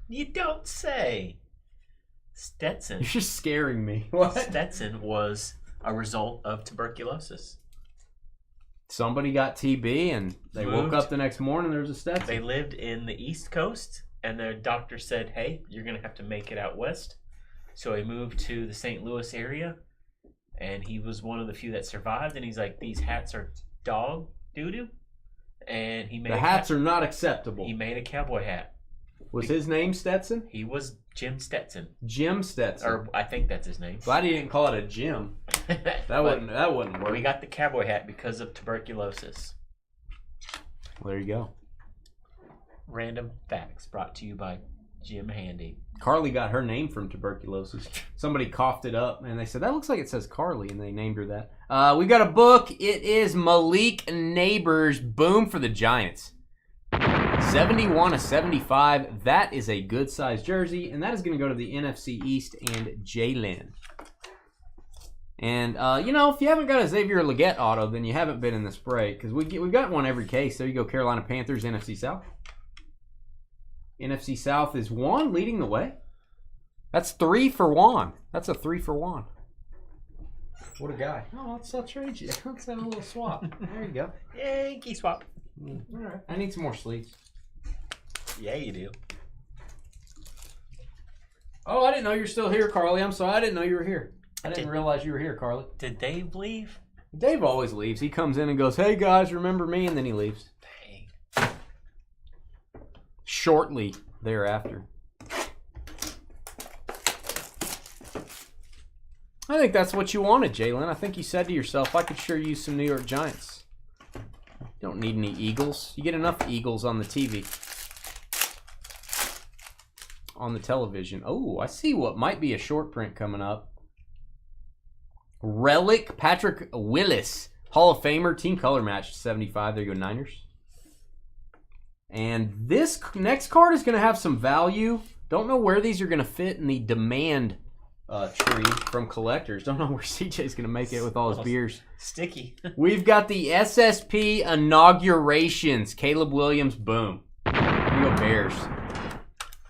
You don't say. Stetson. You're just scaring me. What? Stetson was a result of tuberculosis. Somebody got TB and they woke up the next morning and there was a Stetson. They lived in the East Coast and their doctor said, hey, you're going to have to make it out west. So he moved to the St. Louis area and he was one of the few that survived. And he's like, these hats are dog doo-doo. And he made the hats are not acceptable. He made a cowboy hat. Was his name Stetson? He was Jim Stetson. Jim Stetson. Or I think that's his name. Glad he didn't call it a Jim. That wouldn't work. We got the cowboy hat because of tuberculosis. Well, there you go. Random facts brought to you by Jim Handy. Carly got her name from tuberculosis. Somebody coughed it up and they said, that looks like it says Carly, and they named her that. We've got a book. It is Malik Neighbors. Boom for the Giants. 71/75. That is a good size jersey, and that is going to go to the NFC East and Jalen. And you know, if you haven't got a Xavier Legette auto, then you haven't been in this break because we've got one every case. There you go, Carolina Panthers, NFC South. NFC South is Juan leading the way. That's 3 for Juan. That's a 3 for Juan. What a guy! Oh, I'll trade you. Let's have a little swap. There you go. Yankee swap. All right. I need some more sleeves. Yeah, you do. Oh, I didn't know you were still here, Carly. I'm sorry. I didn't know you were here. I didn't realize you were here, Carly. Did Dave leave? Dave always leaves. He comes in and goes, hey, guys, remember me? And then he leaves. Dang. Shortly thereafter. I think that's what you wanted, Jalen. I think you said to yourself, I could sure use some New York Giants. You don't need any Eagles. You get enough Eagles on the TV. On the television. Oh, I see what might be a short print coming up. Relic Patrick Willis. Hall of Famer. Team color match 75. There you go, Niners. And this next card is going to have some value. Don't know where these are going to fit in the demand tree from collectors. Don't know where CJ's going to make it with all his beers. Sticky. We've got the SSP inaugurations. Caleb Williams, boom. Here you go, Bears.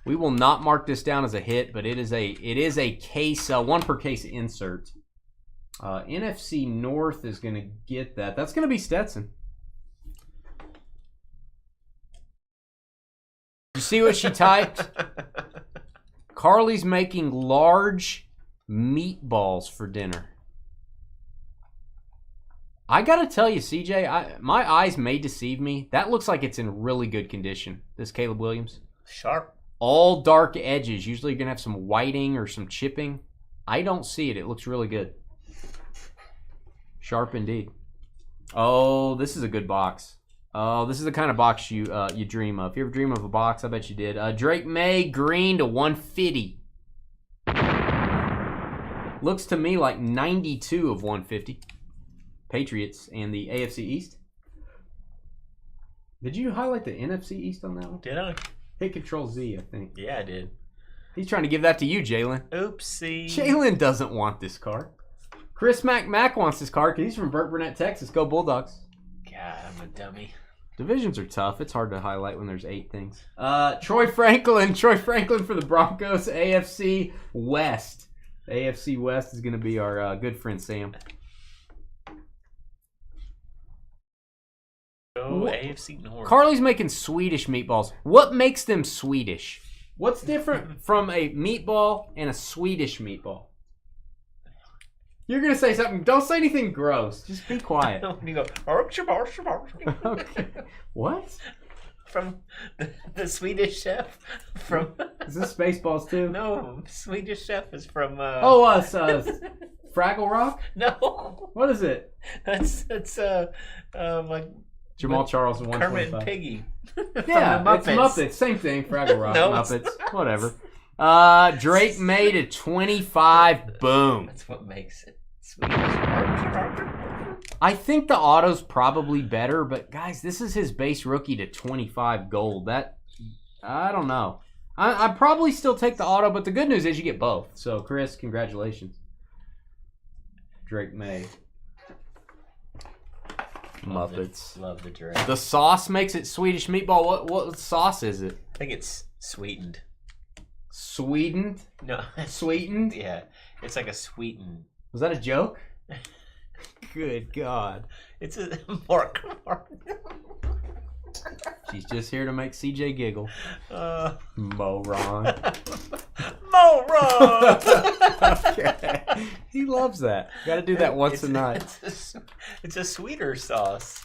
We will not mark this down as a hit, but it is a case, one per case insert. NFC North is going to get that. That's going to be Stetson. You see what she typed? Carly's making large meatballs for dinner. I gotta tell you, CJ, my eyes may deceive me. That looks like it's in really good condition, this Caleb Williams. Sharp. All dark edges. Usually you're gonna have some whiting or some chipping. I don't see it. It looks really good. Sharp indeed. Oh, this is a good box. Oh, this is the kind of box you dream of. If you ever dream of a box, I bet you did. Drake May, green to 150. Looks to me like 92 of 150. Patriots and the AFC East. Did you highlight the NFC East on that one? Did I? Hit Control Z, I think. Yeah, I did. He's trying to give that to you, Jalen. Oopsie. Jalen doesn't want this card. Chris Mack wants this card because he's from Burke Burnett, Texas. Go Bulldogs. God, I'm a dummy. Divisions are tough. It's hard to highlight when there's 8 things. Troy Franklin for the Broncos, AFC West. AFC West is going to be our good friend Sam. Oh, AFC North. Carly's making Swedish meatballs. What makes them Swedish? What's different from a meatball and a Swedish meatball? You're going to say something. Don't say anything gross. Just be quiet. You go, Okay. What? From the Swedish chef. From Is this Spaceballs too? No, Swedish chef is from. Fraggle Rock? No. What is it? That's like Jamal Charles and Kermit 125. and Piggy. Yeah, From the it's Muppets. Same thing. Fraggle Rock, No, Muppets, whatever. Drake made a 25. Boom. That's what makes it Swedish. I think the auto's probably better, but guys, this is his base rookie to 25 gold. That I don't know. I'd probably still take the auto, but the good news is you get both. So, Chris, congratulations. Drake May. Muppets. Love the Drake. The sauce makes it Swedish meatball. What sauce is it? I think it's sweetened. Sweetened? No. Sweetened? Yeah. It's like a sweetened. Was that a joke? Good God. It's a mark. She's just here to make CJ giggle. Moron. Moron! Okay. He loves that. Got to do that once a night. It's a sweeter sauce.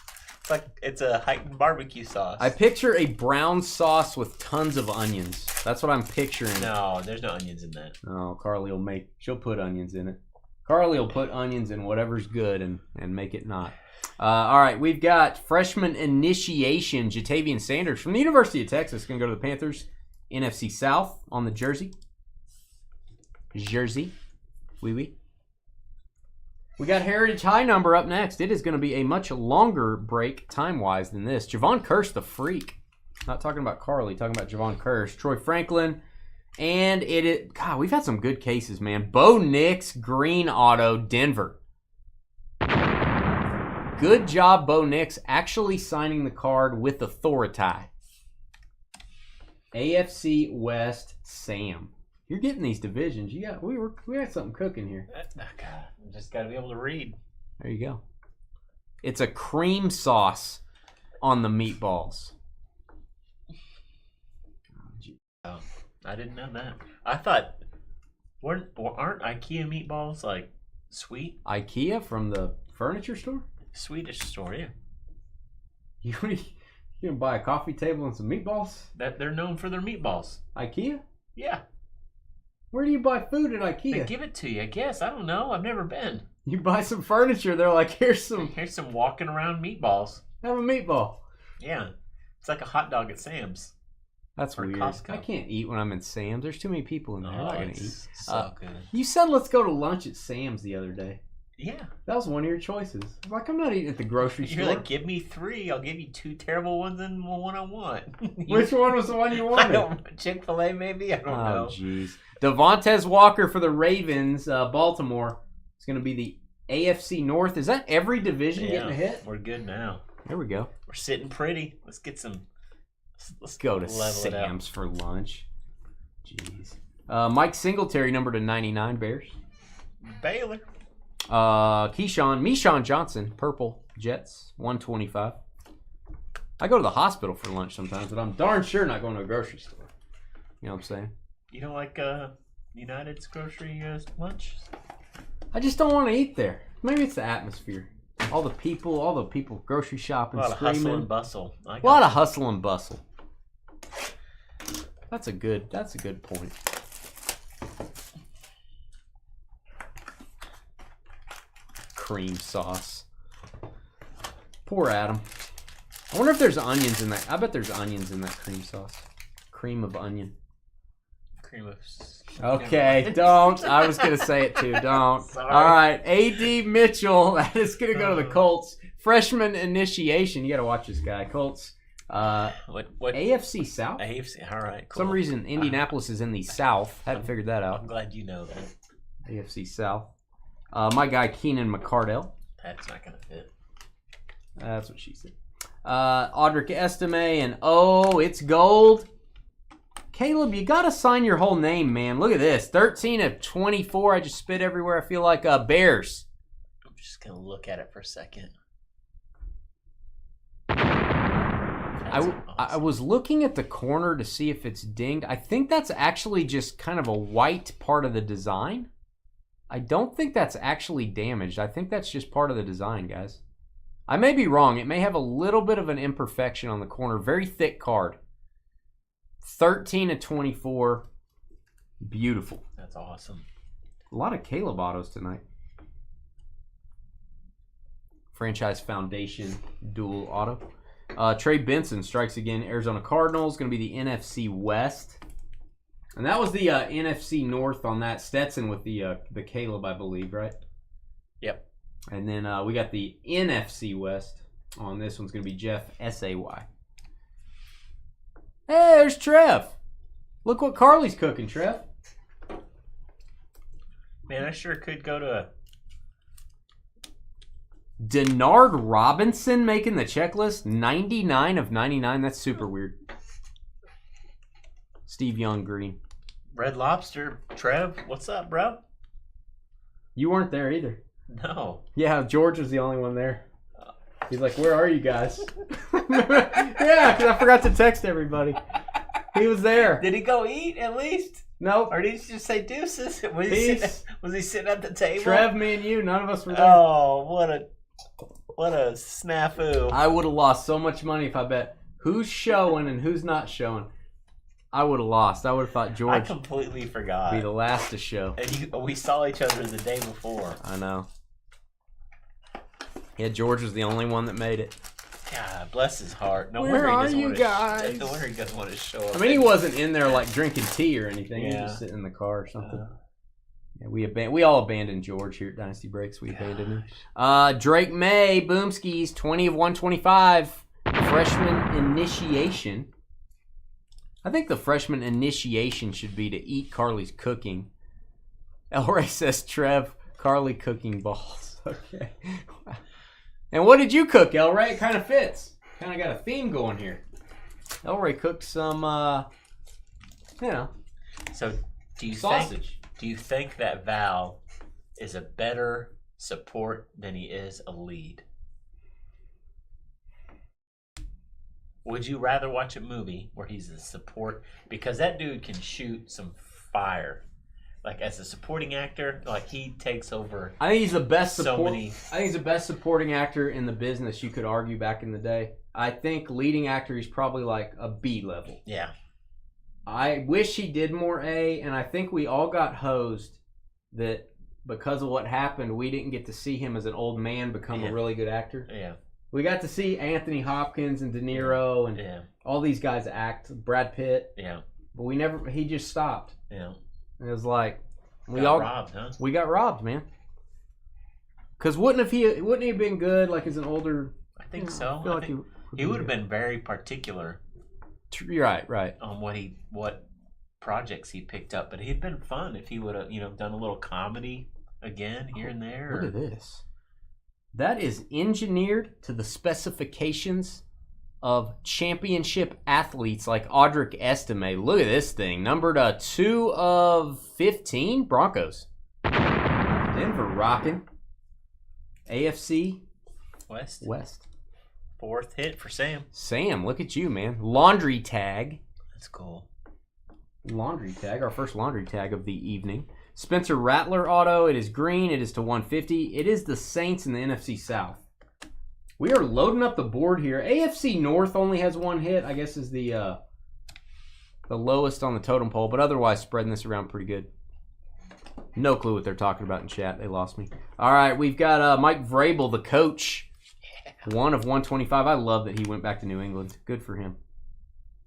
It's a heightened barbecue sauce. I picture a brown sauce with tons of onions. That's what I'm picturing. No, there's no onions in that. Oh, Carly she'll put onions in it. Carly will put onions in whatever's good and make it not. All right, we've got freshman initiation, Jatavian Sanders from the University of Texas. Going to go to the Panthers. NFC South on the jersey. Oui. We got Heritage High Number up next. It is going to be a much longer break time-wise than this. Javon Curse, the freak. Not talking about Carly, talking about Javon Curse. Troy Franklin. And God, we've had some good cases, man. Bo Nix, green auto, Denver. Good job, Bo Nix, actually signing the card with authority. AFC West, Sam. You're getting these divisions. We got something cooking here. God, just got to be able to read. There you go. It's a cream sauce on the meatballs. Oh, I didn't know that. I thought, aren't IKEA meatballs like sweet? IKEA from the furniture store? Swedish store, yeah. You gonna buy a coffee table and some meatballs? They're known for their meatballs. IKEA? Yeah. Where do you buy food at IKEA? They give it to you, I guess. I don't know. I've never been. You buy some furniture, they're like, here's some walking around meatballs. Have a meatball. Yeah. It's like a hot dog at Sam's. That's or weird. Costco. I can't eat when I'm in Sam's. There's too many people in there. I'm not gonna eat. So good. You said let's go to lunch at Sam's the other day. Yeah. That was one of your choices. I'm like, I'm not eating at the grocery store. You're like, give me 3. I'll give you 2 terrible ones and one I want. Which one was the one you wanted? Chick-fil-A maybe? I don't know. Oh, jeez. Devontae Walker for the Ravens, Baltimore. It's going to be the AFC North. Is that every division getting a hit? We're good now. There we go. We're sitting pretty. Let's get some. Let's go to Sam's for lunch. Jeez. Mike Singletary, number to 99, Bears. Baylor. Mishon Johnson, purple, Jets, 125. I go to the hospital for lunch sometimes, but I'm darn sure not going to a grocery store. You know what I'm saying? You don't like United's grocery lunch? I just don't want to eat there. Maybe it's the atmosphere. All the people grocery shopping, a lot screaming. Of hustle and bustle. A lot of hustle and bustle. That's a good point. Cream sauce. Poor Adam. I wonder if there's onions in that. I bet there's onions in that cream sauce. Cream of onion. cream of... Okay, don't. I was going to say it too. Don't. Sorry. All right, A.D. Mitchell. That is going to go to the Colts. Freshman initiation. You got to watch this guy. Colts. What? AFC South? AFC. All right, cool. Some reason Indianapolis is in the South. Hadn't figured that out. I'm glad you know that. AFC South. My guy Keenan McCardell. That's not going to fit. That's what she said. Audric Estime, and it's gold. Caleb, you got to sign your whole name, man. Look at this. 13 of 24. I just spit everywhere. I feel like Bears. I'm just going to look at it for a second. I was looking at the corner to see if it's dinged. I think that's actually just kind of a white part of the design. I don't think that's actually damaged. I think that's just part of the design, guys. I may be wrong. It may have a little bit of an imperfection on the corner. Very thick card. 13 of 24. Beautiful. That's awesome. A lot of Caleb autos tonight. Franchise Foundation dual auto. Trey Benson strikes again. Arizona Cardinals. Going to be the NFC West. And that was the NFC North on that. Stetson with the Caleb, I believe, right? Yep. And then we got the NFC West on this one's going to be Jeff S.A.Y. Hey, there's Trev. Look what Carly's cooking, Trev. Man, I sure could go to... Denard Robinson making the checklist. 99 of 99. That's super weird. Steve Young Green. Red Lobster. Trev, what's up, bro? You weren't there either. No. Yeah, George was the only one there. He's like, where are you guys? Yeah, because I forgot to text everybody. He was there. Did he go eat at least? Nope. Or did he just say deuces? Was he sitting at the table? Trev, me, and you, none of us were there. Oh, what a snafu. I would have lost so much money if I bet who's showing and who's not showing. I would have lost. I would have thought George I completely forgot. would be the last to show. And we saw each other the day before. I know. Yeah, George was the only one that made it. God, bless his heart. No Where wonder are he doesn't you want guys? No wonder he doesn't want to show up. I mean, he wasn't in there like drinking tea or anything. He was Yeah. just sitting in the car or something. Yeah, we all abandoned George here at Dynasty Breaks. We abandoned him. Drake May, Boomskis, 20 of 125. Freshman initiation. I think the freshman initiation should be to eat Carly's cooking. Elray says, Trev, Carly cooking balls. Okay. And what did you cook, Elray? It kind of fits. Kind of got a theme going here. Elray cooked some, So, do you sausage. think that Val is a better support than he is a lead? Would you rather watch a movie where he's a support? Because that dude can shoot some fire. Like, as a supporting actor, like, he takes over. I think he's the best I think he's the best supporting actor in the business, you could argue, back in the day. I think leading actor, he's probably like a B level. Yeah. I wish he did more A, and I think we all got hosed that because of what happened, we didn't get to see him as an old man become a really good actor. Yeah. We got to see Anthony Hopkins and De Niro and all these guys act, Brad Pitt. Yeah. But he just stopped. Yeah. It was like We got robbed, huh? We got robbed, man. Because wouldn't he have been good like as an older? I think so. I feel like he would have been very particular. You're right. On what projects he picked up, but he'd been fun if he would have done a little comedy again here and there. Look at this. That is engineered to the specifications of championship athletes like Audric Estime. Look at this thing. Numbered 2 of 15. Broncos. Denver rocking. AFC West. 4th hit for Sam. Sam, look at you, man. Laundry tag. That's cool. Laundry tag. Our first laundry tag of the evening. Spencer Rattler auto. It is green. It is to 150. It is the Saints in the NFC South. We are loading up the board here. AFC North only has 1 hit. I guess is the lowest on the totem pole, but otherwise spreading this around pretty good. No clue what they're talking about in chat. They lost me. All right, we've got Mike Vrabel, the coach. 1 of 125. I love that he went back to New England. Good for him.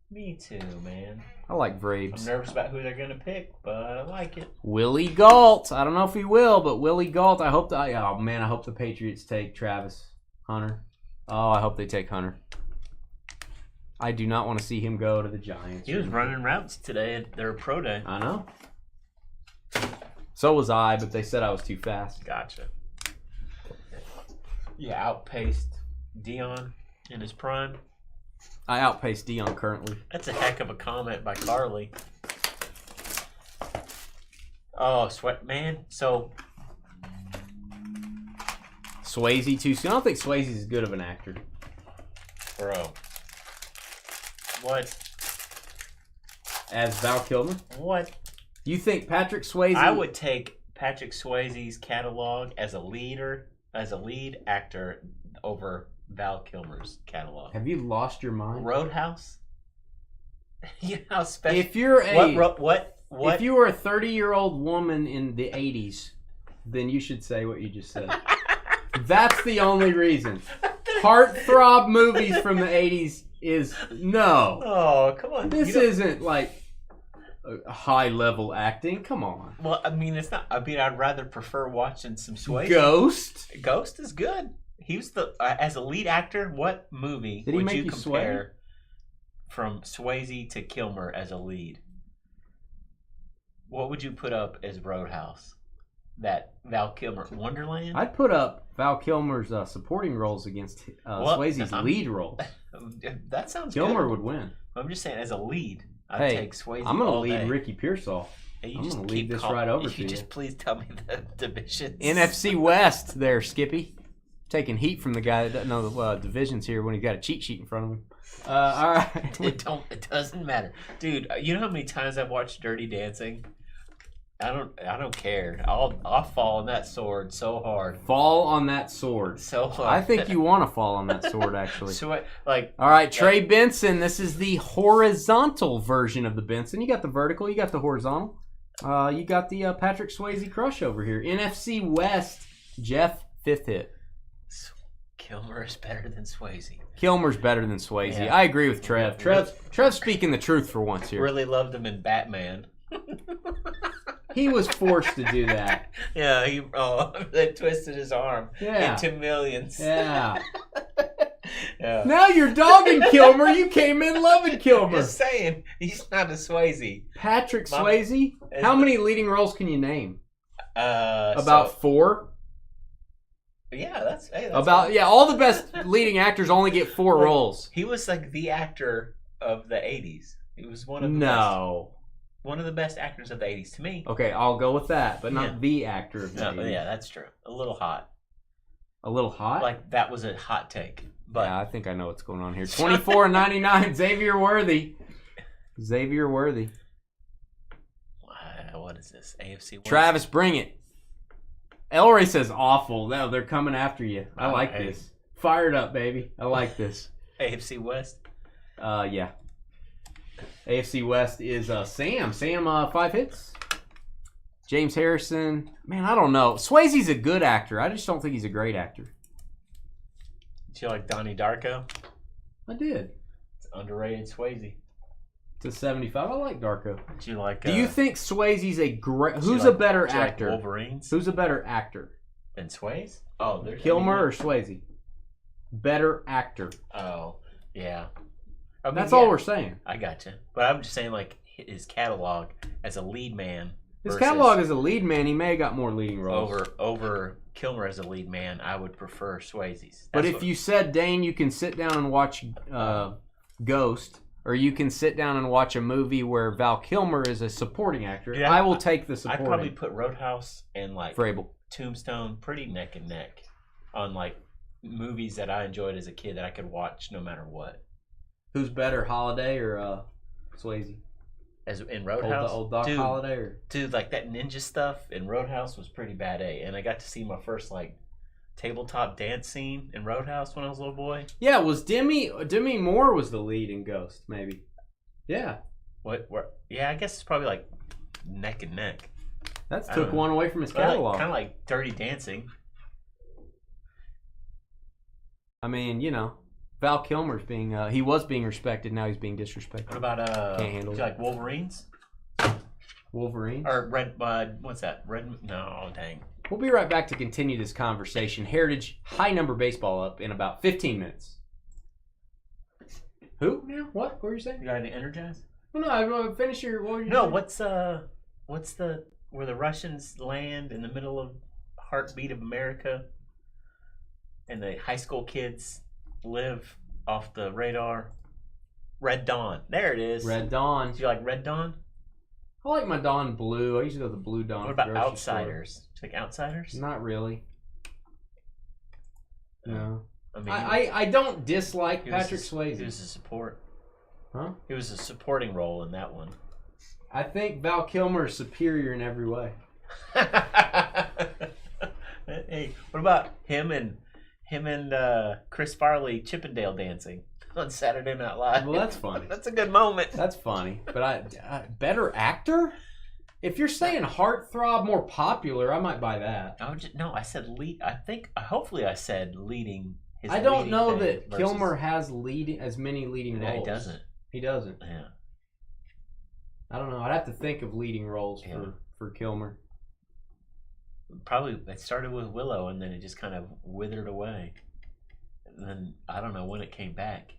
Me too, man. I like Vrabes. I'm nervous about who they're gonna pick, but I like it. Willie Gault. I don't know if he will, but Willie Gault. I hope I hope the Patriots take Travis Hunter. Oh, I hope they take Hunter. I do not want to see him go to the Giants. He was running routes today at their pro day. I know. So was I, but they said I was too fast. Gotcha. Yeah, outpaced Dion in his prime. I outpaced Dion currently. That's a heck of a comment by Carly. Oh, sweat man. So Swayze too soon. I don't think Swayze's as good of an actor. Bro. What? As Val Kilmer? What? You think Patrick Swayze? I would take Patrick Swayze's catalog as a lead actor over Val Kilmer's catalog. Have you lost your mind? Roadhouse? You know how special. If you're a what? If you were a 30-year-old woman in the 80s, then you should say what you just said. That's the only reason. Heartthrob movies from the 80s is no. Oh, come on. This isn't like a high-level acting. Come on. Well, I mean, it's not. I mean, I'd rather prefer watching some Swayze. Ghost? Ghost is good. He was the as a lead actor. What movie would you compare from Swayze to Kilmer as a lead? What would you put up as Roadhouse? That Val Kilmer, Wonderland? I'd put up Val Kilmer's supporting roles against Swayze's lead roles. That sounds Kilmer good. would win. I'm just saying, as a lead, I'd take Swayze. I'm going to lead day. Ricky Pearsall. Hey, I'm going to lead this right over to you. Just please tell me the divisions. NFC West there, Skippy. Taking heat from the guy that doesn't know the divisions here when he's got a cheat sheet in front of him. All right. It doesn't matter. Dude, you know how many times I've watched Dirty Dancing? I don't care. I'll fall on that sword so hard. Fall on that sword. So hard. I think you want to fall on that sword, actually. So all right, Trey Benson. This is the horizontal version of the Benson. You got the vertical. You got the horizontal. You got the Patrick Swayze crush over here. NFC West. Jeff, fifth hit. Kilmer is better than Swayze. Kilmer's better than Swayze. Yeah. I agree with Trev. Trev's speaking the truth for once here. Really loved him in Batman. He was forced to do that. Yeah, they twisted his arm into millions. Yeah. Yeah. Now you're dogging Kilmer. You came in loving Kilmer. Just saying, he's not a Swayze. Patrick Swayze? How many leading roles can you name? About 4? Yeah, that's about fine. All the best leading actors only get 4 roles. He was like the actor of the 80s. He was one of the best actors of the 80s to me. Okay, I'll go with that, but not the actor of the 80s. Yeah, that's true. A little hot. A little hot? Like that was a hot take. But yeah, I think I know what's going on here. 24.99 Xavier Worthy. Xavier Worthy. What is this? AFC West? Travis, bring it. Elray says awful. No, they're coming after you. I like this. Fired up, baby. I like this. AFC West? Yeah. AFC West is Sam. Sam, 5 hits. James Harrison. Man, I don't know. Swayze's a good actor. I just don't think he's a great actor. Did you like Donnie Darko? I did. It's underrated Swayze. To 75. I like Darko. Did you like? Do you think Swayze's a great? Who's a better actor? Like Wolverines? Who's a better actor? Than Swayze? Oh, there's Kilmer or Swayze? Better actor. Oh, yeah. That's all we're saying. I gotcha. But I'm just saying, like his catalog as a lead man. His catalog as a lead man, he may have got more leading roles. Over Kilmer as a lead man, I would prefer Swayze's. But if you said, Dane, you can sit down and watch Ghost. Or you can sit down and watch a movie where Val Kilmer is a supporting actor. Yeah, I will take the supporting. I'd probably put Roadhouse and like Vrabel. Tombstone pretty neck and neck on like movies that I enjoyed as a kid that I could watch no matter what. Who's better, Holiday or Swayze? As in Roadhouse, old Doc Holiday, or dude, like that ninja stuff in Roadhouse was pretty bad. And I got to see my first like tabletop dance scene in Roadhouse when I was a little boy. Yeah, was Demi Moore was the lead in Ghost, maybe. Yeah. What? Yeah, I guess it's probably like neck and neck. That took one away from his catalog. Kind of like Dirty Dancing. I mean, Val Kilmer's being he was being respected, now he's being disrespected. What about Can't handle do it. you like Wolverines? Wolverine? Or Red what's that? No, dang. We'll be right back to continue this conversation. Heritage high number baseball up in about 15 minutes. Who? Yeah, what? What were you saying? You got any Energize? Well, no, I finish your. What were you No, saying? what's the where the Russians land in the middle of heartbeat of America, and the high school kids live off the radar? Red Dawn. There it is. Red Dawn. Do you like Red Dawn? I like my Dawn blue. I usually go the blue Dawn. What about Outsiders? Do you like Outsiders? Not really. No. I mean, I don't dislike Patrick Swayze. He was a support. Huh? He was a supporting role in that one. I think Val Kilmer is superior in every way. Hey, what about him and Chris Farley Chippendale dancing on Saturday Night Live? Well, that's funny. That's a good moment. That's funny. But I better actor? If you're saying heartthrob more popular, I might buy that. I said lead. Hopefully I said leading. I don't know that Kilmer has as many leading roles. No, he doesn't. He doesn't. Yeah. I don't know. I'd have to think of leading roles for Kilmer. Probably it started with Willow and then it just kind of withered away. And then I don't know when it came back.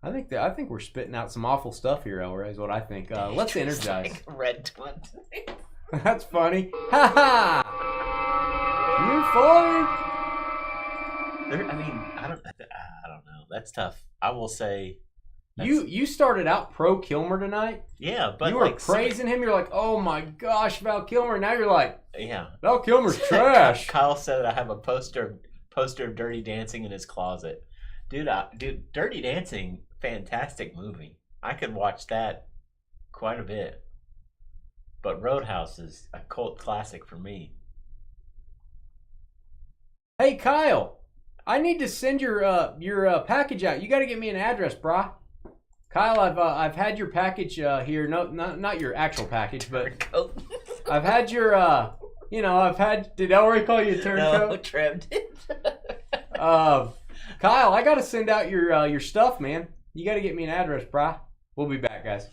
I think we're spitting out some awful stuff here, Elray, is what I think. Let's energize. Like Red Dawn. That's funny. Ha ha! You're fired. I mean, I don't know. That's tough. I will say. You started out pro Kilmer tonight. Yeah, but you were praising him. You're like, oh my gosh, Val Kilmer. Now you're like, yeah, Val Kilmer's trash. Kyle said I have a poster of Dirty Dancing in his closet. Dude, Dirty Dancing, fantastic movie. I could watch that quite a bit. But Roadhouse is a cult classic for me. Hey Kyle, I need to send your package out. You got to get me an address, brah. Kyle, I've had your package here. No, not your actual package, but I've had your Did Elroy call you a turncoat? No, Trev did. Kyle, I got to send out your stuff, man. You got to get me an address, brah. We'll be back, guys.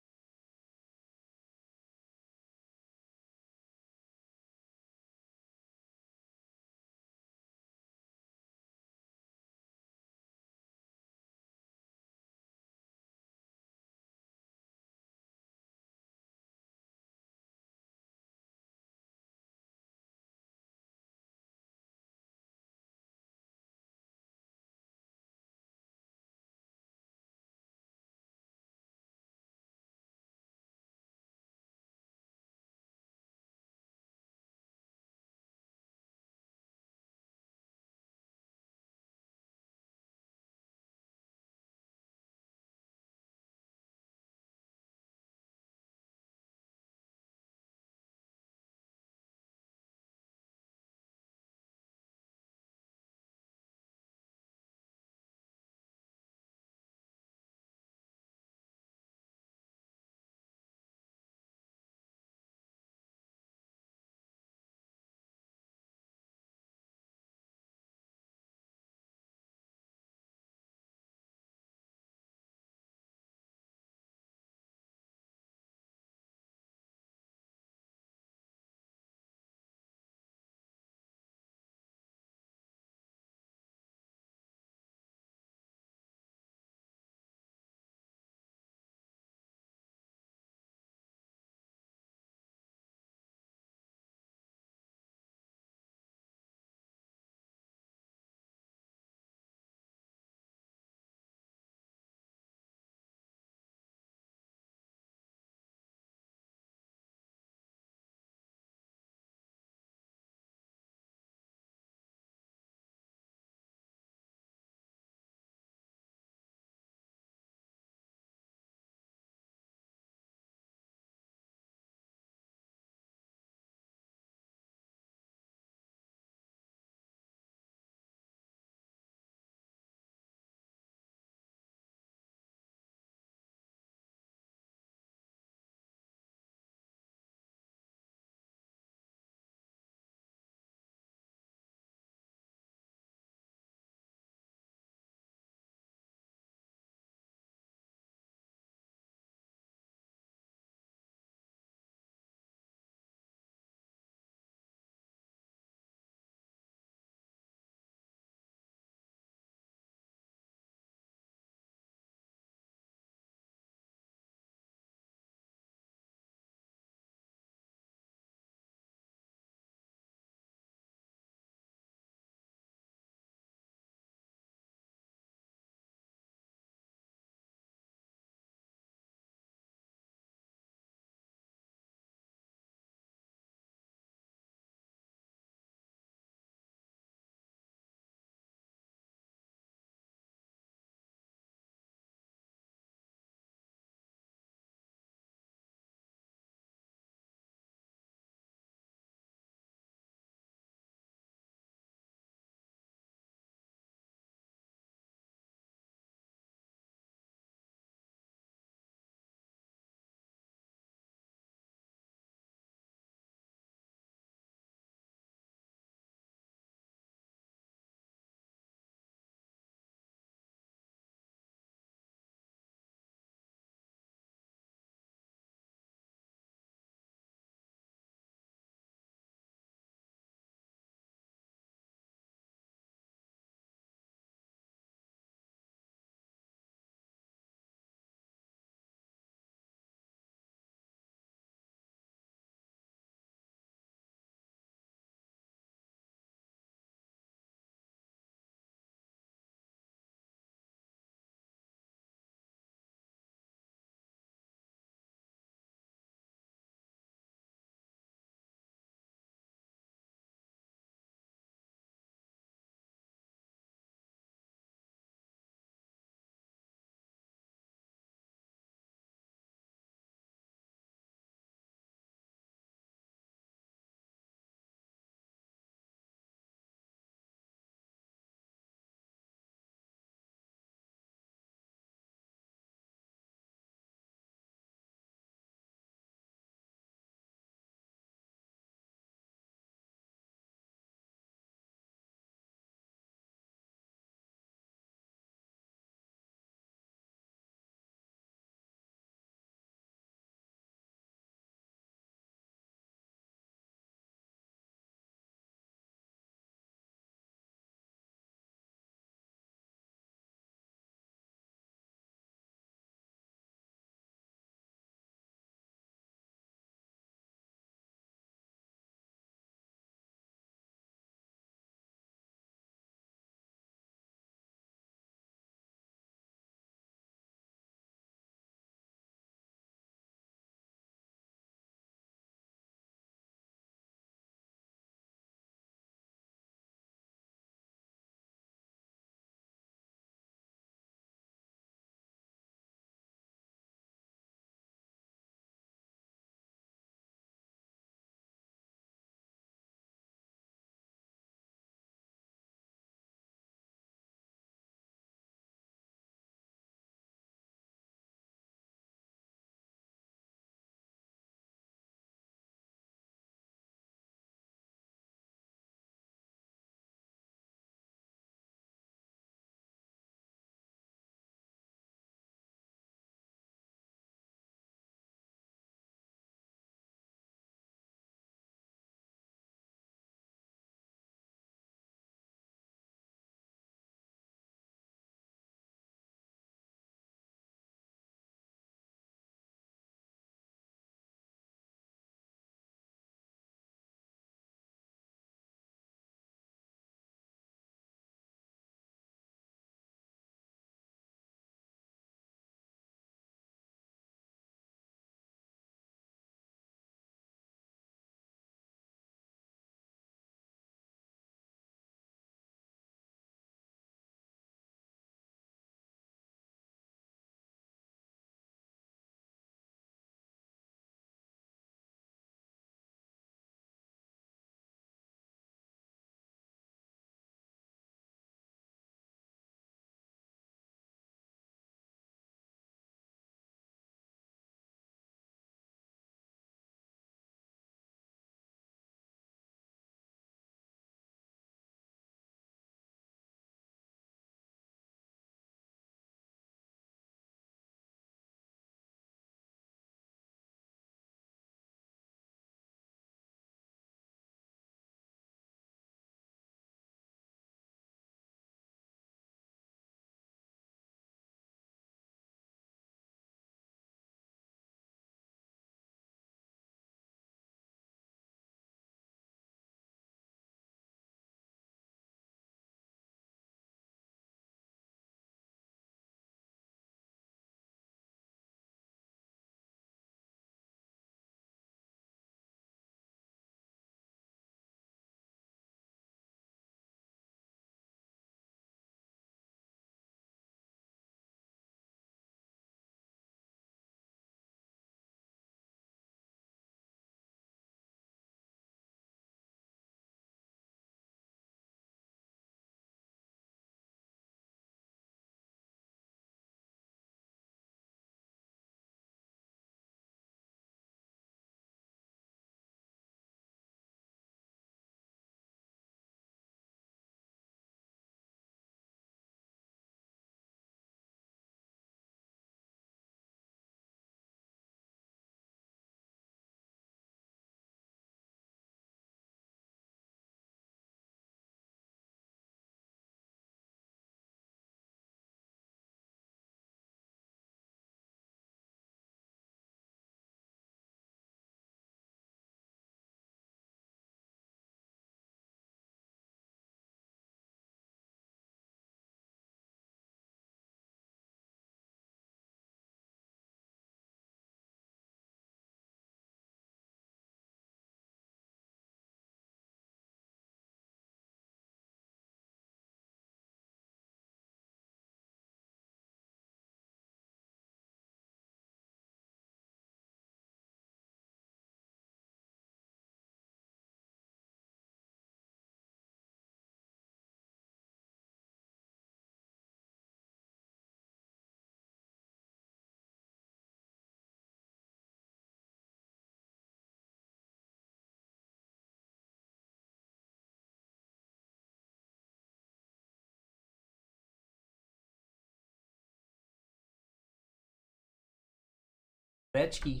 Ovechki.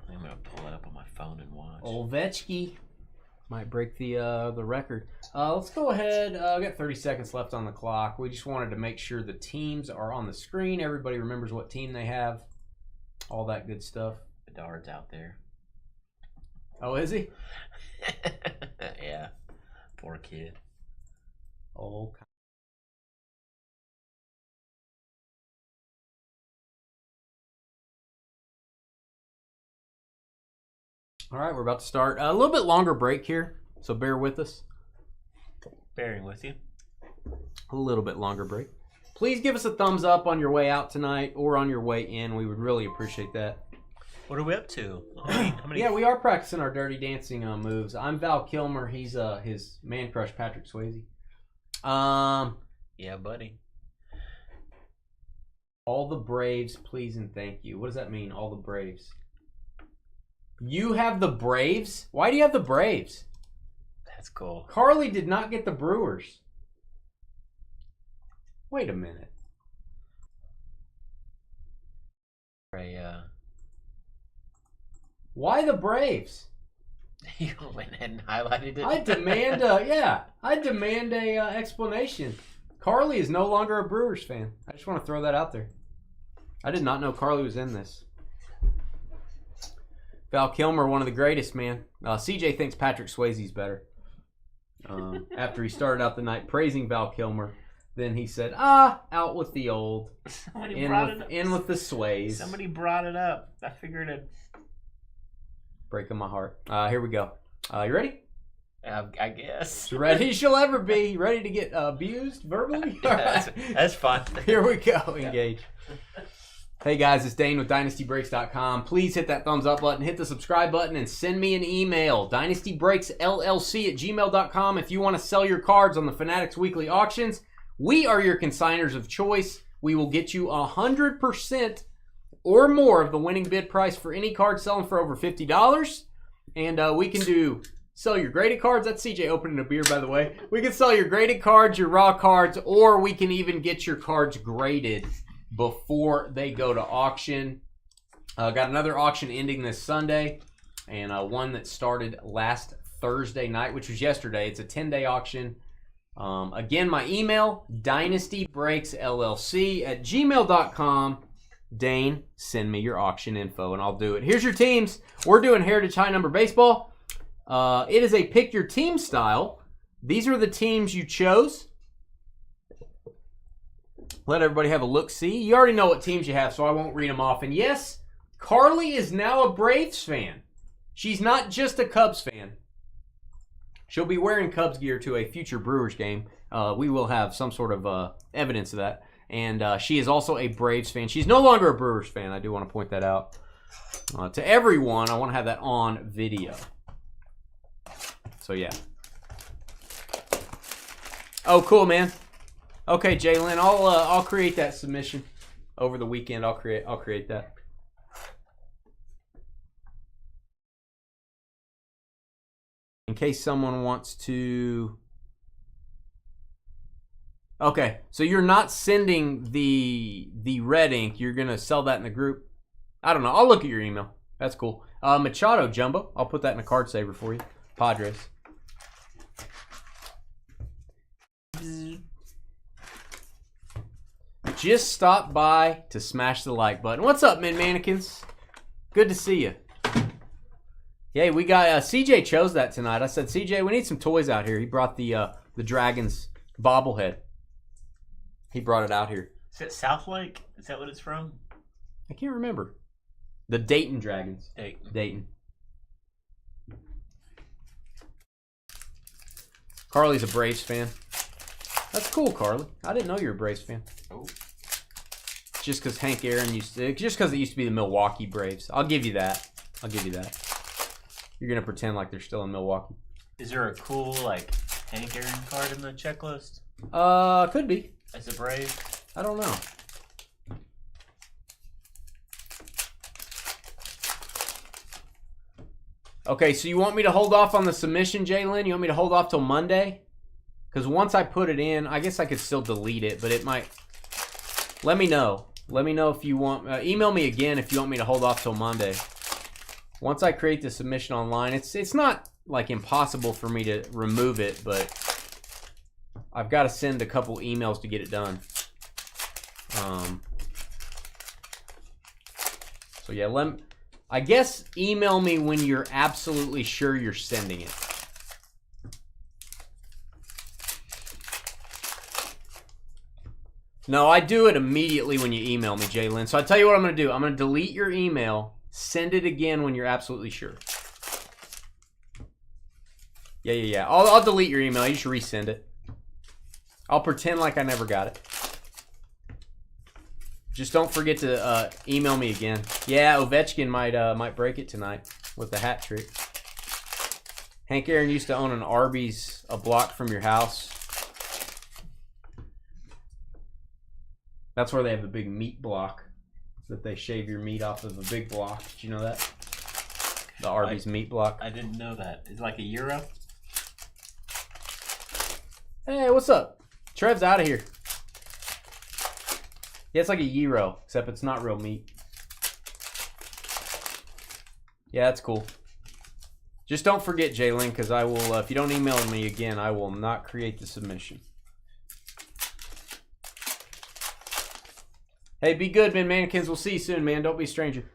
I'm going to pull it up on my phone and watch. Ovechki. Might break the record. Let's go ahead. I got 30 seconds left on the clock. We just wanted to make sure the teams are on the screen. Everybody remembers what team they have. All that good stuff. Bedard's out there. Oh, is he? Yeah. Poor kid. Oh. All right, we're about to start. A little bit longer break here, so bear with us. Bearing with you. A little bit longer break. Please give us a thumbs up on your way out tonight or on your way in. We would really appreciate that. What are we up to? How many... Yeah, we are practicing our Dirty Dancing moves. I'm Val Kilmer. He's his man crush, Patrick Swayze. Yeah, buddy. All the Braves, please and thank you. What does that mean, all the Braves? You have the Braves? Why do you have the Braves? That's cool. Carly did not get the Brewers. Wait a minute. Why the Braves? You went ahead and highlighted it. I demand a explanation. Carly is no longer a Brewers fan. I just want to throw that out there. I did not know Carly was in this. Val Kilmer, one of the greatest, man. CJ thinks Patrick Swayze's better. After he started out the night praising Val Kilmer, then he said, out with the old. In with the Sways. Somebody brought it up. I figured it. Breaking my heart. Here we go. You ready? I guess. Ready she'll ever be. Ready to get abused verbally? Yeah, that's fun. Here we go. Engage. Hey guys, it's Dane with DynastyBreaks.com. Please hit that thumbs up button, hit the subscribe button, and send me an email. DynastyBreaksLLC@gmail.com if you want to sell your cards on the Fanatics Weekly Auctions. We are your consigners of choice. We will get you 100% or more of the winning bid price for any card selling for over $50. And we can do sell your graded cards. That's CJ opening a beer, by the way. We can sell your graded cards, your raw cards, or we can even get your cards graded before they go to auction. Got another auction ending this Sunday, and one that started last Thursday night, which was yesterday. It's a 10-day auction. Again, my email, DynastyBreaksLLC@gmail.com. Dane, send me your auction info, and I'll do it. Here's your teams. We're doing Heritage High Number Baseball. It is a pick your team style. These are the teams you chose. Let everybody have a look-see. You already know what teams you have, so I won't read them off. And yes, Carly is now a Braves fan. She's not just a Cubs fan. She'll be wearing Cubs gear to a future Brewers game. We will have some sort of evidence of that. And she is also a Braves fan. She's no longer a Brewers fan. I do want to point that out. To everyone, I want to have that on video. So, yeah. Oh, cool, man. Okay, Jalen, I'll create that submission over the weekend. I'll create that. In case someone wants to. Okay, so you're not sending the red ink. You're gonna sell that in the group. I don't know. I'll look at your email. That's cool. Machado Jumbo. I'll put that in a card saver for you. Padres. Just stop by to smash the like button. What's up, Mid Mannequins? Good to see you. Yeah, we got CJ chose that tonight. I said, CJ, we need some toys out here. He brought the Dragons bobblehead. He brought it out here. Is it South Lake? Is that what it's from? I can't remember. The Dayton Dragons. Dayton. Carly's a Braves fan. That's cool, Carly. I didn't know you were a Braves fan. Oh. Just because Hank Aaron just because it used to be the Milwaukee Braves. I'll give you that. You're gonna pretend like they're still in Milwaukee. Is there a cool like Hank Aaron card in the checklist? Could be. As a Brave? I don't know. Okay, so you want me to hold off on the submission, Jalen? You want me to hold off till Monday? Because once I put it in, I guess I could still delete it, but it might. Let me know. Let me know if you want. Email me again if you want me to hold off till Monday. Once I create the submission online, it's not like impossible for me to remove it, but I've got to send a couple emails to get it done. So yeah, I guess email me when you're absolutely sure you're sending it. No, I do it immediately when you email me, Jalen. So I tell you what I'm going to do. I'm going to delete your email. Send it again when you're absolutely sure. Yeah. I'll delete your email. You just resend it. I'll pretend like I never got it. Just don't forget to email me again. Yeah, Ovechkin might break it tonight with the hat trick. Hank Aaron used to own an Arby's a block from your house. That's where they have the big meat block that they shave your meat off of a big block. Did you know that? The Arby's meat block. I didn't know that. It's like a euro. Hey, what's up? Trev's out of here. Yeah, it's like a gyro, except it's not real meat. Yeah, that's cool. Just don't forget, Jalen, because I will, if you don't email me again, I will not create the submission. Hey, be good, man. Mannequins. We'll see you soon, man. Don't be a stranger.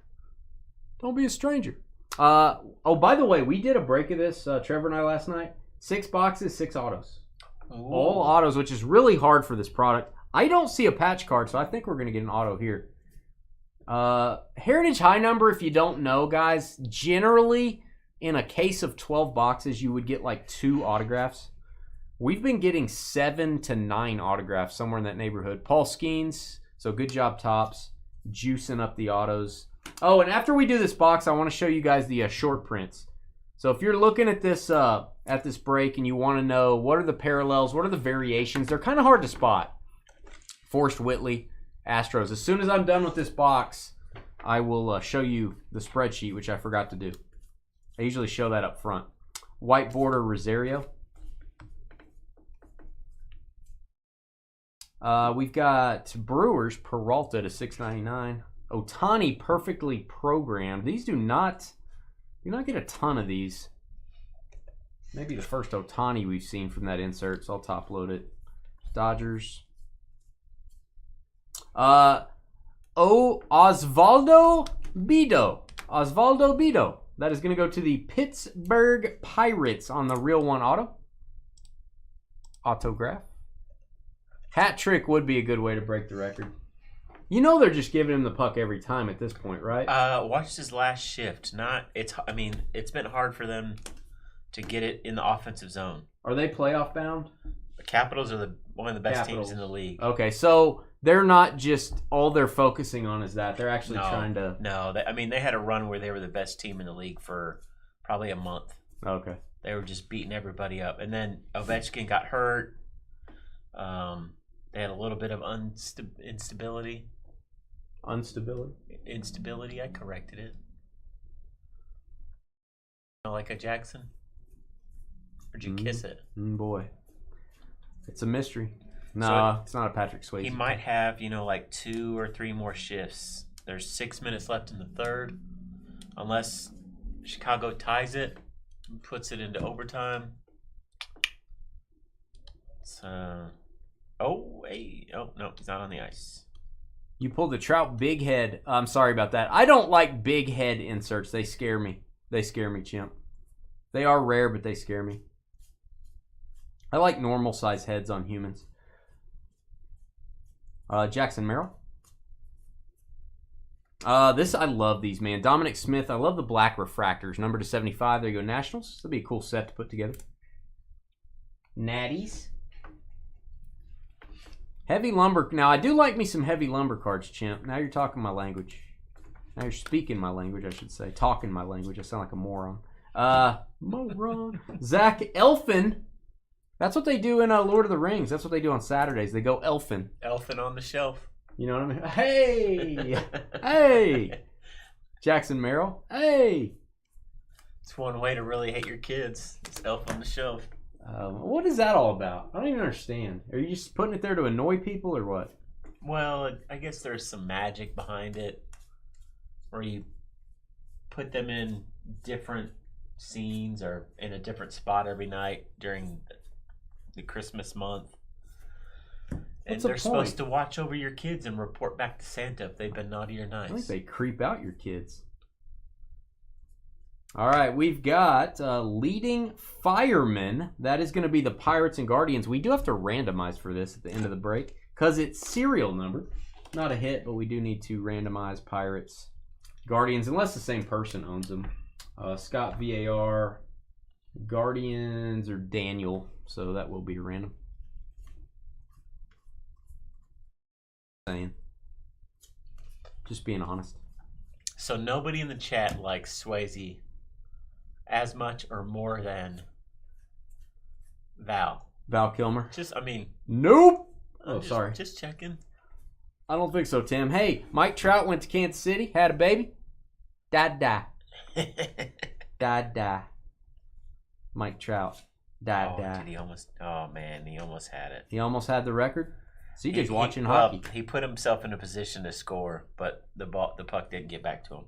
Don't be a stranger. Oh, by the way, we did a break of this, Trevor and I, last night. 6 boxes, 6 autos. Ooh. All autos, which is really hard for this product. I don't see a patch card, so I think we're going to get an auto here. Heritage high number, if you don't know, guys, generally in a case of 12 boxes, you would get like 2 autographs. We've been getting 7 to 9 autographs, somewhere in that neighborhood. Paul Skeens, so good job, Tops. Juicing up the autos. Oh, and after we do this box, I want to show you guys the short prints. So if you're looking at this break and you want to know what are the parallels, what are the variations, they're kind of hard to spot. Forrest Whitley, Astros. As soon as I'm done with this box, I will show you the spreadsheet, which I forgot to do. I usually show that up front. White border, Rosario. We've got Brewers, Peralta to $6.99. Ohtani, perfectly programmed. These do not get a ton of these. Maybe the first Ohtani we've seen from that insert, so I'll top load it. Dodgers. Osvaldo Bido. That is going to go to the Pittsburgh Pirates on the Real One auto. Autograph. Hat trick would be a good way to break the record. You know they're just giving him the puck every time at this point, right? Watch his last shift. It's been hard for them to get it in the offensive zone. Are they playoff bound? The Capitals are one of the best teams in the league. Okay, so they're not just all they're focusing on is that. They're actually trying to... No, they had a run where they were the best team in the league for probably a month. Okay. They were just beating everybody up. And then Ovechkin got hurt. They had a little bit of instability. Instability, I corrected it. Like a Jackson? Or did you kiss it? Boy. It's a mystery. No, it's not a Patrick Swayze. He might have, like 2 or 3 more shifts. There's 6 minutes left in the third. Unless Chicago ties it and puts it into overtime. So, no, he's not on the ice. You pulled the Trout big head. I'm sorry about that. I don't like big head inserts. They scare me. Chimp. They are rare, but they scare me. I like normal size heads on humans. Jackson Merrill. I love these, man. Dominic Smith. I love the black refractors. Number to 75. There you go, Nationals. That'll be a cool set to put together. Natties. Heavy lumber. Now, I do like me some heavy lumber cards, Chimp. Now you're talking my language. Now you're speaking my language, I should say. Talking my language. I sound like a moron. Moron. Zach Elfin. That's what they do in Lord of the Rings. That's what they do on Saturdays. They go elfin. Elfin on the shelf. You know what I mean? Hey! Hey! Jackson Merrill. Hey! It's one way to really hate your kids. It's elf on the shelf. What is that all about? I don't even understand. Are you just putting it there to annoy people or what? Well, I guess there's some magic behind it, where you put them in different scenes or in a different spot every night during the Christmas month. And they're supposed to watch over your kids and report back to Santa if they've been naughty or nice. I think they creep out your kids. All right, we've got leading fireman. That is going to be the Pirates and Guardians. We do have to randomize for this at the end of the break because it's serial number. Not a hit, but we do need to randomize Pirates, Guardians, unless the same person owns them. Scott VAR, Guardians, or Daniel. So that will be random. Just being honest. So nobody in the chat likes Swayze as much or more than Val. Val Kilmer? Nope. Sorry. Just checking. I don't think so, Tim. Hey, Mike Trout went to Kansas City, had a baby. Died. Mike Trout. Died. He almost had it. He almost had the record? CJ's watching hockey. Well, he put himself in a position to score, but the puck didn't get back to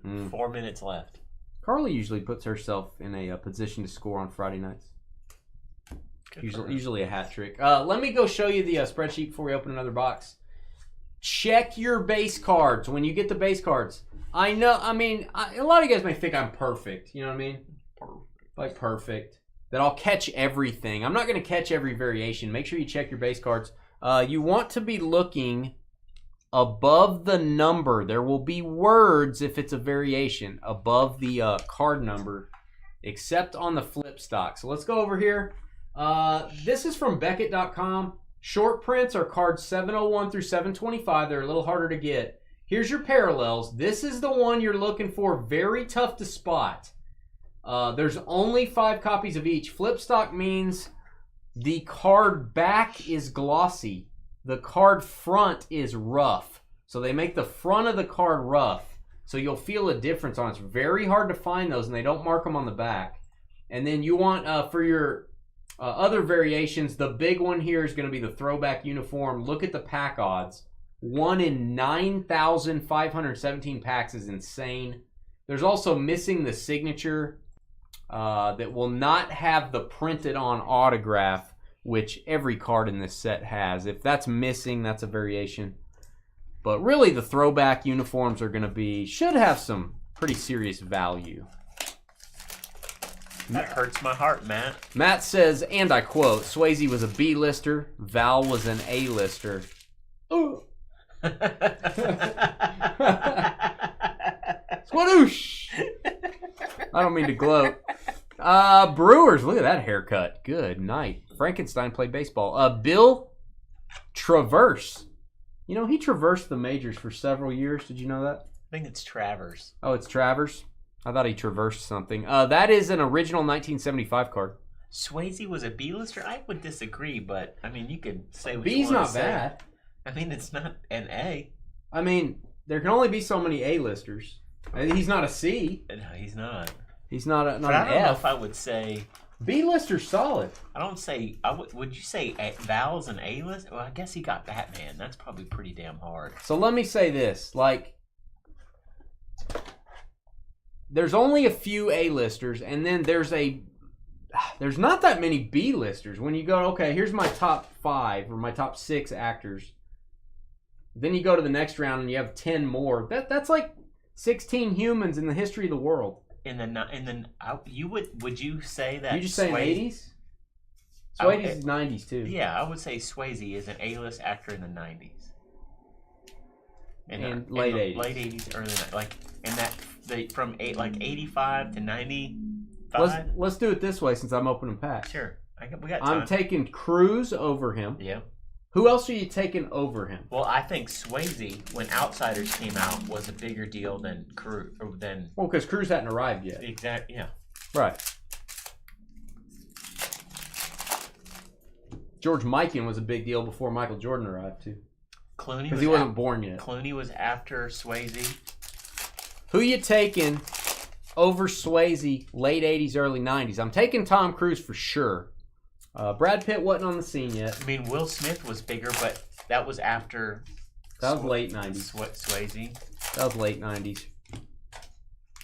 him. 4 minutes left. Carly usually puts herself in a position to score on Friday nights. Usually a hat trick. Let me go show you the spreadsheet before we open another box. Check your base cards when you get the base cards. I know, a lot of you guys may think I'm perfect. You know what I mean? Perfect. That I'll catch everything. I'm not going to catch every variation. Make sure you check your base cards. You want to be looking above the number. There will be words if it's a variation above the card number, except on the flip stock. So let's go over here. This is from Beckett.com. Short prints are cards 701 through 725. They're a little harder to get. Here's your parallels. This is the one you're looking for. Very tough to spot. There's only 5 copies of each. Flip stock means the card back is glossy. The card front is rough. So they make the front of the card rough. So you'll feel a difference on it. It's very hard to find those, and they don't mark them on the back. And then you want, for your other variations, the big one here is going to be the throwback uniform. Look at the pack odds. 1 in 9,517 packs is insane. There's also missing the signature that will not have the printed on autograph, which every card in this set has. If that's missing, that's a variation. But really, the throwback uniforms are going to should have some pretty serious value. That hurts my heart, Matt. Matt says, and I quote, Swayze was a B-lister, Val was an A-lister. Ooh. Swadoosh! I don't mean to gloat. Brewers, look at that haircut. Good night. Frankenstein played baseball. Bill Traverse. You know, he traversed the majors for several years. Did you know that? I think it's Travers. Oh, it's Travers? I thought he traversed something. That is an original 1975 card. Swayze was a B-lister? I would disagree, but, you could say what B's you want to say. not bad. It's not an A. There can only be so many A-listers. He's not a C. No, he's not. He's not an F. I don't know if I would say... B-lister's solid. Would you say Val's an A-list? Well, I guess he got Batman. That's probably pretty damn hard. So let me say this. There's only a few A-listers, and then there's not that many B-listers. When you go, okay, here's my top 5 or my top 6 actors. Then you go to the next round and you have 10 more. That's like 16 humans in the history of the world. Would you say that? You just say 80s? Swayze is 90s too. Yeah, I would say Swayze is an A-list actor in the 90s. And late 80s. Late 80s, early 90s. From 85 to 95. Let's do it this way since I'm opening packs. Sure. We got time. I'm taking Cruz over him. Yeah. Who else are you taking over him? Well, I think Swayze, when Outsiders came out, was a bigger deal than Cruz. Well, because Cruz hadn't arrived yet. Exactly. Yeah. Right. George Mikan was a big deal before Michael Jordan arrived too. Clooney, because he wasn't born yet. Clooney was after Swayze. Who you taking over Swayze? Late 80s, early 90s. I'm taking Tom Cruise for sure. Brad Pitt wasn't on the scene yet. Will Smith was bigger, but That was after. That was late 90s. Swayze. That was late 90s.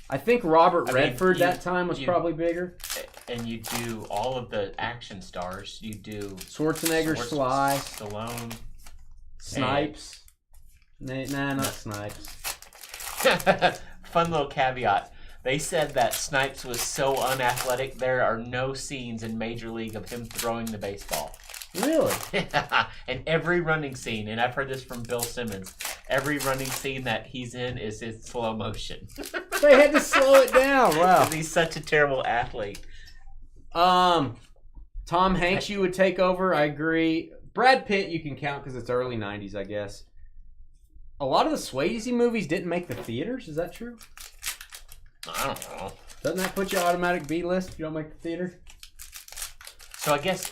I think Robert Redford that time was probably bigger. And you do all of the action stars. You do Schwarzenegger, Sly, Stallone, Snipes. Nah, not Snipes. Fun little caveat. They said that Snipes was so unathletic, there are no scenes in Major League of him throwing the baseball. Really? And every running scene, and I've heard this from Bill Simmons, every running scene that he's in is in slow motion. They had to slow it down. Wow. Because he's such a terrible athlete. Tom Hanks, you would take over. I agree. Brad Pitt, you can count because it's early 90s, I guess. A lot of the Swayze movies didn't make the theaters. Is that true? I don't know. Doesn't that put you automatic B list if you don't make the theater? So I guess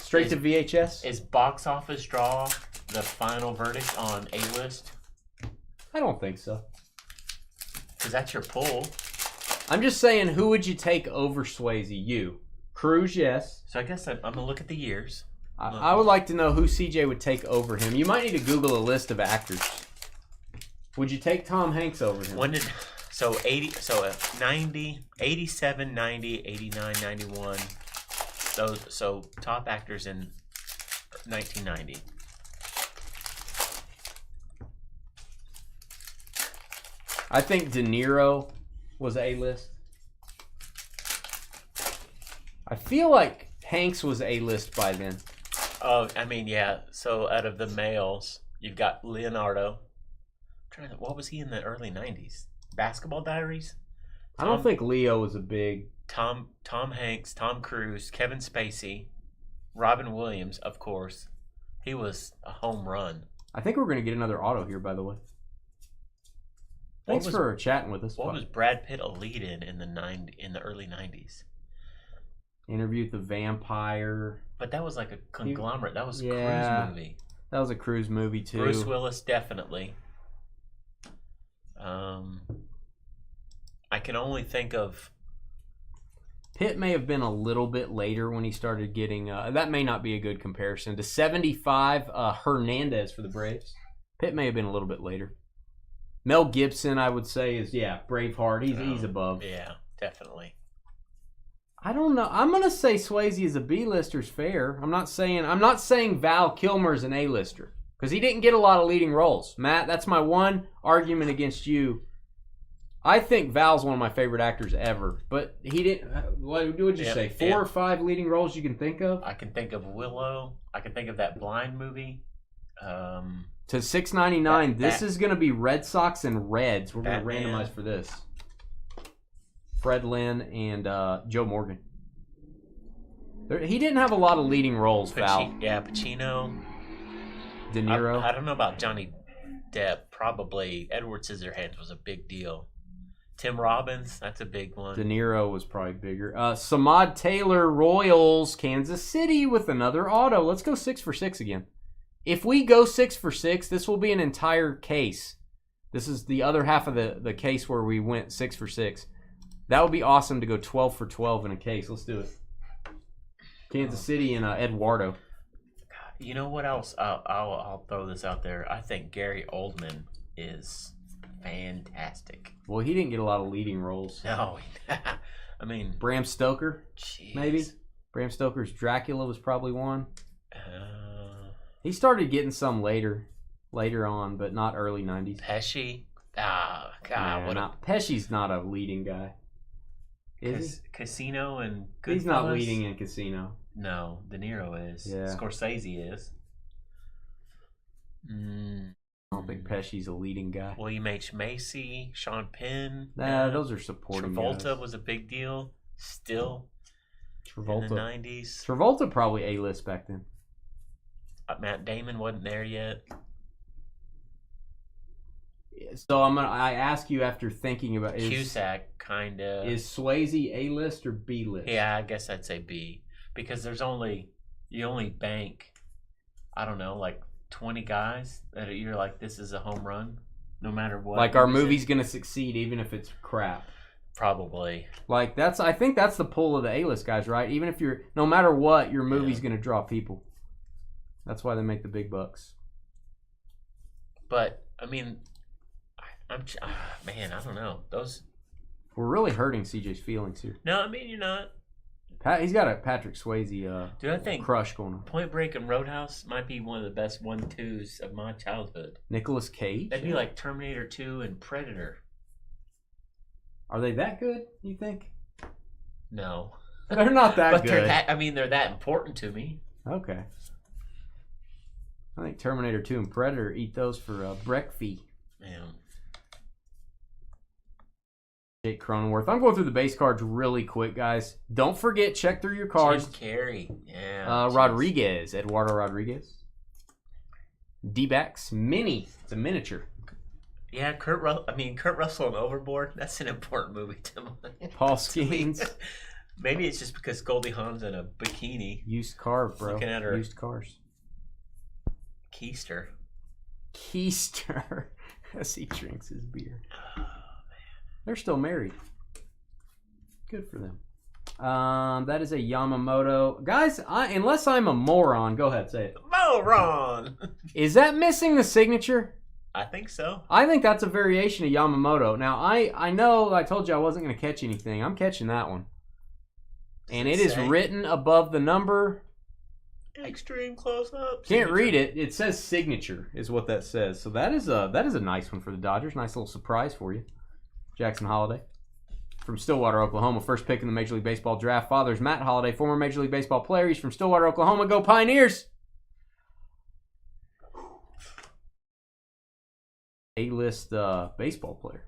Straight to VHS? Is box office draw the final verdict on A-list? I don't think so. Because that's your pull. I'm just saying, who would you take over Swayze? You. Cruise, yes. So I guess I'm going to look at the years. I would like to know who CJ would take over him. You might need to Google a list of actors. Would you take Tom Hanks over him? When did... So 90, 87, 90, 89, 91. So top actors in 1990. I think De Niro was A-list. I feel like Hanks was A-list by then. Oh, I mean, yeah. So out of the males, you've got Leonardo. What was he in the early 90s? Basketball Diaries? I don't think Leo was a big... Tom Hanks, Tom Cruise, Kevin Spacey, Robin Williams, of course. He was a home run. I think we're going to get another auto here, by the way. Thanks for chatting with us. What was Brad Pitt a lead in the early 90s? Interview with the Vampire. But that was like a conglomerate. That was a cruise movie. That was a cruise movie, too. Bruce Willis, definitely. I can only think of... Pitt may have been a little bit later when he started getting... that may not be a good comparison. To 75, Hernandez for the Braves. Pitt may have been a little bit later. Mel Gibson, I would say, is, Braveheart. He's above. Yeah, definitely. I don't know. I'm going to say Swayze is a B-lister's fair. I'm not saying Val Kilmer's an A-lister. Because he didn't get a lot of leading roles. Matt, that's my one argument against you. I think Val's one of my favorite actors ever. But he didn't... What would you say? 4 or 5 leading roles you can think of? I can think of Willow. I can think of that Blind movie. To $6.99, this is going to be Red Sox and Reds. We're going to randomize for this. Fred Lynn and Joe Morgan. He didn't have a lot of leading roles, Val. Yeah, Pacino. De Niro. I don't know about Johnny Depp. Probably Edward Scissorhands was a big deal. Tim Robbins, that's a big one. De Niro was probably bigger. Samad Taylor, Royals, Kansas City with another auto. Let's go 6 for 6 again. If we go 6 for 6, this will be an entire case. This is the other half of the case where we went 6 for 6. That would be awesome to go 12 for 12 in a case. Let's do it. Kansas City and Eduardo. You know what else? I'll throw this out there. I think Gary Oldman is fantastic. Well, he didn't get a lot of leading roles. No. I mean... Bram Stoker, geez. maybe? Bram Stoker's Dracula was probably one. He started getting some later on, but not early 90s. Pesci? Ah, God. Pesci's not a leading guy. Is he? Casino and Goodfellas? He's not leading in Casino. No, De Niro is. Yeah. Scorsese is. I don't think Pesci's a leading guy. William H. Macy, Sean Penn. Nah, those are supporting Travolta guys. was a big deal. Still. Travolta. In the 90s. Travolta probably A-list back then. Matt Damon wasn't there yet. So I ask you after thinking about Cusack, kind of. Is Swayze A-list or B-list? Yeah, I guess I'd say B. Because you only bank, I don't know, like 20 guys that you're like, this is a home run, no matter what. Like our movie's going to succeed even if it's crap. Probably. Like I think that's the pull of the A-list guys, right? Even if no matter what, your movie's going to draw people. That's why they make the big bucks. But I mean, man, I don't know. Those. We're really hurting CJ's feelings here. No, I mean you're not. He's got a Patrick Swayze Dude, I think crush going on. Point Break and Roadhouse might be one of the best 1-2s of my childhood. Nicolas Cage? That'd be like Terminator 2 and Predator. Are they that good, you think? No. They're not that good. They're that important to me. Okay. I think Terminator 2 and Predator eat those for breakfast. Yeah. Jake Cronenworth. I'm going through the base cards really quick, guys. Don't forget, check through your cards. Jim Carrey. Yeah. Rodriguez. Eduardo Rodriguez. D-backs. Mini. It's a miniature. Yeah, Kurt Russell and Overboard. That's an important movie to me. Paul Skeens. Maybe it's just because Goldie Hawn's in a bikini. Used car, bro. Looking at her. Used cars. Keister. As he drinks his beer. Oh, man. They're still married. Good for them. That is a Yamamoto. Guys, unless I'm a moron, go ahead, say it. Moron! Is that missing the signature? I think so. I think that's a variation of Yamamoto. Now, I know I told you I wasn't going to catch anything. I'm catching that one. And it is written above the number. Extreme close-up. Can't read it. It says signature is what that says. So that is a nice one for the Dodgers. Nice little surprise for you. Jackson Holliday from Stillwater, Oklahoma. First pick in the Major League Baseball draft. Father's Matt Holliday, former Major League Baseball player. He's from Stillwater, Oklahoma. Go Pioneers! A-list baseball player.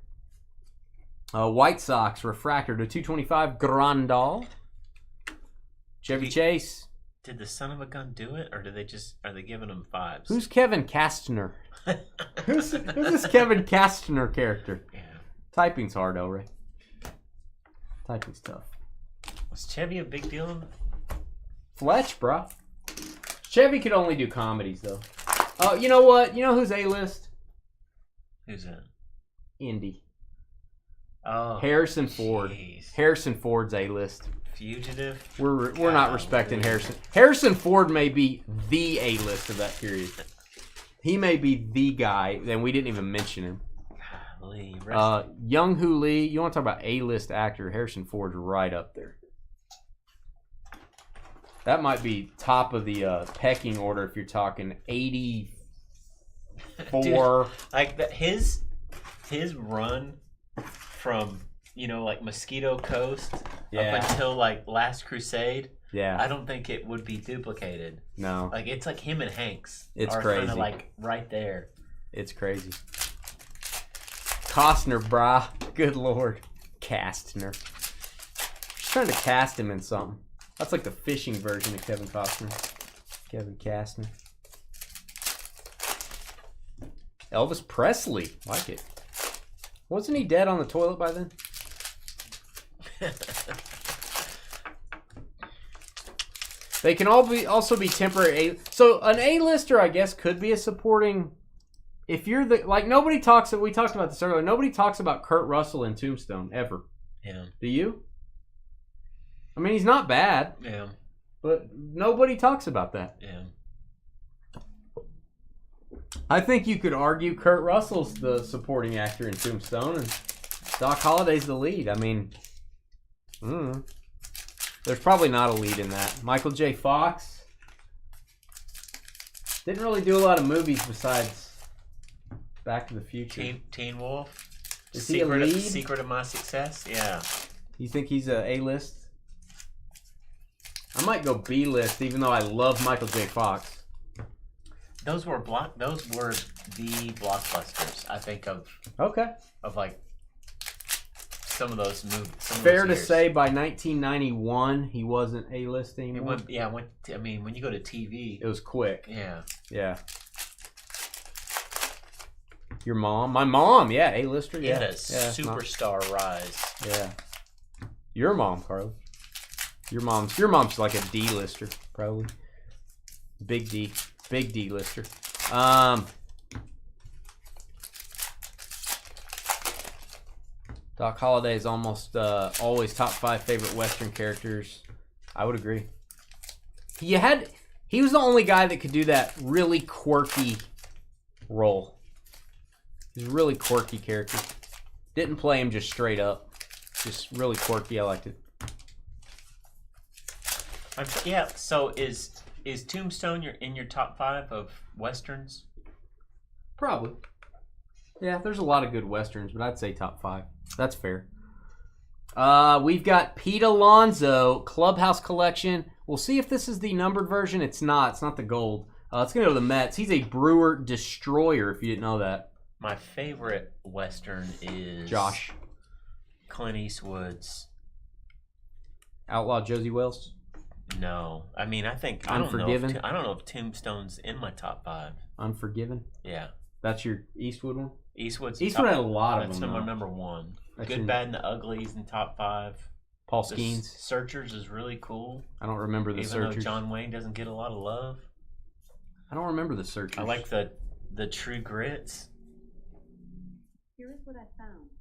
White Sox refractor to 225 Grandal. Chevy Chase. Did the son of a gun do it, or are they giving him 5s? Who's Kevin Castner? who's this Kevin Castner character? Yeah. Typing's hard, though, Ray. Typing's tough. Was Chevy a big deal? Fletch, bro. Chevy could only do comedies, though. Oh, you know what? You know who's A-list? Who's that? Indy. Oh, Harrison Ford. Geez. Harrison Ford's A-list. Fugitive. We're not respecting Harrison. Harrison Ford may be the A-list of that period. He may be the guy, and we didn't even mention him. Young Hoo Lee. You want to talk about A-list actor? Harrison Ford's right up there. That might be top of the pecking order if you're talking 84. Dude, like his run from like Mosquito Coast up until like Last Crusade. Yeah, I don't think it would be duplicated. No, like it's like him and Hanks. It's are crazy. Kind of like right there. It's crazy. Costner, brah. Good lord. Castner. Just trying to cast him in something. That's like the fishing version of Kevin Costner. Kevin Castner. Elvis Presley. Like it. Wasn't he dead on the toilet by then? They can also be temporary. So an A-lister, I guess, could be a supporting. If you're nobody talks. We talked about this earlier. Nobody talks about Kurt Russell in Tombstone ever. Yeah. Do you? I mean, he's not bad. Yeah. But nobody talks about that. Yeah. I think you could argue Kurt Russell's the supporting actor in Tombstone and Doc Holliday's the lead. I mean, there's probably not a lead in that. Michael J. Fox didn't really do a lot of movies besides Back to the Future. Teen Wolf. Is he a lead? Secret of My Success. Yeah. You think he's a A-list? I might go B-list, even though I love Michael J. Fox. Those were the blockbusters, I think, of like some of those movies. Fair to say, by 1991, he wasn't A-list anymore. When you go to TV, it was quick. Yeah. Yeah. Your mom, my mom, yeah, A-lister, yeah, superstar rise. Yeah. Your mom, Carly. Your mom's like a D-lister, probably. Big D-lister. Doc Holliday is almost always top 5 favorite Western characters. I would agree. He was the only guy that could do that really quirky role. He's a really quirky character. Didn't play him just straight up. Just really quirky. I liked it. Yeah. So is Tombstone in your top 5 of westerns? Probably. Yeah, there's a lot of good westerns, but I'd say top 5. That's fair. We've got Pete Alonso Clubhouse Collection. We'll see if this is the numbered version. It's not. It's not the gold. It's going to go to the Mets. He's a Brewer Destroyer, if you didn't know that. My favorite western is Josh. Clint Eastwood's Outlaw Josie Wells. No, I mean I think Unforgiven. I don't know if Tombstone's in my top 5. Unforgiven. Yeah, that's your Eastwood one. Eastwood had a lot of them. them. That's number 1. That's Good, Bad, and the Uglies in top 5. Paul Skeens. Searchers is really cool. I don't remember the Searchers. Even though John Wayne doesn't get a lot of love. I don't remember the Searchers. I like the True Grits. Here is what I found.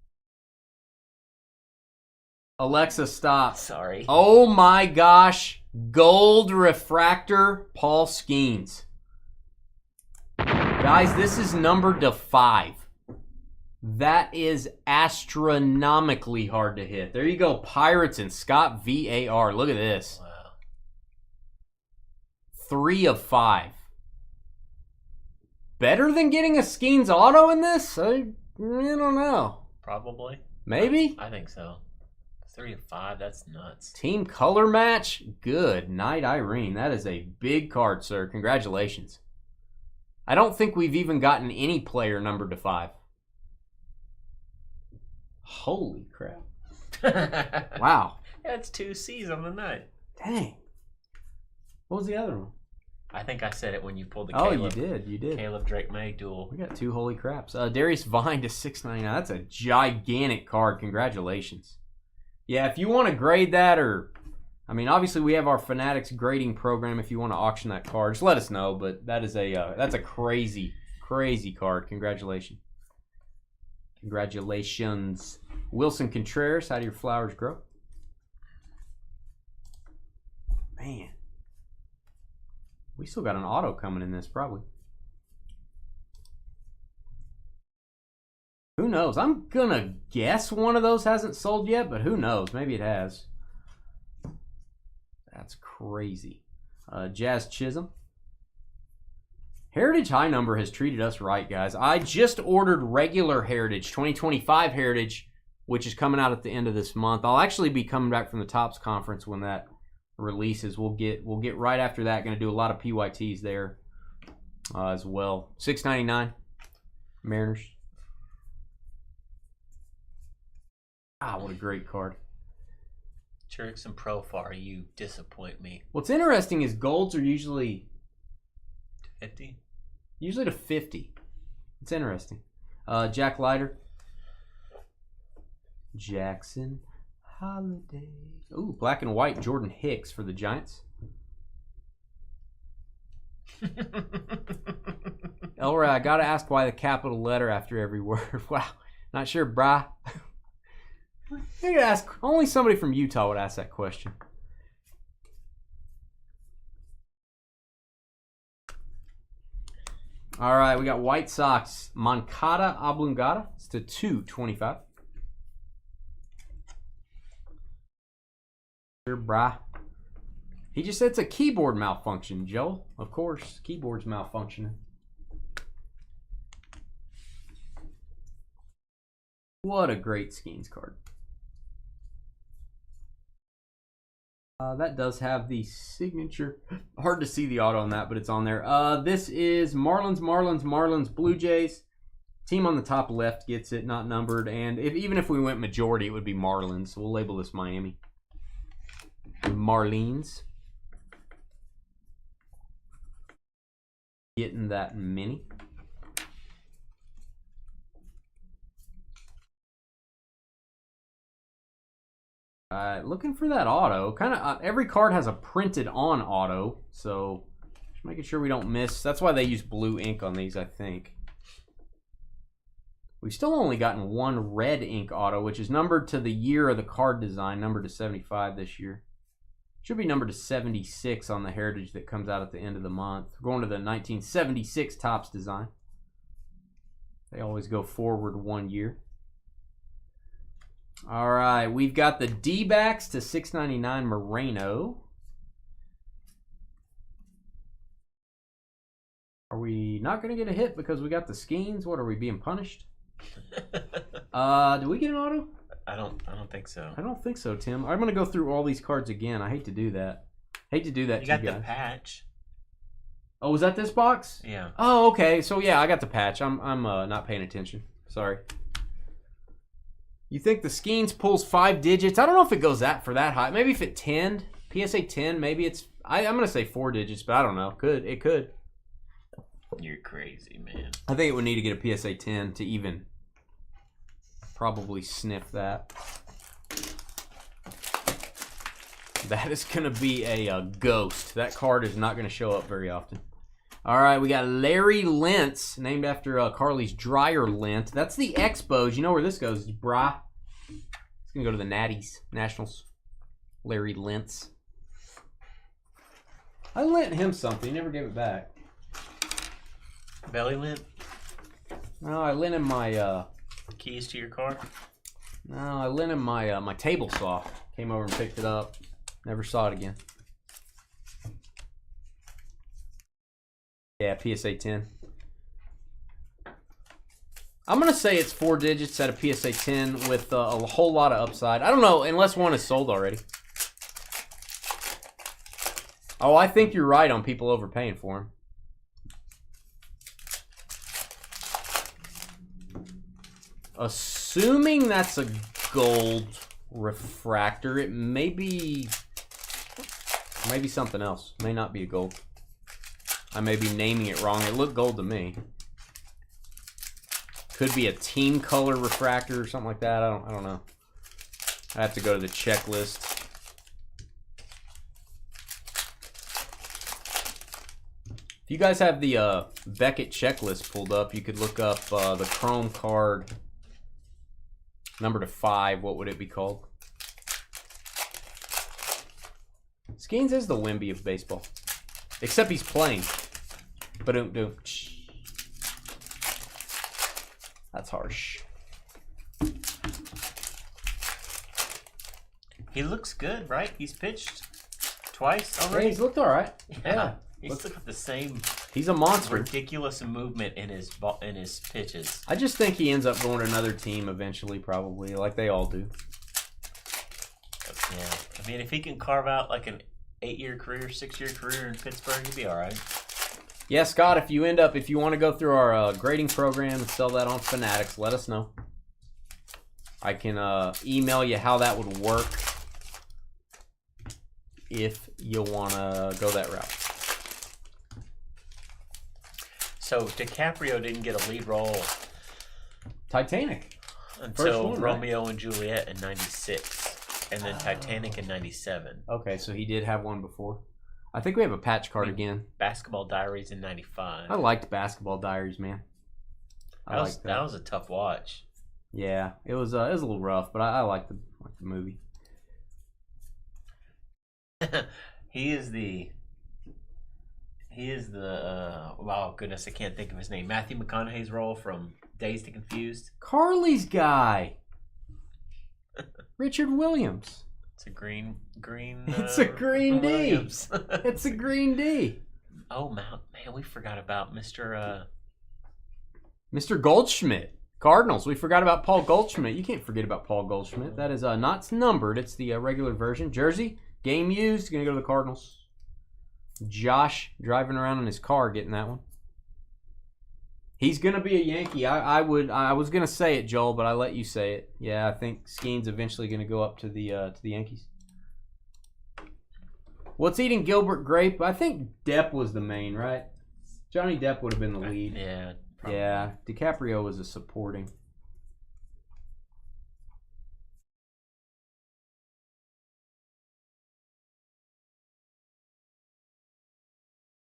Alexa, stop. Sorry. Oh my gosh. Gold Refractor Paul Skeens. Guys, this is numbered to 5. That is astronomically hard to hit. There you go. Pirates and Scott VAR. Look at this. Wow. 3 of 5. Better than getting a Skeens auto in this? I don't know. Probably. Maybe? I think so. 3 of 5, that's nuts. Team color match? Good night, Irene. That is a big card, sir. Congratulations. I don't think we've even gotten any player numbered to 5. Holy crap. Wow. That's 2 C's on the night. Dang. What was the other one? I think I said it when you pulled the Caleb. Caleb. You did. Caleb Drake May duel. We got 2 holy craps. Darius Vine to 699. That's a gigantic card. Congratulations. Yeah, if you want to grade that, or I mean, obviously we have our Fanatics grading program. If you want to auction that card, just let us know. But that is that's a crazy card. Congratulations. Congratulations. Wilson Contreras, how do your flowers grow? Man. We still got an auto coming in this, probably. Who knows? I'm going to guess one of those hasn't sold yet, but who knows? Maybe it has. That's crazy. Jazz Chisholm. Heritage High Number has treated us right, guys. I just ordered regular Heritage, 2025 Heritage, which is coming out at the end of this month. I'll actually be coming back from the Topps conference when that releases. We'll get right after that. Going to do a lot of PYTs there as well. $6.99 Mariners. Ah, what a great card. Trix and Profar, you disappoint me. What's interesting is golds are usually 50. Usually to 50. It's interesting. Jack Leiter. Jackson Holiday. Ooh, black and white Jordan Hicks for the Giants. Elroy, I gotta ask why the capital letter after every word. Wow. Not sure, brah. I gotta ask. Only somebody from Utah would ask that question. All right, we got White Sox. Moncada Oblongata. It's to 225. Sure, brah. He just said it's a keyboard malfunction, Joel. Of course, keyboard's malfunctioning. What a great Skeens card. That does have the signature. Hard to see the auto on that, but it's on there. This is Marlins, Blue Jays. Team on the top left gets it, not numbered. And even if we went majority, it would be Marlins. So we'll label this Miami. Marlins. Getting that mini. Looking for that auto. Kind of every card has a printed on auto, so just making sure we don't miss. That's why they use blue ink on these, I think. We've still only gotten one red ink auto, which is numbered to the year of the card design, numbered to 75 this year. Should be numbered to 76 on the Heritage that comes out at the end of the month. We're going to the 1976 Topps design. They always go forward 1 year. All right, we've got the D-backs to 699 Moreno. Are we not going to get a hit because we got the Skeens? What, are we being punished? Do we get an auto? I don't think so. I don't think so, Tim. I'm going to go through all these cards again. I hate to do that. Hate to do that You to you got guys. the patch. Oh, was that this box? Yeah. Oh, okay. So yeah, I got the patch. I'm not paying attention. Sorry. You think the Skeens pulls 5 digits? I don't know if it goes for that high. Maybe if it 10'd, PSA 10, maybe it's. I'm gonna say 4 digits, but I don't know. It could. You're crazy, man. I think it would need to get a PSA 10 to even probably sniff that. That is going to be a ghost. That card is not going to show up very often. All right, we got Larry Lentz, named after Carly's dryer lint. That's the Expos. You know where this goes, brah. It's going to go to the Natties, Nationals. Larry Lentz. I lent him something. He never gave it back. Belly lint? No, I lent him my... Keys to your car? No, I lent him my my table saw. Came over and picked it up. Never saw it again. Yeah, PSA 10. I'm going to say it's 4 digits at a PSA 10 with a whole lot of upside. I don't know, unless one is sold already. Oh, I think you're right on people overpaying for him. Assuming that's a gold refractor, it may be something else. May not be a gold. I may be naming it wrong. It looked gold to me. Could be a team color refractor or something like that. I don't know. I have to go to the checklist. If you guys have the Beckett checklist pulled up, you could look up the Chrome card number to 5. What would it be called? Skeens is the Wemby of baseball. Except he's playing. Ba-dum-dum. That's harsh. He looks good, right? He's pitched twice already. Yeah, he's looked all right. Yeah. He's got the same He's a monster. ridiculous movement in his pitches. I just think he ends up going to another team eventually, probably, like they all do. Yeah. I mean, if he can carve out like an 8-year career, 6-year career in Pittsburgh, he'd be all right. Yeah, Scott, if you want to go through our grading program and sell that on Fanatics, let us know. I can email you how that would work if you want to go that route. So DiCaprio didn't get a lead role Titanic. until one, Romeo and Juliet in 96, and then Titanic in 97. Okay, so he did have one before. I think we have a patch card again. Basketball Diaries in 95. I liked Basketball Diaries, man. That was a tough watch. Yeah, it was a little rough, but I liked the movie. He is the wow, goodness, I can't think of his name. Matthew McConaughey's role from Dazed and Confused. Carly's guy. Richard Williams. It's a green. It's a green D. Williams. It's a green D. Oh man, we forgot about Mr. Goldschmidt. Cardinals. We forgot about Paul Goldschmidt. You can't forget about Paul Goldschmidt. That is not numbered. It's the regular version. Jersey, game used. Going to go to the Cardinals. Josh driving around in his car getting that one. He's going to be a Yankee. I was going to say it, Joel, but I let you say it. Yeah, I think Skeen's eventually going to go up to the Yankees. What's eating Gilbert Grape? I think Depp was the main, right? Johnny Depp would have been the lead. Yeah. Probably. Yeah, DiCaprio was a supporting.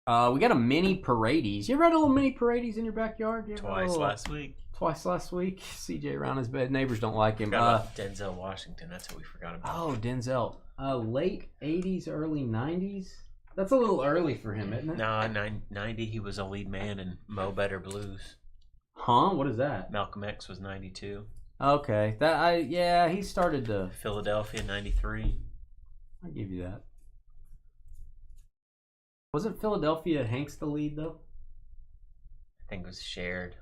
We got a mini Paredes. You ever had a little mini Paredes in your backyard? Twice last week. CJ around his bed. Neighbors don't like him. Denzel Washington. That's what we forgot about. Oh, Denzel. Late 80s, early 90s? That's a little early for him, isn't it? No, 90 he was a lead man in Mo Better Blues. Huh? What is that? Malcolm X was 92. Okay. He started to... Philadelphia, 93. I'll give you that. Wasn't Philadelphia Hanks the lead, though? I think it was shared.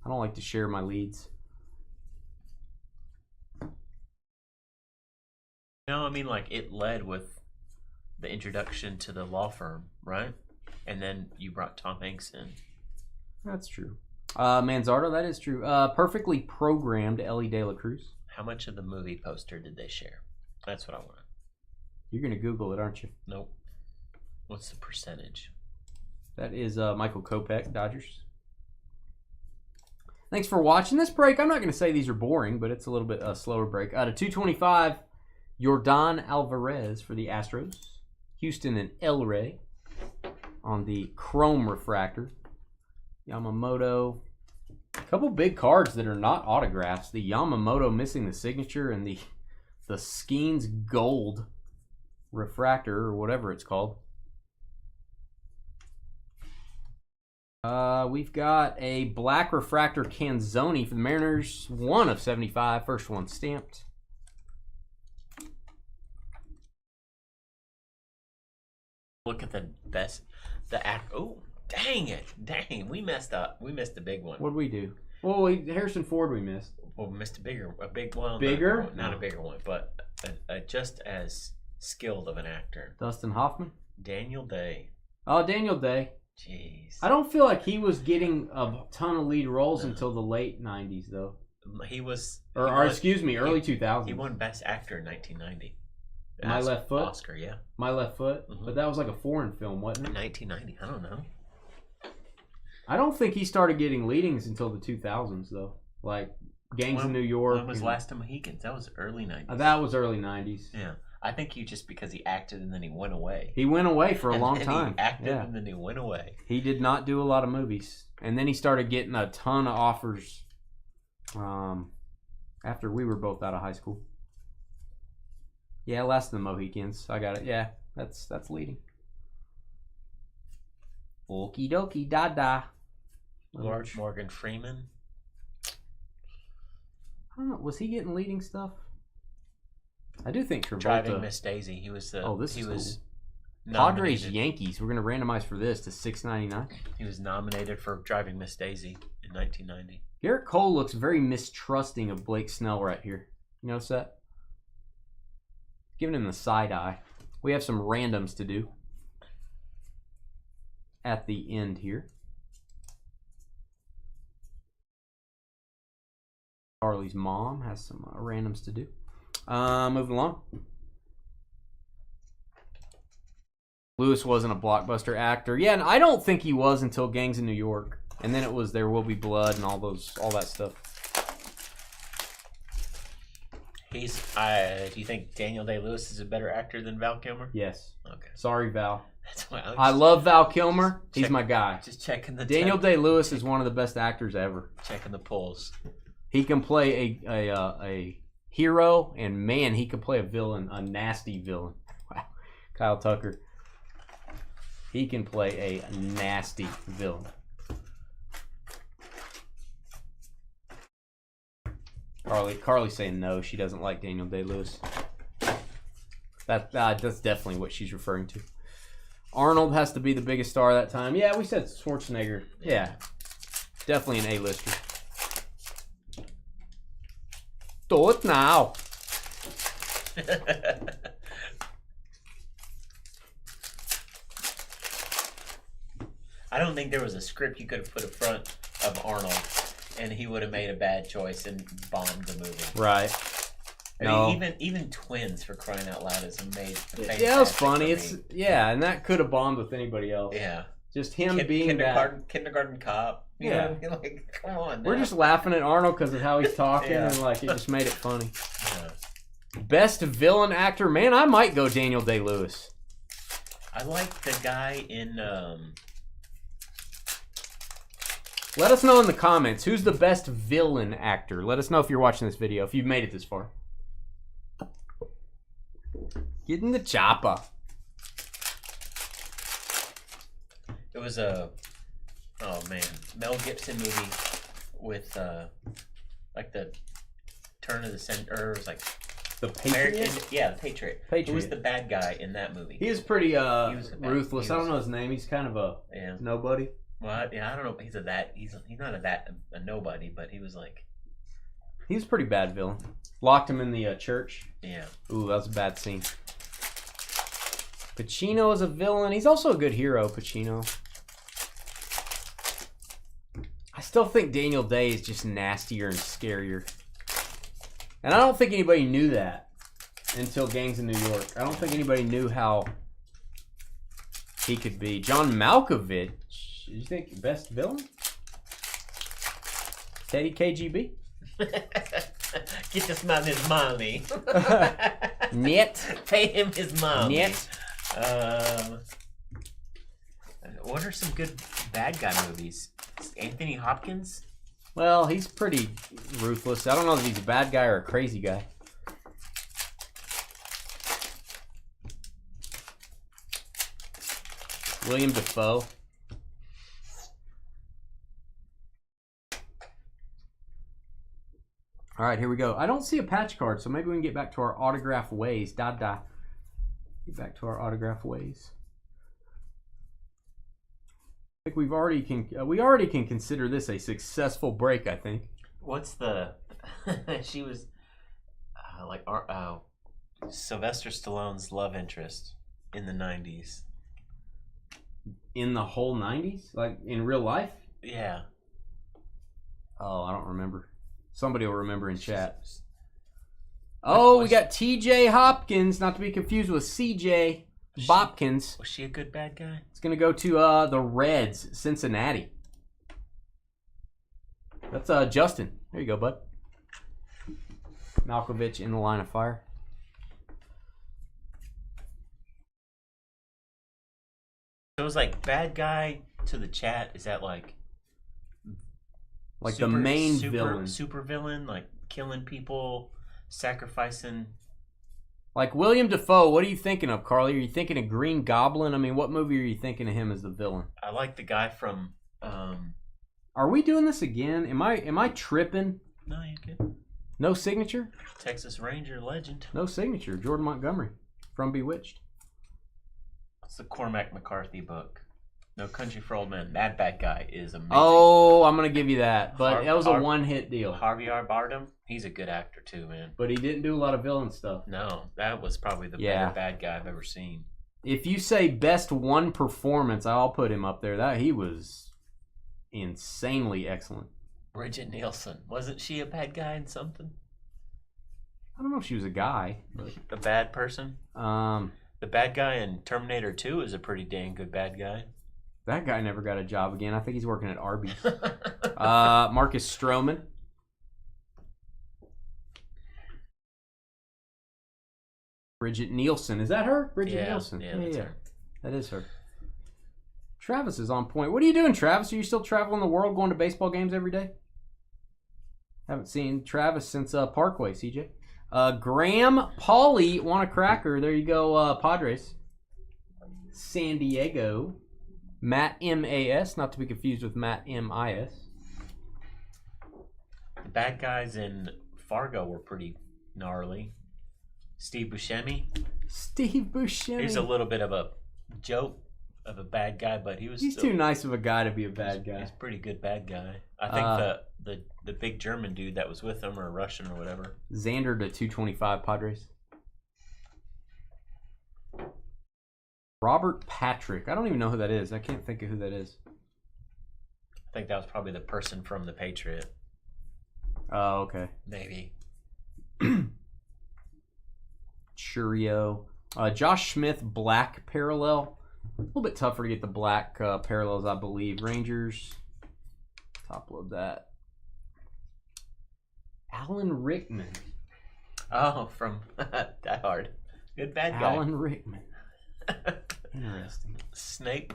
I don't like to share my leads. No, I mean, like, it led with the introduction to the law firm, right? And then you brought Tom Hanks in. That's true. Manzardo, that is true. Perfectly Programmed, Ellie De La Cruz. How much of the movie poster did they share? That's what I want. You're going to Google it, aren't you? Nope. What's the percentage? That is Michael Kopech, Dodgers. Thanks for watching this break. I'm not going to say these are boring, but it's a little bit slower break. Out of 225, Yordan Alvarez for the Astros. Houston and El Rey on the Chrome Refractor. Yamamoto. A couple big cards that are not autographs. The Yamamoto missing the signature and the Skeens Gold Refractor or whatever it's called. We've got a black refractor Canzoni for the Mariners. 1 of 75. First one stamped. Look at the act. Oh, dang it. Dang, we messed up. We missed a big one. What'd we do? Well, Harrison Ford we missed. Well, we missed a big one. Bigger? Not a bigger one, but just as skilled of an actor. Dustin Hoffman? Daniel Day. Oh, Daniel Day. Jeez. I don't feel like he was getting a ton of lead roles until the late 90s, though. Early 2000s. He won Best Actor in 1990. My Left Foot? Oscar, yeah. My Left Foot? Mm-hmm. But that was like a foreign film, wasn't it? 1990. I don't know. I don't think he started getting leadings until the 2000s, though. Like Gangs of New York. When was Last of Mohicans? That was early 90s. That was early 90s. Yeah. I think just because he acted and then he went away. He went away for a long time. He acted and then he went away. He did not do a lot of movies. And then he started getting a ton of offers after we were both out of high school. Yeah, Last of the Mohicans. I got it. Yeah, that's leading. Okie dokie, da. Morgan Freeman. I don't know. Was he getting leading stuff? I do think Travolta. Driving Miss Daisy. He was the. Oh, this he is was cool. Padres Yankees. We're gonna randomize for this to $6.99. He was nominated for Driving Miss Daisy in 1990. Garrett Cole looks very mistrusting of Blake Snell right here. You notice that? Giving him the side eye. We have some randoms to do at the end here. Carly's mom has some randoms to do. Moving along. Lewis wasn't a blockbuster actor. Yeah, and I don't think he was until Gangs of New York. And then it was There Will Be Blood and all that stuff. Do you think Daniel Day-Lewis is a better actor than Val Kilmer? Yes. Okay. Sorry, Val. That's why I love Val Kilmer. He's my guy. Just checking the Daniel Day-Lewis is one of the best actors ever. Checking the polls. He can play a hero, and man, he can play a villain, a nasty villain. Wow. Kyle Tucker. He can play a nasty villain. Carly's saying no, she doesn't like Daniel Day-Lewis. That's definitely what she's referring to. Arnold has to be the biggest star that time. Yeah, we said Schwarzenegger. Yeah, definitely an A-lister. Do it now. I don't think there was a script you could have put in front of Arnold and he would have made a bad choice and bombed the movie. Right. I mean, even Twins, for crying out loud, is amazing. Yeah, it was funny. And that could have bombed with anybody else. Yeah. Just him being kindergarten cop. You know? Like, come on. We're just laughing at Arnold because of how he's talking, and like it just made it funny. Yeah. Best villain actor, man, I might go Daniel Day-Lewis. I like the guy in. Let us know in the comments who's the best villain actor. Let us know if you're watching this video, if you've made it this far. Get in the chopper. It was a Oh man, Mel Gibson movie with like the turn of the century, it was like The Patriot? the Patriot. Who was the bad guy in that movie? He was pretty ruthless. I don't know his name. He's kind of a nobody. Well, I don't know. He's not a nobody, but he was like. He was a pretty bad villain. Locked him in the church. Yeah. Ooh, that was a bad scene. Pacino is a villain. He's also a good hero, Pacino. I still think Daniel Day is just nastier and scarier. And I don't think anybody knew that until Gangs in New York. I don't think anybody knew how he could be. John Malkovich, you think best villain? Teddy KGB? Get this man his money. Net. Pay him his money. Net. What are some good bad guy movies? Anthony Hopkins? Well, he's pretty ruthless. I don't know if he's a bad guy or a crazy guy. William Dafoe. All right, here we go. I don't see a patch card, so maybe we can get back to our autograph ways. Get back to our autograph ways. I think we already can consider this a successful break. I think. What's the? She was Sylvester Stallone's love interest in the 90s. In the whole 90s, like in real life? Yeah. Oh, I don't remember. Somebody will remember in chat. Oh, we got T.J. Hopkins, not to be confused with C.J. Bopkins. Was she a good bad guy? It's going to go to the Reds, Cincinnati. That's Justin. There you go, bud. Malkovich in the line of fire. So it was like bad guy to the chat. Is that like the main villain? Super villain, like killing people, sacrificing. Like William Dafoe, what are you thinking of, Carly? Are you thinking of Green Goblin? I mean, what movie are you thinking of him as the villain? I like the guy from. Are we doing this again? Am I tripping? No, you good. No signature? Texas Ranger legend. No signature. Jordan Montgomery from Bewitched. What's the Cormac McCarthy book? No Country for Old Men. That bad guy is amazing. Oh, I'm going to give you that. But that was a one-hit deal. Harvey R. Bardem, he's a good actor too, man. But he didn't do a lot of villain stuff. No, that was probably the better bad guy I've ever seen. If you say best one performance, I'll put him up there. He was insanely excellent. Bridget Nielsen. Wasn't she a bad guy in something? I don't know if she was a guy. But... A bad person? The bad guy in Terminator 2 is a pretty dang good bad guy. That guy never got a job again. I think he's working at Arby's. Marcus Stroman. Bridget Nielsen. Is that her? Bridget Nielsen. Yeah, that's her. That is her. Travis is on point. What are you doing, Travis? Are you still traveling the world, going to baseball games every day? Haven't seen Travis since Parkway, CJ. Graham Pauly won a cracker. There you go, Padres. San Diego. Matt M.A.S., not to be confused with Matt M.I.S. The bad guys in Fargo were pretty gnarly. Steve Buscemi. He's a little bit of a joke of a bad guy, but he's too nice of a guy to be a bad guy. He's a pretty good bad guy. I think the big German dude that was with him, or Russian or whatever. Xander to 225 Padres. Robert Patrick. I don't even know who that is. I can't think of who that is. I think that was probably the person from The Patriot. Oh, okay. Maybe. Churio. Josh Smith, black parallel. A little bit tougher to get the black parallels, I believe. Rangers. Top load that. Alan Rickman. Oh, from Die Hard. Good bad guy. Alan Rickman. Interesting. Snape.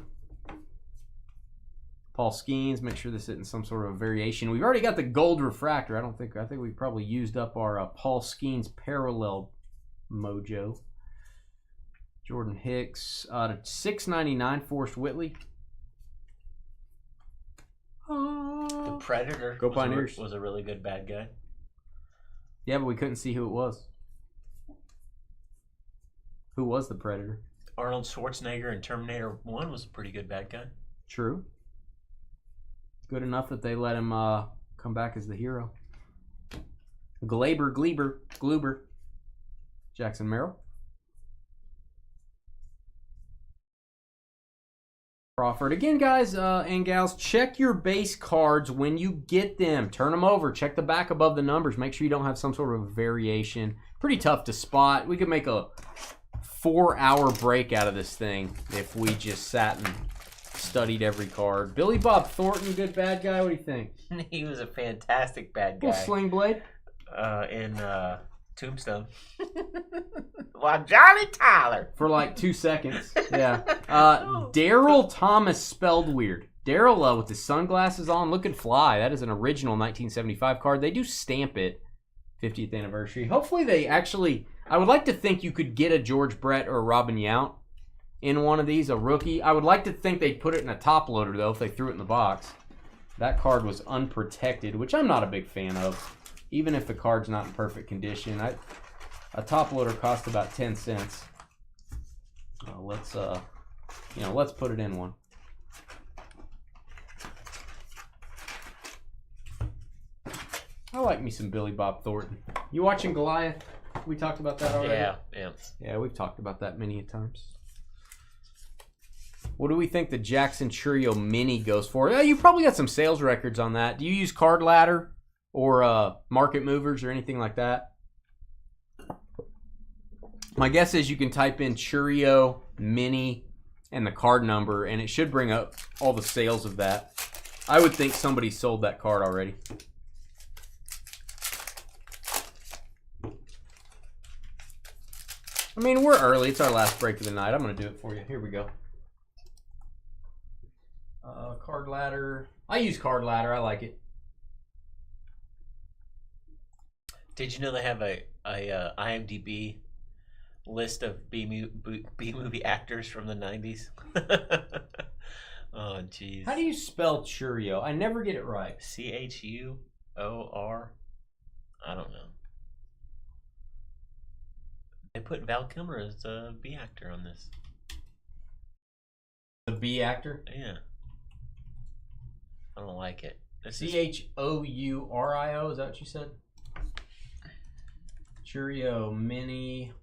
Paul Skeens. Make sure this isn't some sort of variation. We've already got the gold refractor. I think we probably used up our Paul Skeens parallel mojo. Jordan Hicks. To 699 Forrest Whitley. The Predator Go Pioneers. was a really good bad guy. Yeah, but we couldn't see who it was. Who was the Predator? Arnold Schwarzenegger in Terminator 1 was a pretty good bad guy. True. Good enough that they let him come back as the hero. Gluber. Jackson Merrill. Crawford. Again, guys and gals, check your base cards when you get them. Turn them over. Check the back above the numbers. Make sure you don't have some sort of variation. Pretty tough to spot. We could make a 4-hour break out of this thing if we just sat and studied every card. Billy Bob Thornton, good bad guy. What do you think? He was a fantastic bad guy. Little Sling Blade. In Tombstone. Well, Johnny Tyler. For like 2 seconds. Yeah. Daryl Thomas spelled weird. Daryl with his sunglasses on, looking fly. That is an original 1975 card. They do stamp it. 50th anniversary. Hopefully they actually... I would like to think you could get a George Brett or a Robin Yount in one of these, a rookie. I would like to think they'd put it in a top loader, though, if they threw it in the box. That card was unprotected, which I'm not a big fan of. Even if the card's not in perfect condition. A top loader cost about 10 cents. Let's put it in one. I like me some Billy Bob Thornton. You watching Goliath? We talked about that already. Yeah. Yeah, we've talked about that many a times. What do we think the Jackson Churio Mini goes for? You probably got some sales records on that. Do you use Card Ladder or Market Movers or anything like that? My guess is you can type in Churio Mini and the card number, and it should bring up all the sales of that. I would think somebody sold that card already. I mean, we're early. It's our last break of the night. I'm going to do it for you. Here we go. Card Ladder. I use Card Ladder. I like it. Did you know they have a IMDb list of B-movie actors from the 90s? Oh, jeez. How do you spell Churio? I never get it right. Chuor? I don't know. They put Val Kilmer as a B actor on this. The B actor? Yeah. I don't like it. Chourio, is that what you said? Churio Mini.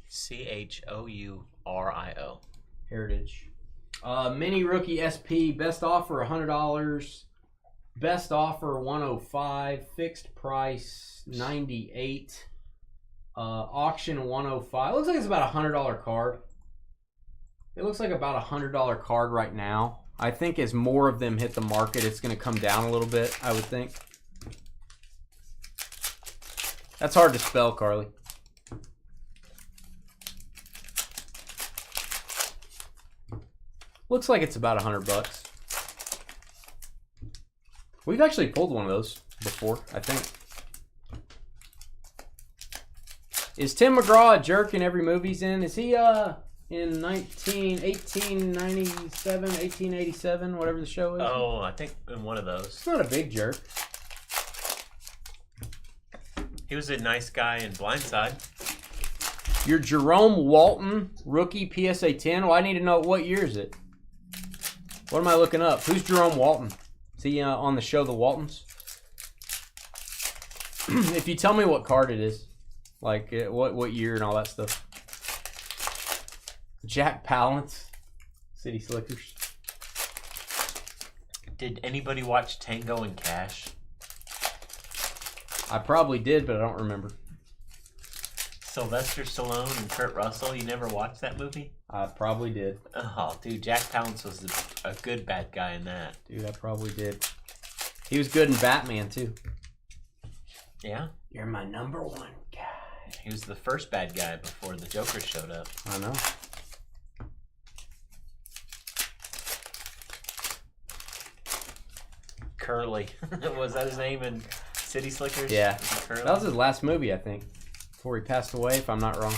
Chourio. Heritage. Mini Rookie SP, best offer $100. Best offer $105. Fixed price $98. Auction $105. Looks like it's about a $100 card. It looks like about a $100 card right now. I think as more of them hit the market, it's going to come down a little bit, I would think. That's hard to spell, Carly. Looks like it's about $100. We've actually pulled one of those before, I think. Is Tim McGraw a jerk in every movie he's in? Is he in 1887, whatever the show is? Oh, I think in one of those. He's not a big jerk. He was a nice guy in Blindside. Your Jerome Walton, rookie PSA 10. Well, I need to know what year is it. What am I looking up? Who's Jerome Walton? Is he on the show The Waltons? If you tell me what card it is, like what year and all that stuff. Jack Palance, City Slickers. Did anybody watch Tango and Cash? I probably did, but I don't remember. Sylvester Stallone and Kurt Russell. You never watched that movie? I probably did. Oh, dude, Jack Palance was a good bad guy in that. Dude, I probably did. He was good in Batman, too. Yeah? You're my number one guy. He was the first bad guy before the Joker showed up. I know. Curly. Was that his name in City Slickers? Yeah. Curly? That was his last movie, I think. Before he passed away, if I'm not wrong.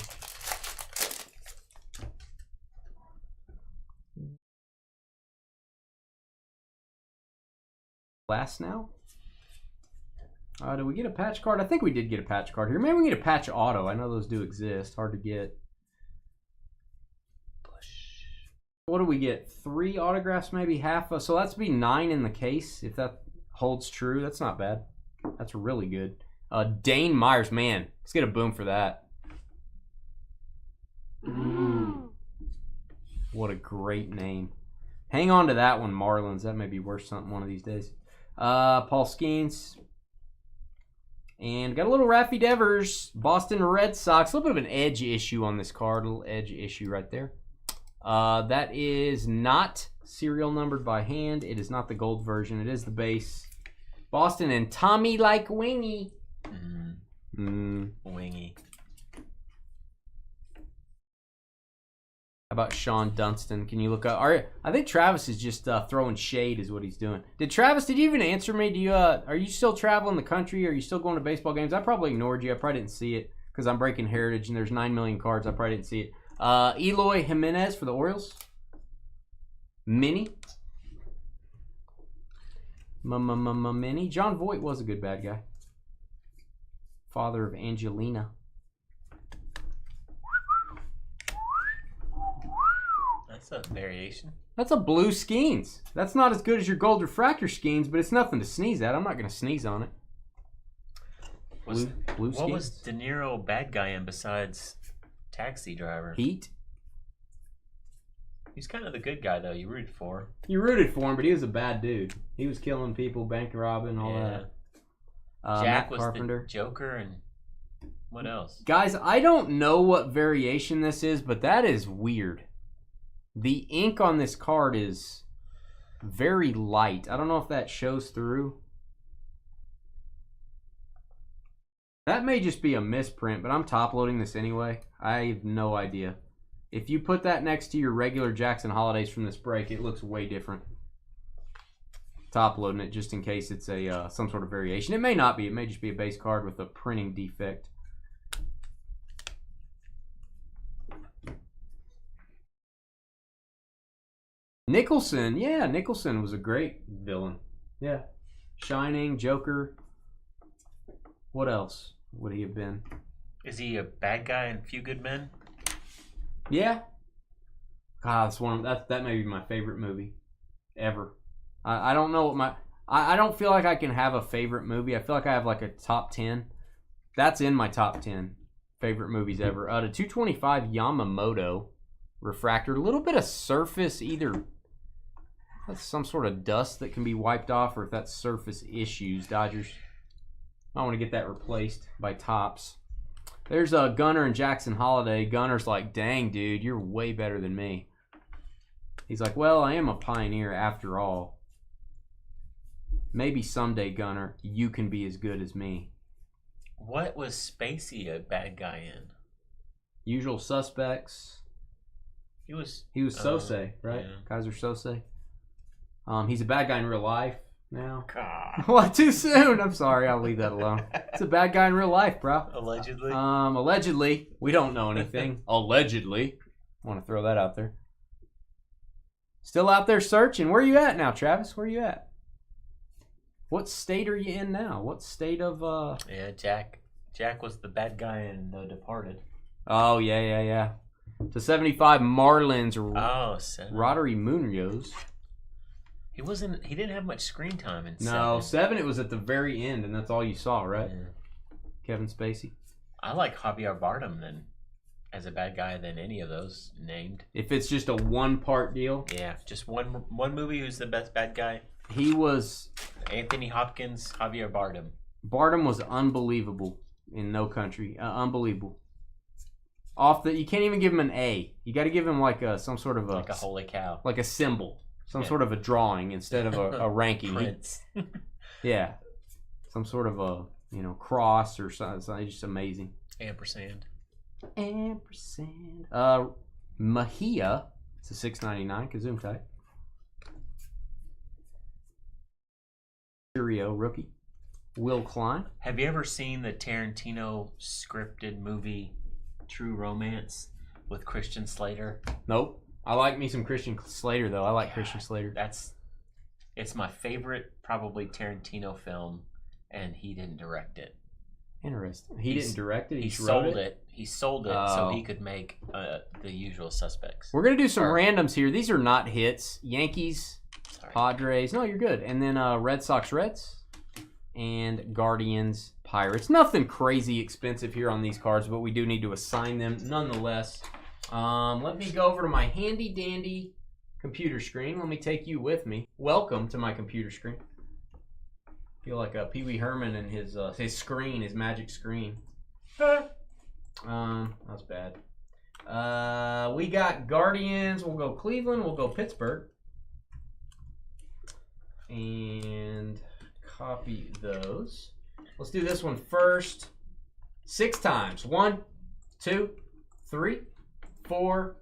Last now. Did we get a patch card? I think we did get a patch card here. Maybe we get a patch auto. I know those do exist. Hard to get. What do we get? 3 autographs, maybe half. So that's be 9 in the case, if that holds true. That's not bad. That's really good. Dane Myers, man. Let's get a boom for that. Ooh. What a great name. Hang on to that one, Marlins. That may be worth something one of these days. Paul Skeens. And got a little Raffy Devers, Boston Red Sox. A little bit of an edge issue on this card. A little edge issue right there. That is not serial numbered by hand. It is not the gold version. It is the base. Boston and Tommy like Wingy. Wingy. How about Sean Dunston? Can you look up? I think Travis is just throwing shade is what he's doing. Travis, did you even answer me? Are you still traveling the country? Are you still going to baseball games? I probably ignored you. I probably didn't see it because I'm breaking heritage and there's 9 million cards. I probably didn't see it. Eloy Jimenez for the Orioles. Mini. Mini. John Voight was a good bad guy. Father of Angelina. That's a variation. That's a blue Skeens. That's not as good as your gold refractor Skeens, but it's nothing to sneeze at. I'm not going to sneeze on it. Blue what was De Niro bad guy in besides Taxi Driver? Heat. He's kind of the good guy, though. You rooted for him. You rooted for him, but he was a bad dude. He was killing people, bank robbing, all that. Jack Matt was Carpenter. the Joker, and what else? Guys, I don't know what variation this is, but that is weird. The ink on this card is very light. I don't know if that shows through. That may just be a misprint, but I'm top loading this anyway. I have no idea. If you put that next to your regular Jackson Holidays from this break, it looks way different. Top loading it just in case it's a some sort of variation. It may not be. It may just be a base card with a printing defect. Nicholson. Yeah, Nicholson was a great villain. Yeah. Shining, Joker. What else would he have been? Is he a bad guy in Few Good Men? Yeah. God, that may be my favorite movie ever. I don't know what I don't feel like I can have a favorite movie. I feel like I have like a top 10. That's in my top 10 favorite movies ever. The 225 Yamamoto refractor. A little bit of surface, either that's some sort of dust that can be wiped off, or if that's surface issues. Dodgers, I want to get that replaced by Topps. There's a Gunner and Jackson Holiday. Gunner's like, dang, dude, you're way better than me. He's like, well, I am a pioneer after all. Maybe someday, Gunner, you can be as good as me. What was Spacey a bad guy in? Usual Suspects. He was Sosei, right? Yeah. Kaiser Sosei. He's a bad guy in real life now. God. What, too soon? I'm sorry, I'll leave that alone. It's a bad guy in real life, bro. Allegedly. Allegedly. We don't know anything. Allegedly. I want to throw that out there. Still out there searching. Where are you at now, Travis? Where are you at? What state are you in now? What state of Yeah, Jack was the bad guy in The Departed. Oh, yeah. To 75 Marlins. Roddery Munoz. He didn't have much screen time in 7. 7 it was at the very end, and that's all you saw, right? Yeah. Kevin Spacey. I like Javier Bardem as a bad guy than any of those named. If it's just a one-part deal? Yeah, just one movie. Who's the best bad guy? He was... Anthony Hopkins, Javier Bardem. Bardem was unbelievable in No Country. Unbelievable. You can't even give him an A. You got to give him like some sort of like a holy cow. Like a symbol. Some sort of a drawing instead of a ranking. Prince. Yeah. Some sort of a, cross or something. It's just amazing. Ampersand. Mejia. It's a 699 Kazum type. Curio rookie. Will Klein. Have you ever seen the Tarantino scripted movie True Romance with Christian Slater? Nope. I like me some Christian Slater, though. I like Christian Slater. It's my favorite, probably Tarantino film, and he didn't direct it. Interesting. He didn't direct it. He sold it. He sold it so he could make The Usual Suspects. We're gonna do some randoms here. These are not hits. Yankees, Padres. No, you're good. And then Red Sox, Reds, and Guardians, Pirates. Nothing crazy expensive here on these cards, but we do need to assign them nonetheless. Let me go over to my handy dandy computer screen. Let me take you with me. Welcome to my computer screen. Feel like Pee Wee Herman and his screen, his magic screen. That's bad. We got Guardians. We'll go Cleveland. We'll go Pittsburgh. And copy those. Let's do this one first. 6 times. 1, 2, 3, 4,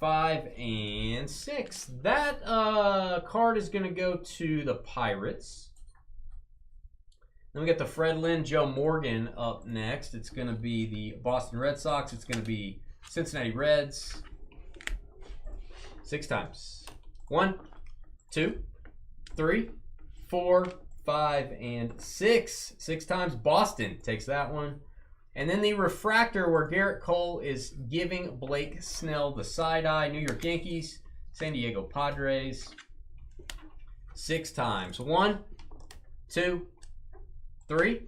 5, and 6. That card is going to go to the Pirates. Then we got the Fred Lynn, Joe Morgan up next. It's going to be the Boston Red Sox. It's going to be Cincinnati Reds. 6 times. 1, 2, 3, 4, 5, and 6. 6 times. Boston takes that one. And then the refractor where Garrett Cole is giving Blake Snell the side eye. New York Yankees, San Diego Padres. 6 times. 1, 2, 3,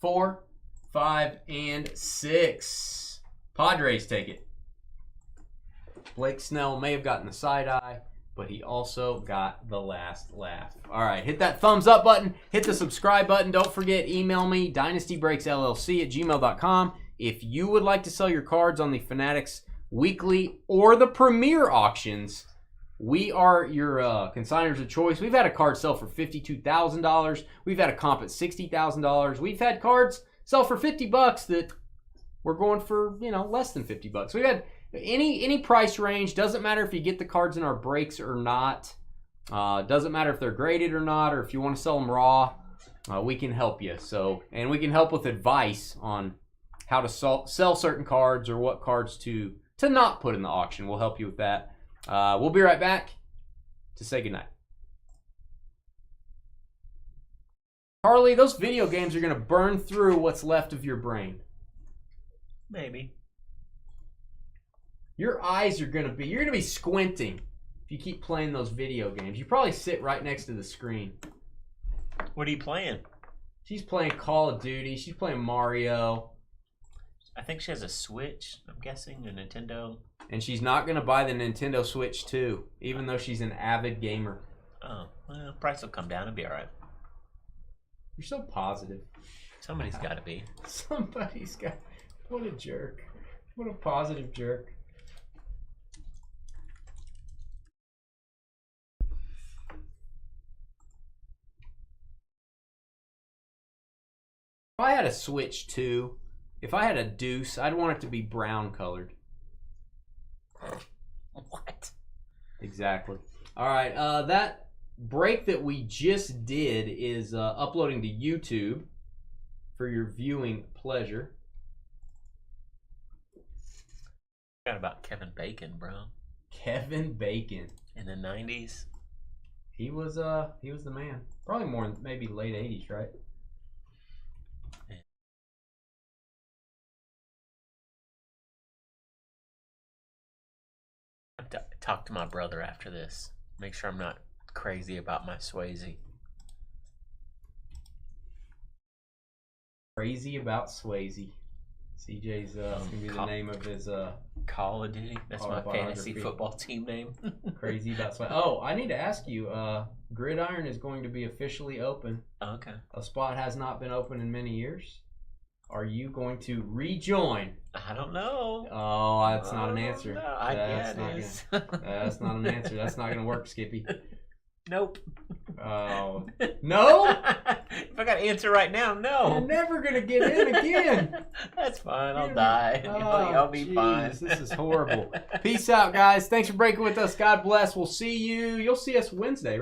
4, 5, and 6. Padres take it. Blake Snell may have gotten the side eye, but he also got the last laugh. All right, hit that thumbs up button. Hit the subscribe button. Don't forget, email me, dynastybreaksllc@gmail.com. If you would like to sell your cards on the Fanatics Weekly or the Premier auctions, we are your consigners of choice. We've had a card sell for $52,000. We've had a comp at $60,000. We've had cards sell for $50 that we're going for, less than $50. We've had any price range. Doesn't matter if you get the cards in our breaks or not. Doesn't matter if they're graded or not, or if you want to sell them raw. We can help you. And we can help with advice on how to sell certain cards or what cards to not put in the auction. We'll help you with that. We'll be right back to say goodnight. Harley, those video games are going to burn through what's left of your brain. Maybe. Your eyes are going to be, you're going to be squinting if you keep playing those video games. You probably sit right next to the screen. What are you playing? She's playing Call of Duty. She's playing Mario. I think she has a Switch, I'm guessing, a Nintendo. And she's not going to buy the Nintendo Switch 2, even though she's an avid gamer. Oh, well, price will come down. It'll be all right. You're so positive. Somebody's got to be. Somebody's got... What a jerk. What a positive jerk. If I had a Switch 2, if I had a Deuce, I'd want it to be brown colored. What? Exactly. All right, that break that we just did is uploading to YouTube for your viewing pleasure. Forgot about Kevin Bacon, bro. Kevin Bacon. In the 90s. He was the man. Probably more, maybe late 80s, right? Talk to my brother after this. Make sure I'm not crazy about my Swayze. Crazy about Swayze. CJ's gonna be the name of his Call of Duty. That's my fantasy football team name. Crazy about Swayze. Oh, I need to ask you. Gridiron is going to be officially open. Okay. A spot has not been open in many years. Are you going to rejoin? I don't know. Oh, that's not an answer. That's not an answer. That's not gonna work, Skippy. Nope. Oh. No? If I got to answer right now, no. You're never going to get in again. That's fine. I'll die. I'll be fine. This is horrible. Peace out, guys. Thanks for breaking with us. God bless. We'll see you. You'll see us Wednesday, right?